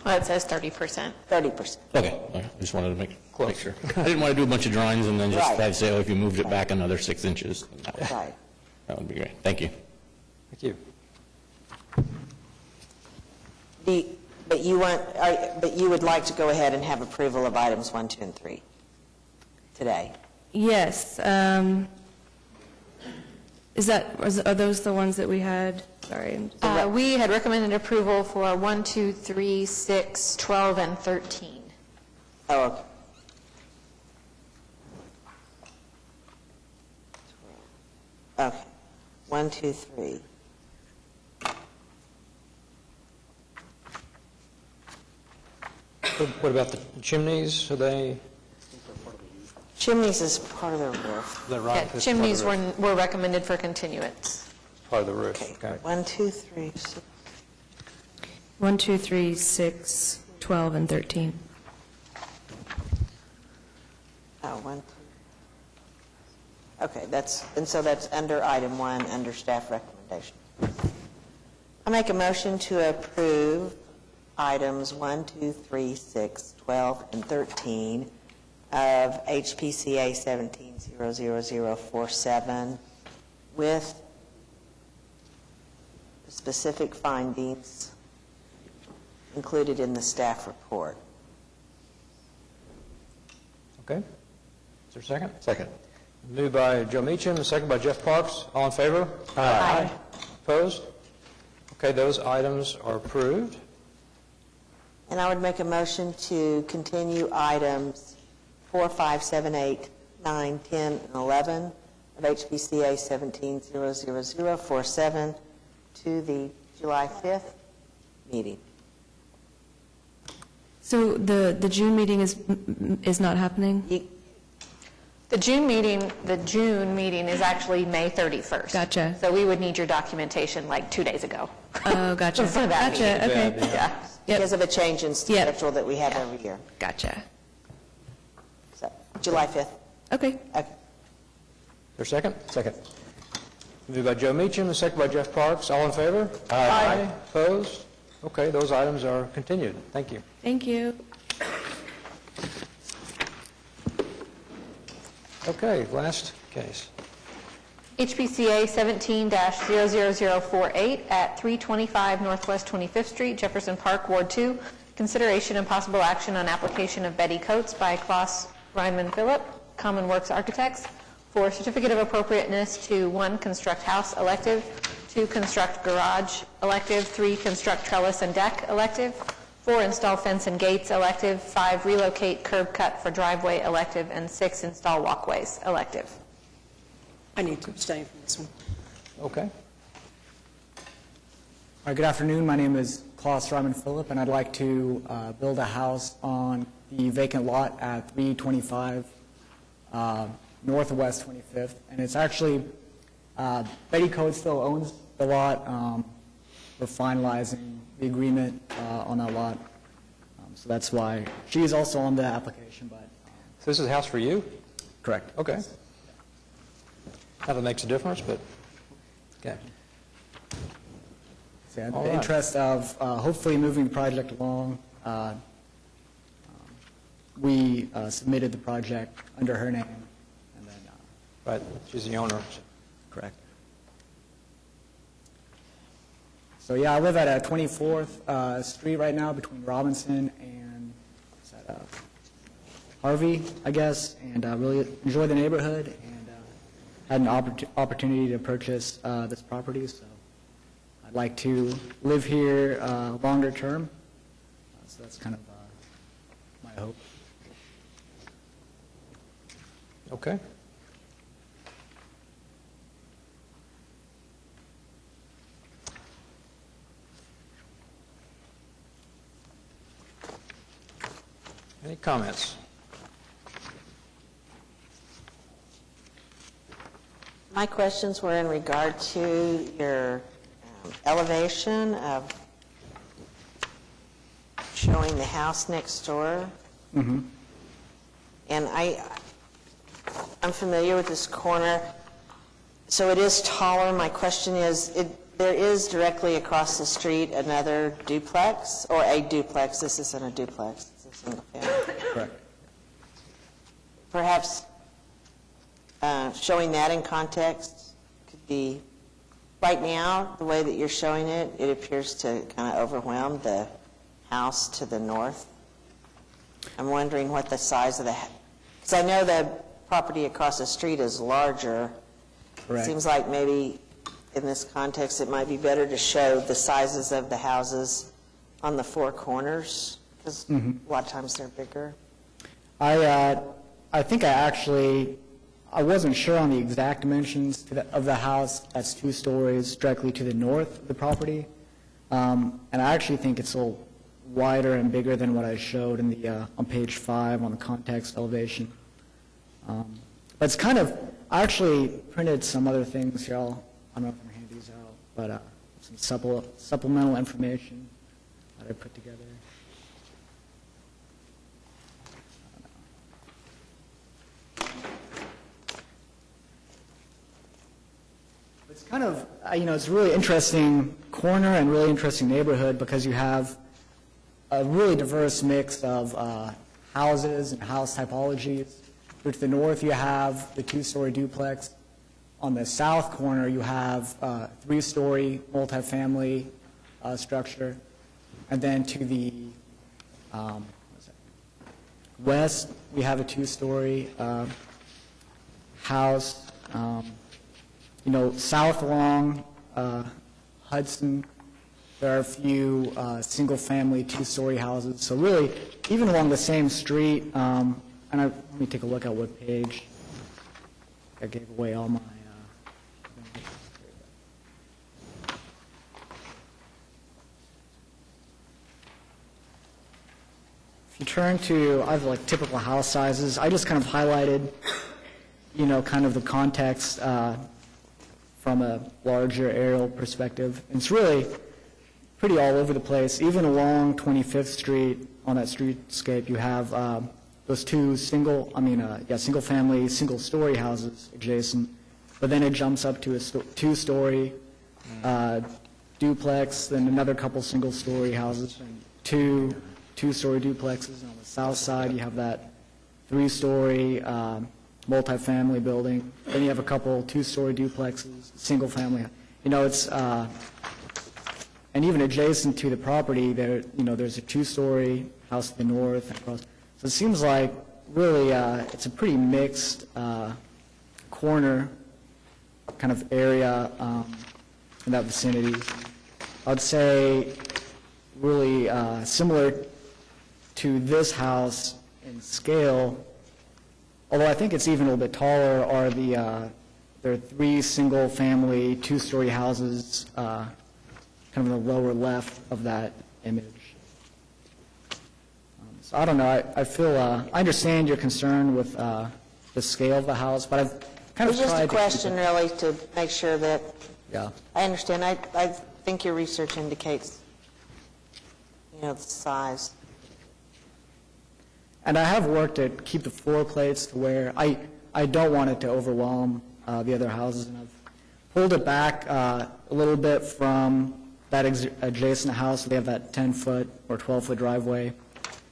D: Well, it says 30%.
H: 30%.
S: Okay. I just wanted to make sure. I didn't want to do a bunch of drawings and then just
H: Right.
S: try to say, oh, if you moved it back another 6 inches.
H: Right.
S: That would be great. Thank you.
A: Thank you.
H: But you would like to go ahead and have approval of items 1, 2, and 3 today?
R: Yes. Are those the ones that we had? Sorry.
D: We had recommended approval for 1, 2, 3, 6, 12, and 13.
H: Oh, okay. Okay. 1, 2, 3.
A: What about the chimneys? Are they?
H: Chimneys is part of the roof.
A: Is that right?
D: Yeah,
A: That's part of
D: chimneys
A: the roof.
D: were recommended for continuance.
A: Part of the roof, okay.
H: 1, 2, 3, 6.
R: 1, 2, 3, 6, 12, and 13.
H: Oh, 1, 2. Okay, so that's under item 1, under staff recommendation. I make a motion to approve items 1, 2, 3, 6, 12, and 13 of HPCA 17-00047 with specific findings included in the staff report.
A: Okay. Is there a second?
F: Second.
A: Moved by Joe Meacham, second by Jeff Parks. All in favor? Aye. Opposed? Okay, those items are approved.
H: And I would make a motion to continue items 4, 5, 7, 8, 9, 10, and 11 of HPCA 17-00047 to the July 5th meeting.
R: So the June meeting is not happening?
D: The June meeting is actually May 31st.
R: Gotcha.
D: So we would need your documentation like 2 days ago.
R: Oh, gotcha.
D: For that
R: Gotcha,
D: meeting.
R: okay.
D: Yeah.
H: Because of a change in schedule that we have every year.
R: Gotcha.
H: So, July 5th.
R: Okay.
H: Okay.
A: There a second? Second. Moved by Joe Meacham, and second by Jeff Parks. All in favor? Aye. Opposed? Okay, those items are continued. Thank you.
R: Thank you.
A: Okay, last case.
D: HPCA 17-00048 at 325 Northwest 25th Street, Jefferson Park, Ward 2. Consideration and possible action on application of Betty Coates by Klaus Reinman Philipp, Common Works Architects, for certificate of appropriateness to 1, construct house elective, 2, construct garage elective, 3, construct trellis and deck elective, 4, install fence and gates elective, 5, relocate curb cut for driveway elective, and 6, install walkways elective.
P: I need to abstain from this one.
A: Okay.
T: All right, good afternoon. My name is Klaus Ryman Phillip, and I'd like to build a house on the vacant lot at 325 Northwest 25th. And it's actually, Betty Coates still owns the lot. We're finalizing the agreement on that lot. So that's why she is also on the application. But
A: So this is a house for you?
T: Correct.
A: Okay. Not that makes a difference, but, okay.
T: So in
A: All
T: the
A: right.
T: interest of hopefully moving the project along, we submitted the project under her name. And then,
A: Right, she's the owner.
T: correct. So yeah, I live at 24th Street right now between Robinson and is that, Harvey, I guess, and really enjoy the neighborhood and had an opportunity to purchase this property, so I'd like to live here longer term. So that's kind of my hope.
A: Okay. Any comments?
H: My questions were in regard to your elevation of showing the house next door.
T: Mm-hmm.
H: And I'm familiar with this corner, so it is taller. My question is, there is directly across the street another duplex, or a duplex. This isn't a duplex, it's a single family.
T: Correct.
H: Perhaps showing that in context could be, right now, the way that you're showing it, it appears to kind of overwhelm the house to the north. I'm wondering what the size of the, because I know the property across the street is larger.
T: Correct.
H: Seems like maybe in this context, it might be better to show the sizes of the houses on the four corners, because a lot of times they're bigger.
T: I think I wasn't sure on the exact dimensions of the house. That's 2 stories directly to the north of the property. And I actually think it's a little wider and bigger than what I showed in the on page 5 on the context elevation. But it's kind of, I actually printed some other things here. I don't know if I'm handing these out, but some supplemental information that I put together. It's kind of, it's a really interesting corner and really interesting neighborhood because you have a really diverse mix of houses and house typologies. To the north, you have the 2-story duplex. On the south corner, you have 3-story multifamily structure. And then to the west, we have a 2-story house. South along Hudson, there are a few single-family 2-story houses. So really, even along the same street, let me take a look at what page. I gave away all my. If you turn to, I have like typical house sizes. I just kind of highlighted, kind of the context from a larger aerial perspective. And it's really pretty all over the place. Even along 25th Street, on that streetscape, you have those two single-family, single-story houses adjacent, but then it jumps up to a two-story duplex, then another couple single-story houses, and two-story duplexes. And on the south side, you have that three-story multifamily building. Then you have a couple two-story duplexes, single-family. It's and even adjacent to the property, there's a two-story house to the north and across. So it seems like really it's a pretty mixed corner kind of area in that vicinity. I would say really similar to this house in scale, although I think it's even a little bit taller, are there are three single-family, two-story houses kind of in the lower left of that image. So I don't know. I feel I understand your concern with the scale of the house, but I've kind of
H: It's just
T: tried
H: a
T: to keep
H: question, really, to make sure that,
T: Yeah.
H: I understand. I think your research indicates, the size.
T: And I have worked to keep the floor plates to where I don't want it to overwhelm the other houses, and I've pulled it back a little bit from that adjacent house. They have that 10-foot or 12-foot driveway,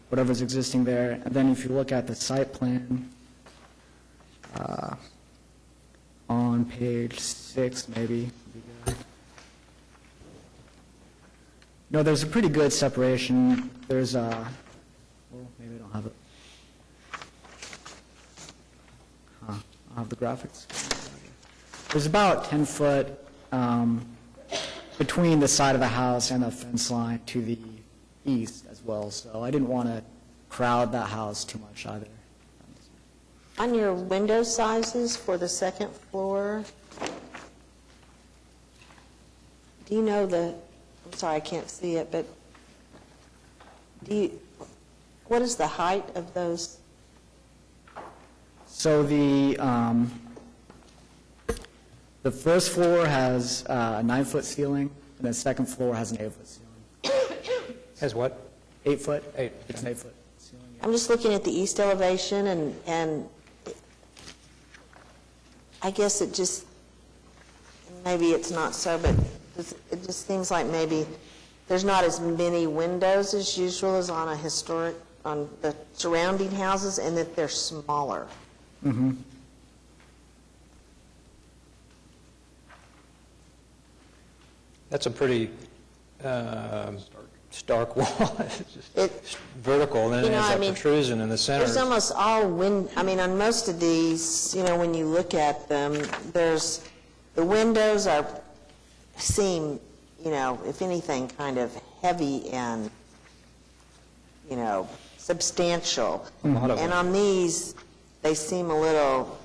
T: whatever's existing there. And then if you look at the site plan on page 6, maybe. No, there's a pretty good separation. There's well, maybe I don't have it. I'll have the graphics. There's about 10 foot between the side of the house and the fence line to the east as well. So I didn't want to crowd that house too much either.
H: On your window sizes for the second floor, do you know I'm sorry, I can't see it, but what is the height of those?
T: So the first floor has a 9-foot ceiling, and the second floor has an 8-foot ceiling.
A: Has what?
T: 8 foot. It's an 8-foot ceiling.
H: I'm just looking at the east elevation, and I guess it just, maybe it's not so, but it just seems like maybe there's not as many windows as usual as on on the surrounding houses, and that they're smaller.
T: Mm-hmm.
A: That's a pretty stark wall. It's just vertical, and then it has that protrusion in the center.
H: There's almost all on most of these, when you look at them, the windows seem, if anything, kind of heavy and, substantial. And on these, they seem a little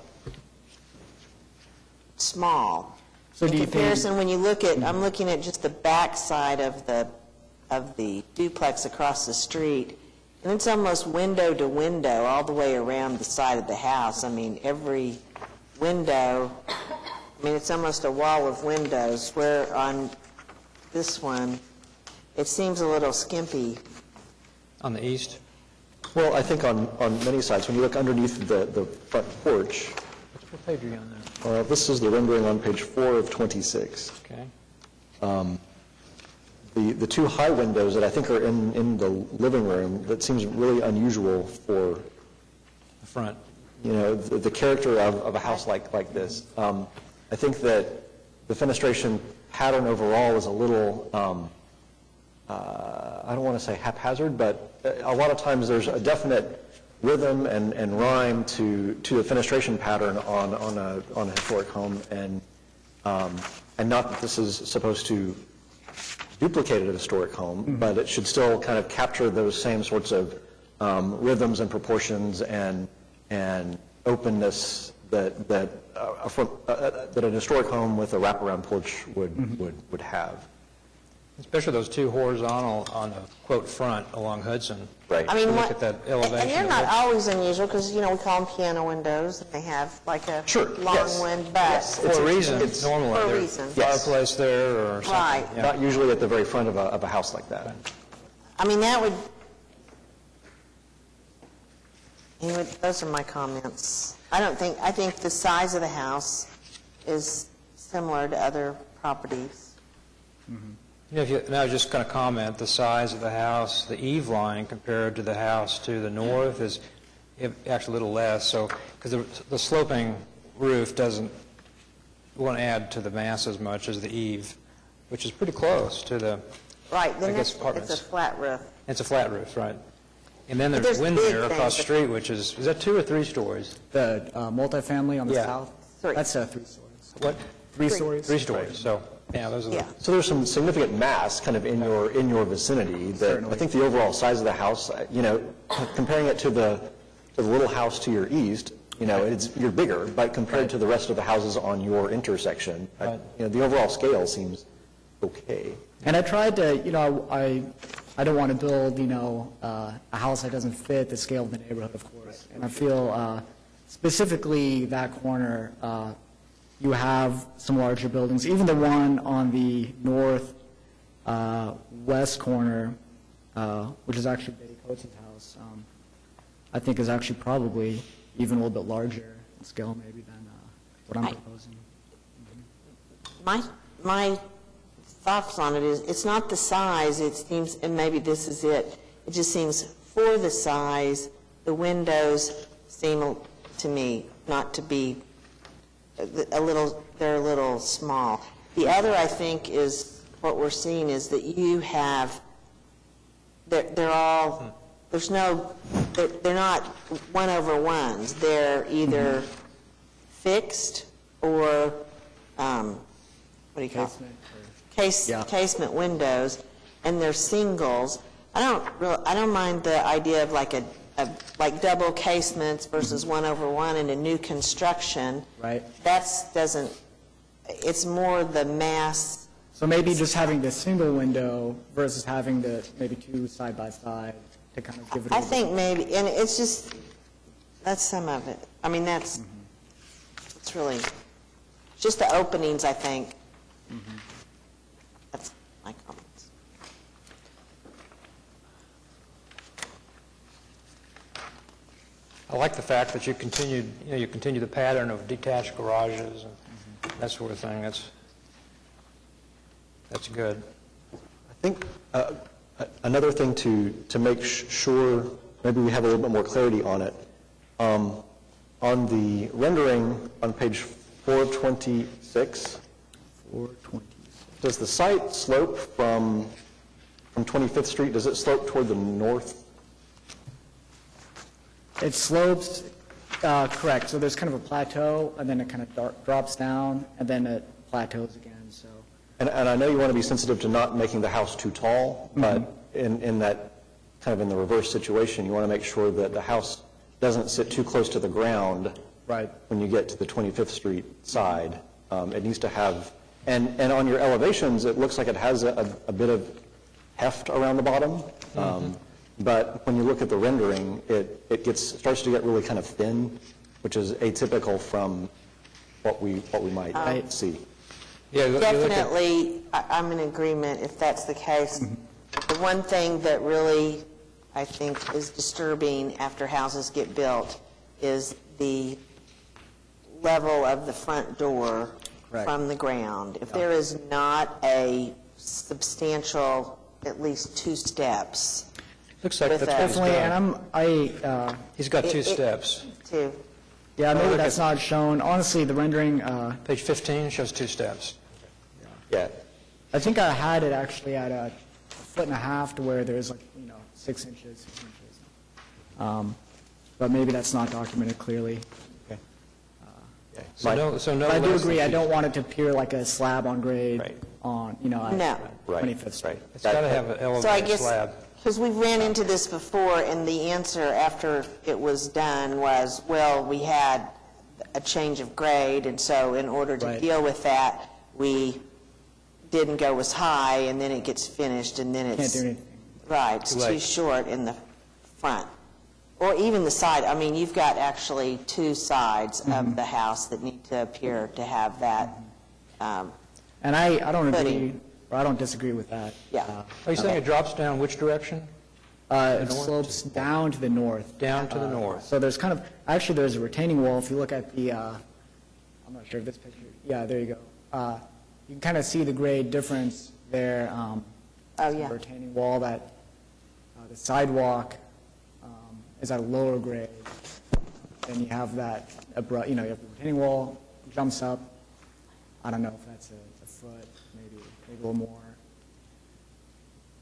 H: small.
T: So
H: In
T: do you
H: comparison, when you look at, I'm looking at just the back side of the duplex across the street, and it's almost window to window all the way around the side of the house. Every window, it's almost a wall of windows, where on this one, it seems a little skimpy.
A: On the east?
G: Well, I think on many sides, when you look underneath the front porch,
A: What page are you on there?
G: this is the rendering on page 4 of 26.
A: Okay.
G: The two high windows that I think are in the living room, that seems really unusual for
A: The front.
G: the character of a house like this. I think that the fenestration pattern overall is a little, I don't want to say haphazard, but a lot of times there's a definite rhythm and rhyme to the fenestration pattern on a historic home, and not that this is supposed to duplicate a historic home, but it should still kind of capture those same sorts of rhythms and proportions and openness that an historic home with a wraparound porch would have.
A: Especially those two horizontal on the, quote, front along Hudson.
G: Right.
A: Look at that elevation.
H: And they're
A: of
H: not
A: it.
H: always unusual, because, we call them piano windows, and they have like a long
G: yes.
H: wind back.
A: For a reason, normally.
H: For a
A: There's
H: reason.
A: Fireplace there or something.
H: Right.
A: Yeah.
G: Not usually at the very front of a house like that.
H: That would, Anyway, those are my comments. I think the size of the house is similar to other properties.
A: And I was just going to comment, the size of the house, the eave line compared to the house to the north is actually a little less, so, because the sloping roof won't add to the mass as much as the eave, which is pretty close to the,
H: Right, then it's
A: apartments.
H: a flat roof.
A: It's a flat roof, right. And then there's
H: There's big
A: Windermere across the
H: things.
A: street, which is that 2 or 3 stories?
T: The multifamily on the
A: Yeah.
T: south?
H: Three.
T: That's 3 stories.
A: What?
T: 3 stories?
A: 3 stories, so, yeah, those are the...
H: Yeah.
G: So there's some significant mass kind of in your vicinity that I think the overall size of the house, comparing it to the little house to your east, you're bigger, but compared to the rest of the houses on your intersection, the overall scale seems okay.
T: And I tried to, I don't want to build, a house that doesn't fit the scale of the neighborhood, of course. And I feel specifically that corner, you have some larger buildings. Even the one on the north west corner, which is actually Betty Coates' house, I think is actually probably even a little bit larger in scale maybe than what I'm proposing.
H: My thoughts on it is, it's not the size, it seems, and maybe this is it, it just seems for the size, the windows seem to me not to be they're a little small. The other, I think, is what we're seeing is that you have, they're all, they're not 1/1s. They're either fixed or, what do you call it? Casement windows, and they're singles. I don't mind the idea of like double casements versus 1/1 in a new construction.
T: Right.
H: It's more the mass.
T: So maybe just having the single window versus having the maybe 2 side by side to kind of give it.
H: I think maybe, and it's just, that's some of it. I mean, it's really, just the openings, I think. That's my comments.
A: I like the fact that you continue the pattern of detached garages and that sort of thing. That's good.
G: I think another thing to make sure, maybe we have a little bit more clarity on it, on the rendering on page 426, does the site slope from 25th Street, does it slope toward the north?
T: It slopes, correct. So there's kind of a plateau, and then it kind of drops down, and then it plateaus again. So.
G: And I know you want to be sensitive to not making the house too tall, but in that kind of in the reverse situation, you want to make sure that the house doesn't sit too close to the ground.
T: Right.
G: When you get to the 25th Street side. It needs to have, and on your elevations, it looks like it has a bit of heft around the bottom. But when you look at the rendering, it starts to get really kind of thin, which is atypical from what we might see.
H: Definitely, I'm in agreement if that's the case. The one thing that really, I think, is disturbing after houses get built is the level of the front door from the ground. If there is not a substantial, at least 2 steps.
A: Looks like that's what he's
T: Definitely,
A: got. He's got 2 steps.
H: 2.
T: Yeah, maybe that's not shown. Honestly, the rendering.
A: Page 15 shows 2 steps.
G: Yeah.
T: I think I had it actually at a 1.5 feet to where there's 6 inches, 6 inches. But maybe that's not documented clearly.
G: Okay.
T: But I do agree. I don't want it to appear like a slab on grade on
H: No.
T: 25th Street.
A: It's got to have an
H: So I
A: elevated
H: guess,
A: slab.
H: because we've ran into this before, and the answer after it was done was, well, we had a change of grade, and so in order to deal with that, we didn't go as high, and then it gets finished, and then it's...
T: Can't do anything.
H: Right, it's too short in the front. Or even the side. I mean, you've got actually 2 sides of the house that need to appear to have that
T: And I don't agree,
H: footing.
T: or I don't disagree with that.
H: Yeah.
A: Are you saying it drops down which direction?
T: It slopes down to the north.
A: Down to the north.
T: So there's kind of, actually, there's a retaining wall. If you look at the, I'm not sure if this picture, yeah, there you go. You can kind of see the grade difference there.
H: Oh, yeah.
T: The retaining wall, that the sidewalk is at a lower grade. Then you have that, you know, you have the retaining wall, jumps up. I don't know if that's a foot, maybe a little more.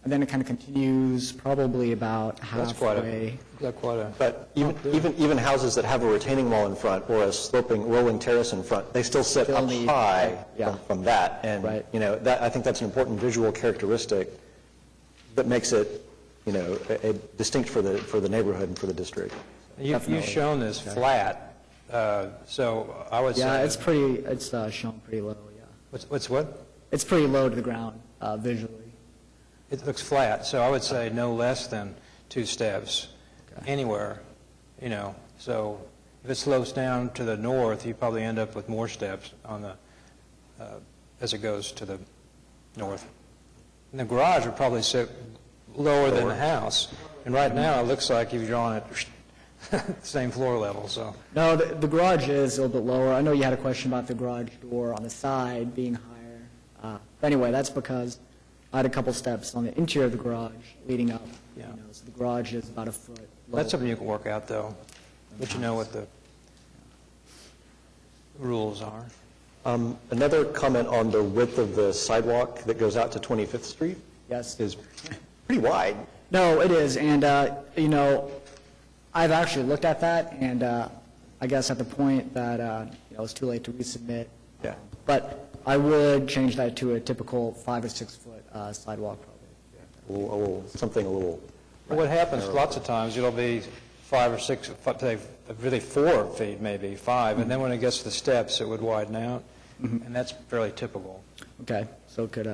T: And then it kind of continues probably about halfway.
G: But even houses that have a retaining wall in front or a sloping rolling terrace in front, they still sit up high from that. And, you know, I think that's an important visual characteristic that makes it, you know, distinct for the neighborhood and for the district.
A: You've shown this flat, so I would say...
T: Yeah, it's shown pretty low, yeah.
A: What's what?
T: It's pretty low to the ground visually.
A: It looks flat, so I would say no less than 2 steps anywhere, you know. So if it slopes down to the north, you probably end up with more steps on the as it goes to the north. And the garage would probably sit lower than the house. And right now, it looks like you've drawn it same floor level, so.
T: No, the garage is a little bit lower. I know you had a question about the garage door on the side being higher. But anyway, that's because I had a couple steps on the interior of the garage leading up.
A: Yeah.
T: You know, so the garage is about a foot lower.
A: That's something you can work out, though. But you know what the rules are.
G: Another comment on the width of the sidewalk that goes out to 25th Street.
T: Yes.
G: Is pretty wide.
T: No, it is. And, you know, I've actually looked at that, and I guess at the point that you know, it's too late to resubmit.
G: Yeah.
T: But I would change that to a typical 5 or 6 foot sidewalk, probably.
G: Something a little.
A: Well, what happens lots of times, it'll be 5 or 6, really 4 feet, maybe 5, and then when it gets to the steps, it would widen out, and that's fairly typical.
T: Okay, so it could.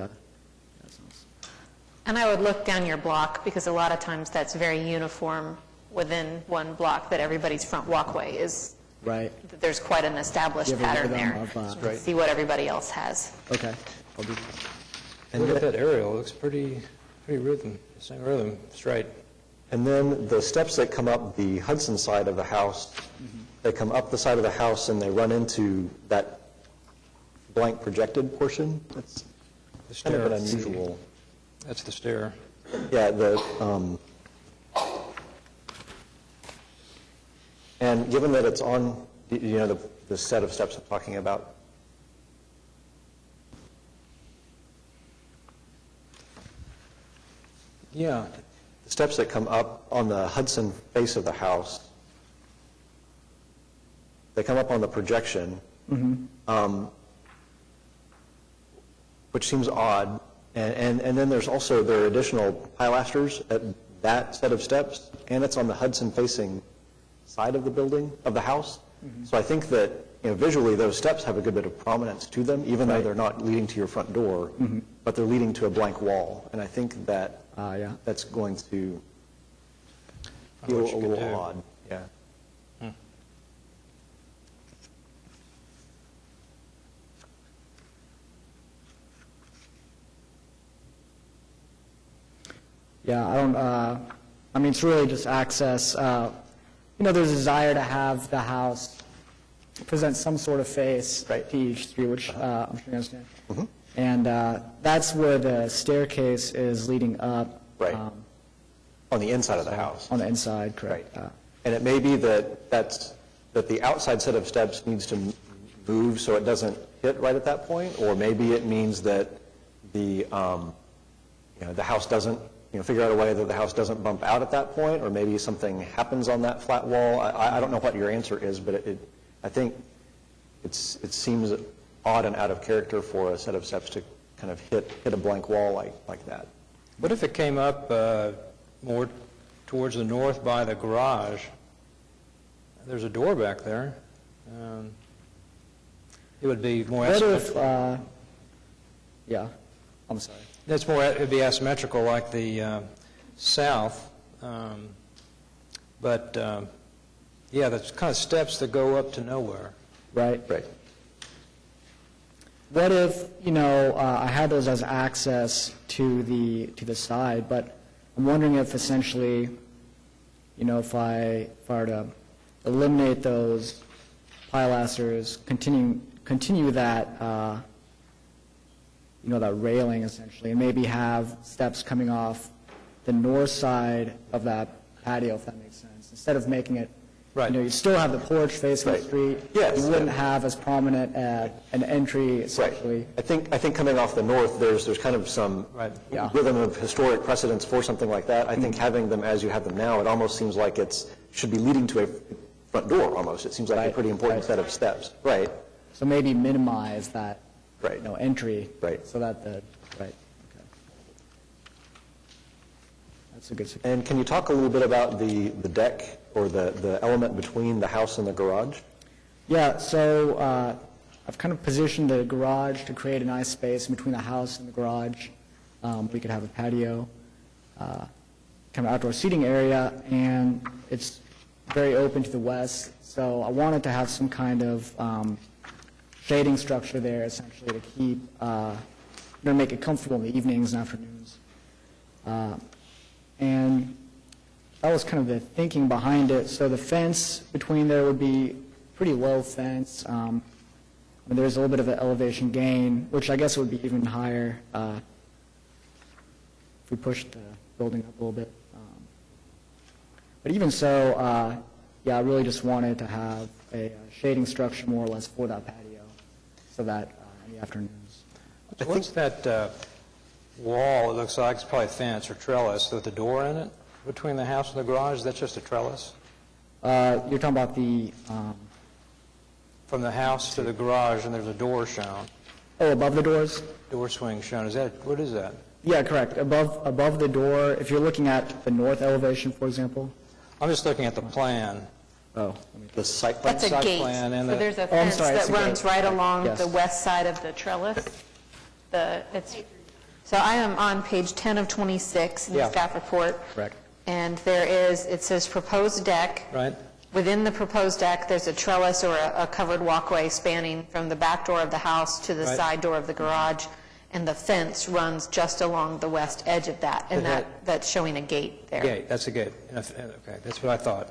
D: And I would look down your block, because a lot of times that's very uniform within one block, that everybody's front walkway is,
T: right.
D: That there's quite an established pattern there. See what everybody else has.
T: Okay, I'll do that.
A: And look at that aerial, it looks pretty rhythm, same rhythm, straight.
G: And then the steps that come up the Hudson side of the house, they come up the side of the house and they run into that blank projected portion. That's kind of an unusual.
A: That's the stair.
G: Yeah, and given that it's on, you know, the set of steps I'm talking about.
A: Yeah.
G: The steps that come up on the Hudson face of the house, they come up on the projection, which seems odd. And then there are additional pilasters at that set of steps, and it's on the Hudson-facing side of the building, of the house. So I think that, you know, visually those steps have a good bit of prominence to them, even though they're not leading to your front door, but they're leading to a blank wall. And I think that that's going to feel a little odd. Yeah.
T: Yeah, I mean, it's really just access. You know, there's a desire to have the house present some sort of face to each street, which I'm sure you understand. And that's where the staircase is leading up.
G: Right. On the inside of the house.
T: On the inside, correct.
G: Right. And it may be that the outside set of steps needs to move so it doesn't hit right at that point, or maybe it means that the house doesn't, figure out a way that the house doesn't bump out at that point, or maybe something happens on that flat wall. I don't know what your answer is, but I think it seems odd and out of character for a set of steps to kind of hit a blank wall like that.
A: What if it came up more towards the north by the garage? There's a door back there. It would be more...
T: What if... yeah, I'm sorry.
A: It's more, it'd be asymmetrical like the south, but yeah, that's kind of steps that go up to nowhere.
T: Right. Right. What if, I had those as access to the side, but I'm wondering if essentially, if I were to eliminate those pilasters, continue that, that railing essentially, and maybe have steps coming off the north side of that patio, if that makes sense. Instead of making it, you still have the porch facing the street.
G: Yes.
T: You wouldn't have as prominent an entry essentially.
G: I think coming off the north, there's kind of some rhythm of historic precedence for something like that. I think having them as you have them now, it almost seems like it should be leading to a front door almost. It seems like a pretty important set of steps. Right.
T: So maybe minimize that entry.
G: Right.
T: So that okay. That's a good suggestion.
G: And can you talk a little bit about the deck or the element between the house and the garage?
T: Yeah, so I've kind of positioned the garage to create a nice space between the house and the garage. We could have a patio, kind of outdoor seating area, and it's very open to the west. So I wanted to have some kind of shading structure there, essentially, to keep, make it comfortable in the evenings and afternoons. And that was kind of the thinking behind it. So the fence between there would be pretty low fence. There's a little bit of an elevation gain, which I guess would be even higher if we pushed the building up a little bit. But even so, I really just wanted to have a shading structure more or less for that patio, so that in the afternoons.
A: What's that wall? It looks like it's probably a fence or trellis with a door in it between the house and the garage. Is that just a trellis?
T: You're talking about the...
A: From the house to the garage, and there's a door shown.
T: Oh, above the doors?
A: Door swing shown. What is that?
T: Yeah, correct. Above the door, if you're looking at the north elevation, for example.
A: I'm just looking at the plan.
T: Oh.
G: The site plan?
D: That's a gate.
A: And
D: So there's a fence that runs right along the west side of the trellis. So I am on page 10 of 26 in the staff report.
T: Correct.
D: And it says proposed deck.
A: Right.
D: Within the proposed deck, there's a trellis or a covered walkway spanning from the back door of the house to the side door of the garage, and the fence runs just along the west edge of that, and that's showing a gate there.
A: Gate, that's a gate. Okay, that's what I thought.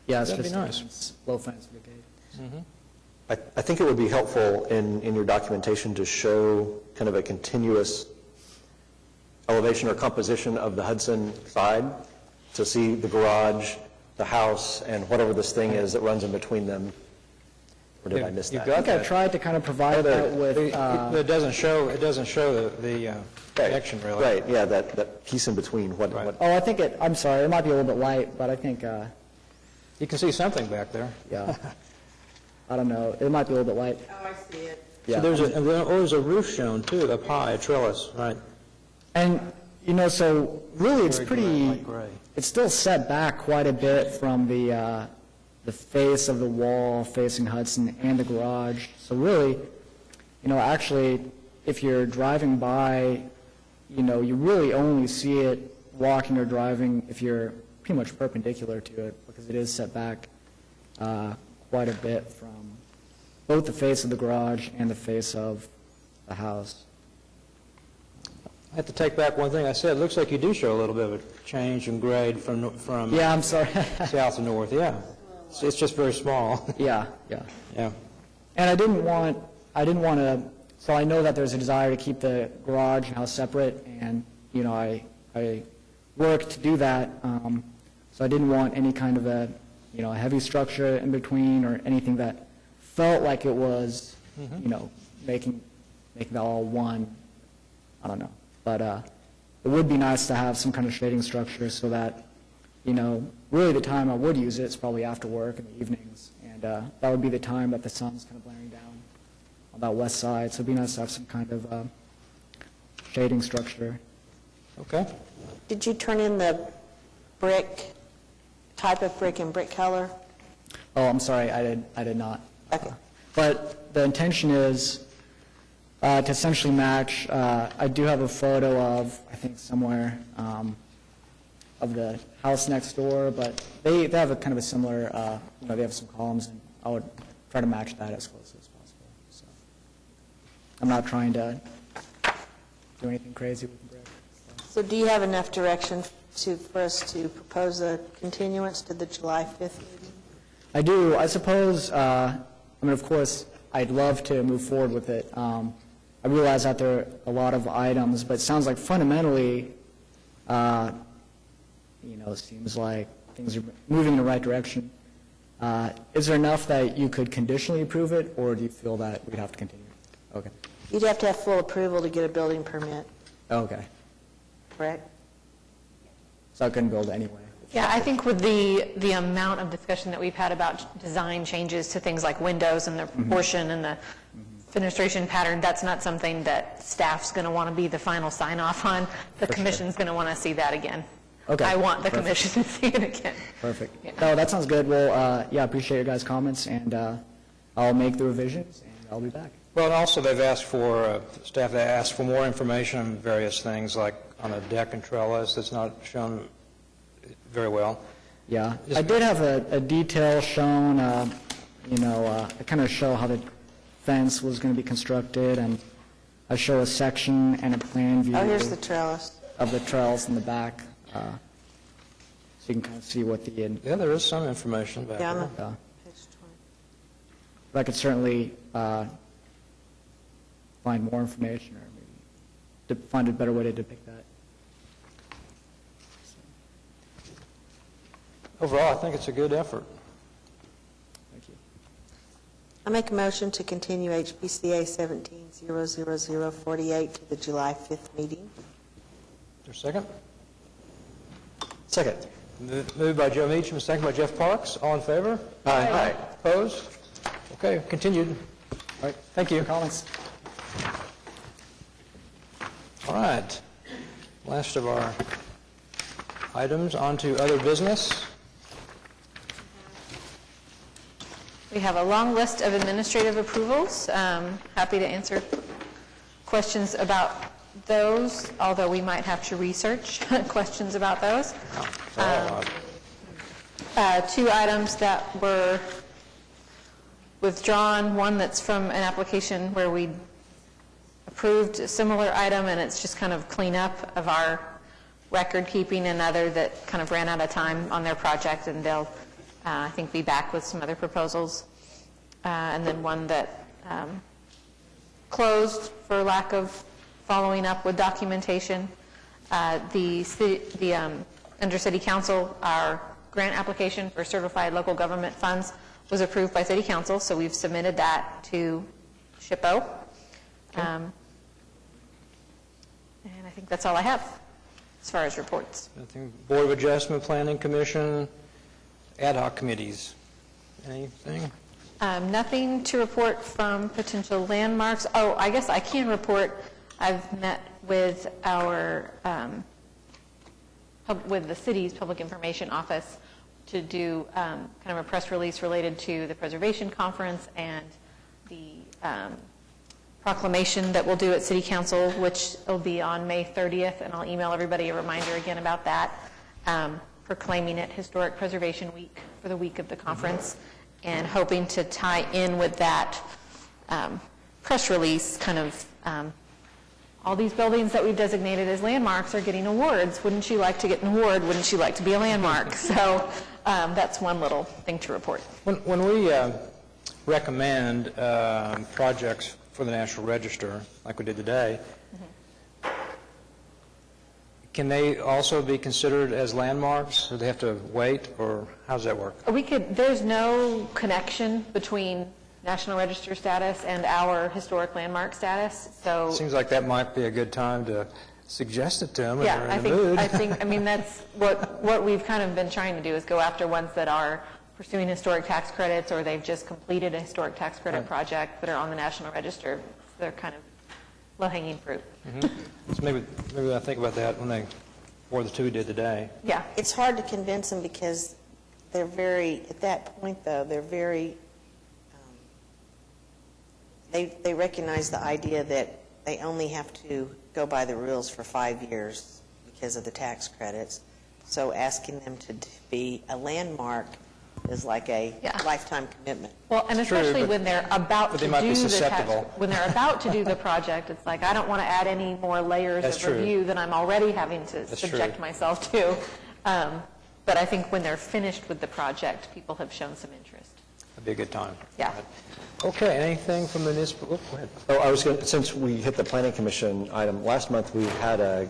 T: Yeah, it's
A: That'd
T: just
A: be nice.
T: Low fence with a gate.
G: I think it would be helpful in your documentation to show kind of a continuous elevation or composition of the Hudson side, to see the garage, the house, and whatever this thing is that runs in between them. Or did I miss that?
T: I think I tried to kind of provide that with...
A: It doesn't show the connection, really.
G: Right, yeah, that piece in between.
T: Oh, I think I'm sorry, it might be a little bit light, but I think...
A: You can see something back there.
T: Yeah. I don't know, it might be a little bit light.
H: Oh, I see it.
T: Yeah.
A: So there's a roof shown, too, up high, a trellis, right?
T: And, so really it's
A: Very
T: pretty...
A: light gray.
T: It's still set back quite a bit from the face of the wall facing Hudson and the garage. So really, actually, if you're driving by, you really only see it walking or driving if you're pretty much perpendicular to it, because it is set back quite a bit from both the face of the garage and the face of the house.
A: I have to take back one thing I said. It looks like you do show a little bit of a change in grade from
T: Yeah, I'm sorry.
A: south to north, yeah. It's just very small.
T: Yeah.
A: Yeah.
T: And I didn't want to, so I know that there's a desire to keep the garage and house separate, and, I worked to do that, so I didn't want any kind of a heavy structure in between or anything that felt like it was, making that all one, I don't know. But it would be nice to have some kind of shading structure so that, really the time I would use it is probably after work in the evenings. And that would be the time that the sun's kind of blaring down on that west side. So it'd be nice to have some kind of shading structure.
A: Okay.
H: Did you turn in the type of brick and brick color?
T: Oh, I'm sorry, I did not.
H: Okay.
T: But the intention is to essentially match. I do have a photo of, I think somewhere, of the house next door, but they have a kind of a similar, they have some columns, and I would try to match that as closely as possible. So I'm not trying to do anything crazy with the brick. So.
H: So do you have enough direction for us to propose a continuance to the July 5th meeting?
T: I do. I suppose, of course, I'd love to move forward with it. I realize that there are a lot of items, but it sounds like fundamentally, it seems like things are moving in the right direction. Is there enough that you could conditionally approve it, or do you feel that we'd have to continue? Okay.
H: You'd have to have full approval to get a building permit,
T: Okay.
H: correct?
T: So I couldn't build anyway.
D: Yeah, I think with the amount of discussion that we've had about design changes to things like windows and the proportion and the fenestration pattern, that's not something that staff's going to want to be the final sign-off on. The commission's going to want to see that again.
T: Okay.
D: I want the
T: Perfect.
D: commission to see it again.
T: Perfect.
D: Yeah.
T: No, that sounds good. Well, I appreciate your guys' comments, and I'll make the revisions, and I'll be back.
A: Well, and also they've asked for, staff they asked for more information on various things, like on a deck and trellis that's not shown very well.
T: Yeah, I did have a detail shown, I kind of show how the fence was going to be constructed, and I show a section and a plan view.
H: Oh, here's the trellis.
T: Of the trellis in the back, so you can kind of see what the...
A: Yeah, there is some information back
H: Yeah,
A: there.
H: on the page 20.
T: But I could certainly find more information, or maybe find a better way to depict that.
A: Overall, I think it's a good effort.
T: Thank you.
H: I make a motion to continue HPCA 17-00048 to the July 5th meeting.
A: Is there a second?
F: Second.
A: Moved by Joe Meacham, second by Jeff Parks. All in favor?
F: Aye.
A: Opposed? Okay, continued. All right, thank you.
T: Comments?
A: All right. Last of our items, on to other business.
D: We have a long list of administrative approvals. Happy to answer questions about those, although we might have to research questions about those. Two items that were withdrawn, one that's from an application where we approved a similar item, and it's just kind of cleanup of our record keeping, another that kind of ran out of time on their project, and they'll, I think, be back with some other proposals. And then one that closed for lack of following up with documentation. Under City Council, our grant application for certified local government funds was approved by City Council, so we've submitted that to SHPO. And I think that's all I have as far as reports.
A: Nothing. Board of Adjustment, Planning Commission, ad hoc committees. Anything?
D: Nothing to report from potential landmarks. Oh, I guess I can report, I've met with our, with the city's public information office to do kind of a press release related to the preservation conference and the proclamation that we'll do at City Council, which will be on May 30th, and I'll email everybody a reminder again about that, proclaiming it Historic Preservation Week for the week of the conference, and hoping to tie in with that press release kind of all these buildings that we've designated as landmarks are getting awards. Wouldn't you like to get an award? Wouldn't you like to be a landmark? So that's one little thing to report.
A: When we recommend projects for the National Register, like we did today, can they also be considered as landmarks? Do they have to wait, or how does that work?
D: There's no connection between National Register status and our historic landmark status, so.
A: It seems like that might be a good time to suggest it to them if
D: Yeah,
A: they're in the mood.
D: I mean, that's what we've kind of been trying to do, is go after ones that are pursuing historic tax credits, or they've just completed a historic tax credit project that are on the National Register. They're kind of low-hanging fruit.
A: So maybe I think about that or the two we did today.
D: Yeah.
H: It's hard to convince them because they're very, at that point though, they're very, they recognize the idea that they only have to go by the rules for 5 years because of the tax credits. So asking them to be a landmark is like a lifetime commitment.
D: Well, and especially when they're about
A: but
D: to
A: they might be
D: do the
A: susceptible.
D: when they're about to do the project, it's like, I don't want to add any more layers
A: That's
D: of
A: true.
D: review than I'm already having to
A: That's
D: subject
A: true.
D: myself to. But I think when they're finished with the project, people have shown some interest.
A: That'd be a good time.
D: Yeah.
A: Okay, anything from the municipal, go ahead.
G: Oh, I was going to, since we hit the planning commission item, last month we had a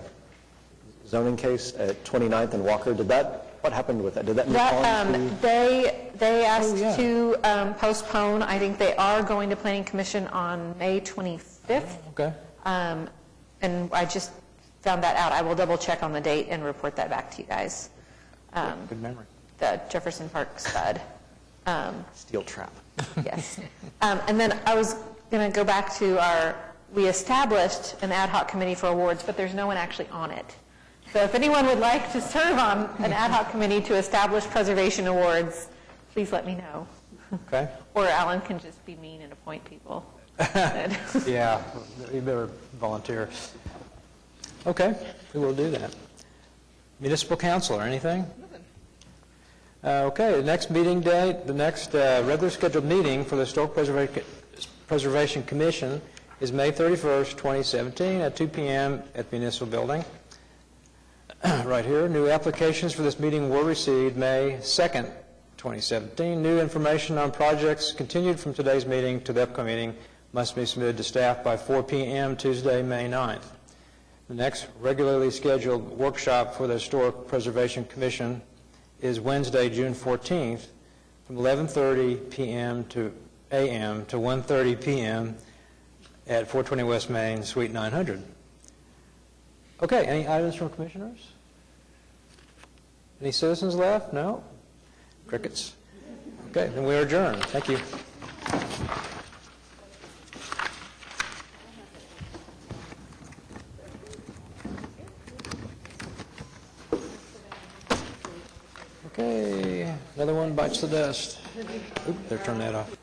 G: zoning case at 29th and Walker. What happened with that? Did that move on to?
D: They asked to postpone. I think they are going to planning commission on May 25th.
A: Okay.
D: And I just found that out. I will double check on the date and report that back to you guys.
A: Good memory.
D: The Jefferson Park spud.
G: Steel trap.
D: Yes. And then I was going to go back to we established an ad hoc committee for awards, but there's no one actually on it. So if anyone would like to serve on an ad hoc committee to establish preservation awards, please let me know.
A: Okay.
D: Or Alan can just be mean and appoint people.
A: Yeah, you better volunteer. Okay, we will do that. Municipal council or anything? Okay, the next meeting date, the next regular scheduled meeting for the Historic Preservation Commission is May 31st, 2017 at 2 p.m. at the Municipal Building. Right here, new applications for this meeting were received May 2nd, 2017. New information on projects continued from today's meeting to the upcoming meeting must be submitted to staff by 4 p.m. Tuesday, May 9th. The next regularly scheduled workshop for the Historic Preservation Commission is Wednesday, June 14th from 11:30 p.m. to a.m. to 1:30 p.m. at 420 West Main, Suite 900. Okay, any items from commissioners? Any citizens left? No? Crickets? Okay, then we are adjourned. Thank you. Okay, another one bites the dust. Oop, they're turning that off.